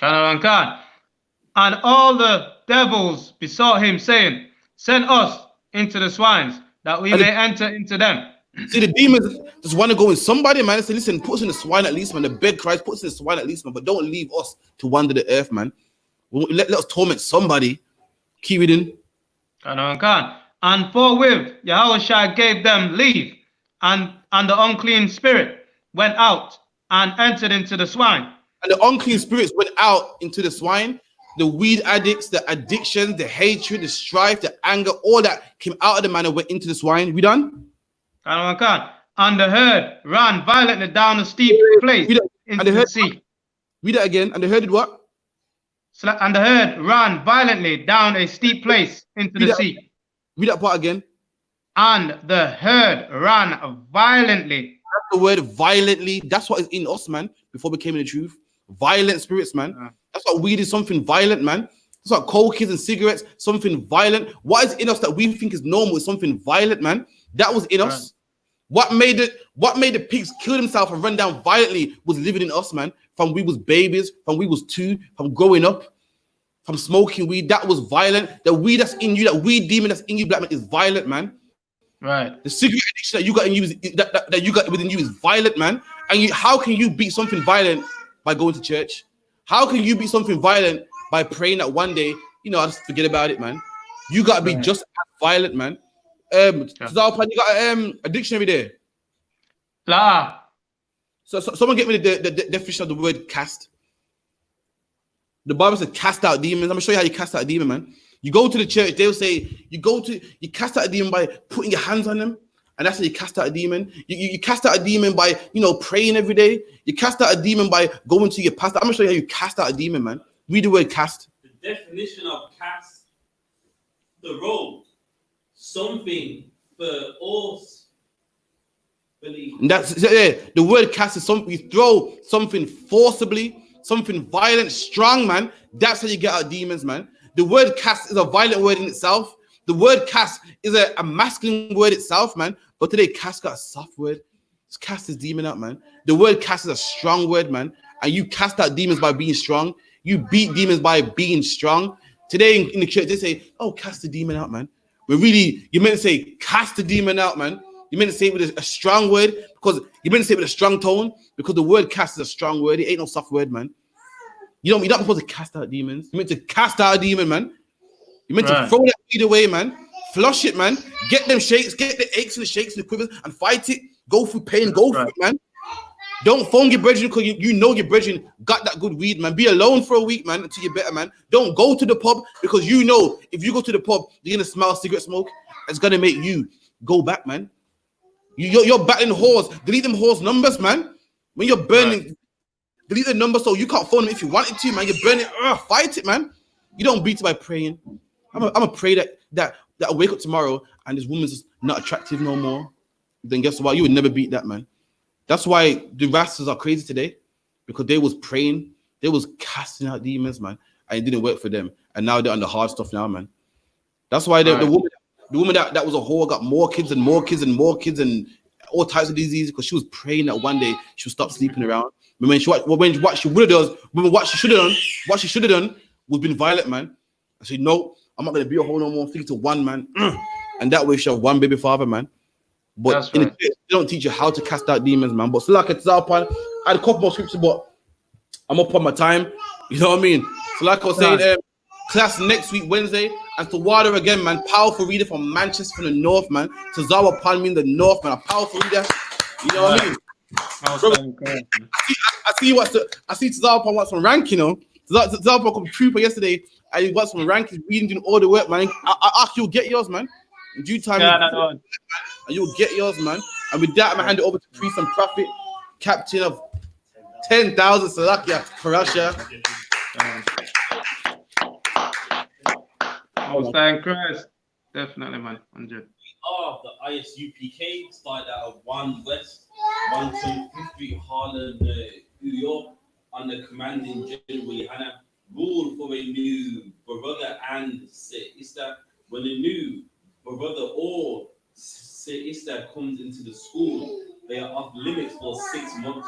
And all the devils besought him, saying, send us into the swines, that we may enter into them. See, the demons just want to go in somebody, man. They say, listen, put us in the swine at least, man. The beg Christ, put us in the swine at least, man. But don't leave us to wander the earth, man. Let us torment somebody. Keep reading. And forthwith Yahushua gave them leave, and the unclean spirit went out and entered into the swine. And the unclean spirits went out into the swine. The weed addicts, the addictions, the hatred, the strife, the anger, all that came out of the man and went into the swine. We done? And the herd ran violently down a steep place into the sea. Read that again. And the herd did what? And the herd ran violently down a steep place into the sea. Read that part again. And the herd ran violently. That's the word violently. That's what is in us, man, before we came in the truth. Violent spirits, man. That's what weed is, something violent, man. That's what coke is and cigarettes, something violent. What is in us that we think is normal is something violent, man. That was in us. What made the pigs kill themselves and run down violently was living in us, man. From we was babies, from we was 2, from growing up, from smoking weed. That was violent. The weed that's in you, that weed demon that's in you, black man, is violent, man. Right. The cigarette addiction that you got in you that you got within you is violent, man. And how can you beat something violent by going to church? How can you beat something violent by praying that one day, I'll just forget about it, man? You got to be just as violent, man. You got a dictionary there. So someone get me the definition of the word cast. The Bible says cast out demons. I'm gonna show you how you cast out a demon, man. You go to the church, they'll say you cast out a demon by putting your hands on them, and that's how you cast out a demon. You cast out a demon by praying every day. You cast out a demon by going to your pastor. I'm gonna show you how you cast out a demon, man. Read the word cast. The definition of cast, the road, something for us. And that's the word cast is something you throw something forcibly, something violent, strong, man. That's how you get out demons, man. The word cast is a violent word in itself. The word cast is a masculine word itself, man. But today, cast got a soft word. It's cast this demon out, man. The word cast is a strong word, man. And you cast out demons by being strong. You beat demons by being strong. Today in the church, they say, oh, cast the demon out, man. But really, you meant to say, cast the demon out, man. You meant to say it with a strong word, because you meant to say it with a strong tone, because the word cast is a strong word. It ain't no soft word, man. You're not supposed to cast out demons. You meant to cast out a demon, man. You meant to throw that weed away, man. Flush it, man. Get them shakes, get the aches and the shakes and the quivers and fight it. Go through pain, go for it, man. Don't phone your brethren because you know your brethren got that good weed, man. Be alone for a week, man, until you're better, man. Don't go to the pub because you know if you go to the pub, you're going to smell cigarette smoke. It's going to make you go back, man. You're battling whores. Delete them whores' numbers, man. When you're burning, delete the number so you can't phone them if you wanted to, man. You're burning. Fight it, man. You don't beat it by praying. I'm gonna pray that I wake up tomorrow and this woman's just not attractive no more. Then guess what? You would never beat that, man. That's why the rascals are crazy today, because they was praying, they was casting out demons, man, and it didn't work for them. And now they're on the hard stuff now, man. That's why the woman that was a whore got more kids and more kids and more kids and all types of diseases, because she was praying that one day she would stop sleeping around. What she should have done was been violent, man. I said, no, I'm not gonna be a whole no more. Think to one man, and that way, she have one baby father, man. But That's in the right. church, they don't teach you how to cast out demons, man. But so like it's up on, I had a couple more scriptures, but I'm up on my time. You know what I mean? So like I was saying, class next week, Wednesday, and to water again, man. Powerful reader from Manchester, from the north, man. To Zawa Palmi in the north, man. A powerful reader. You know what I mean? I see Zawa Palmi wants some rank, you know. Zawa Palmi come trooper yesterday, and he got some rank. He's reading, doing all the work, man. I ask you'll get yours, man. In due time, and you'll get yours, man. And with that, I'm gonna hand it over to Priest and Prophet, captain of 10,000 Salakia for Russia. Thank Christ. Definitely, man. 100. The I.S.U.P.K started out of 1 West, 125th Street, Harlem, New York, under commanding GEN.YAHANNA, ruled for a new brother and sister. When a new brother or sister comes into the school, they are off limits for 6 months.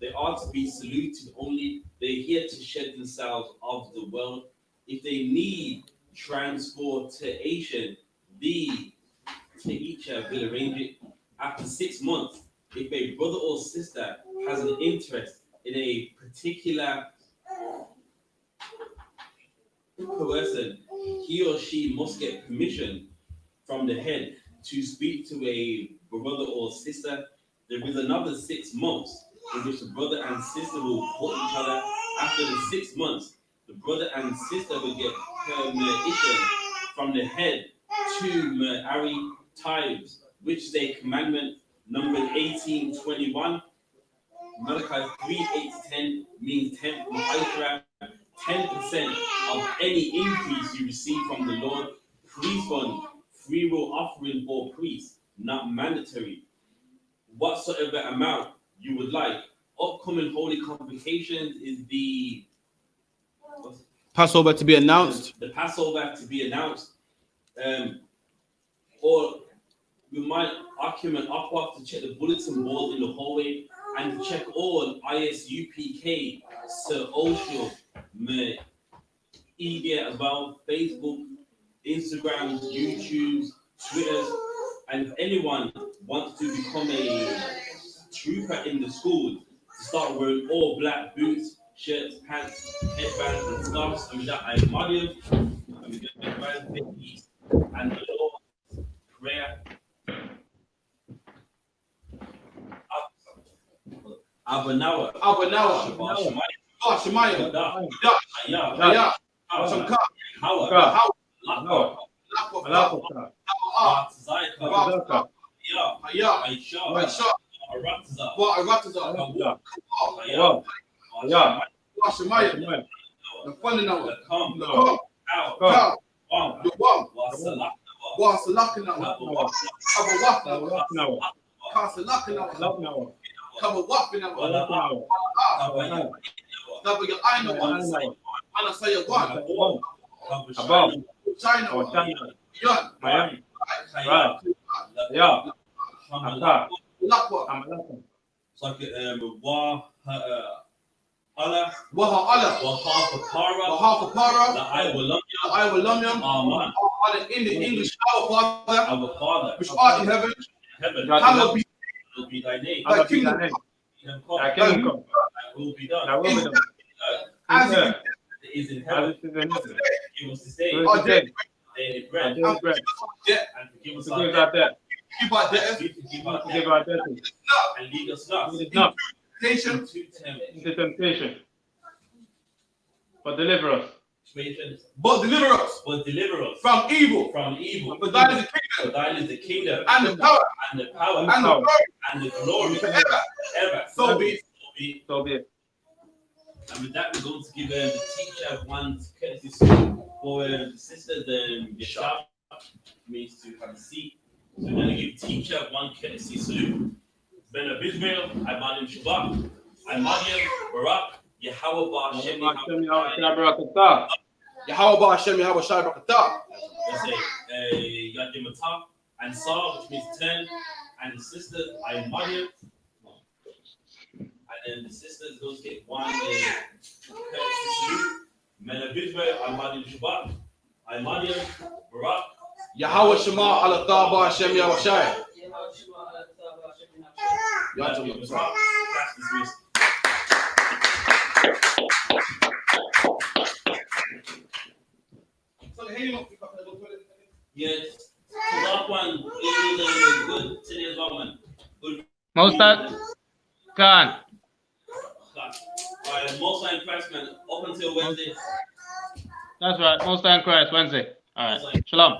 They are to be saluted only. They're here to shed themselves of the world. If they need transportation, the teacher will arrange it. After 6 months, if a brother or sister has an interest in a particular person, he or she must get permission from the head to speak to a brother or sister. There is another 6 months in which the brother and sister will court each other. After the 6 months, the brother and sister will get permission from the head to marry tithes, which is a commandment number 1821. Malachi 3:8-10 means 10% of any increase you receive from the Lord. Priest fund, free will offering for priests, not mandatory. Whatsoever amount you would like. Upcoming holy convocations is the Passover to be announced. The Passover to be announced. Or you might document up to check the bulletin board in the hallway and to check all I.S.U.P.K social media as well, Facebook, Instagram, YouTube, Twitter, and if anyone wants to become a trooper in the school, to start wearing all black boots, shirts, pants, headbands, and scarves, and with that I model, and we get the peace and the Lord's prayer. Abanawa, Shemaiah, Cover what in our double your eye no one side. And I say your one above China Yon Miami. Right. Yeah. Lakwa So Waha Para the I will love you in the English our Father which art in heaven hallowed be thy name. Thy kingdom come. Will be done. As it is in heaven. Give us this day our daily bread. And forgive us our debt. Give our debtors And lead us not into temptation, but deliver us. But deliver us from evil. For thine is the kingdom, and the power, and the glory ever. So be it. And with that, we're going to give the teacher one courtesy salute for the sisters. Yashab means to have a seat. So we're going to give teacher one courtesy salute. Ben of Israel, Imanim Shabbat, Imadiam, Barak, Yahweh Ba Hashem, Yahweh Ba Hashem, Yahweh Shai Barakatah. Let's say Yadimatah and Sar, which means 10, and the sisters Imadiam. And then the sisters, those get one courtesy salute. Men of Israel, Imadim Shabbat, I Mariam, Barak. Yahweh Shema Allah Thaba Hashem Yahushai. Class dismissed. Yes. So that one is good. Today's one, man. Good. Most High Khan. Most High in Christ, man. Up until Wednesday. That's right. Most High in Christ, Wednesday. All right. Shalom.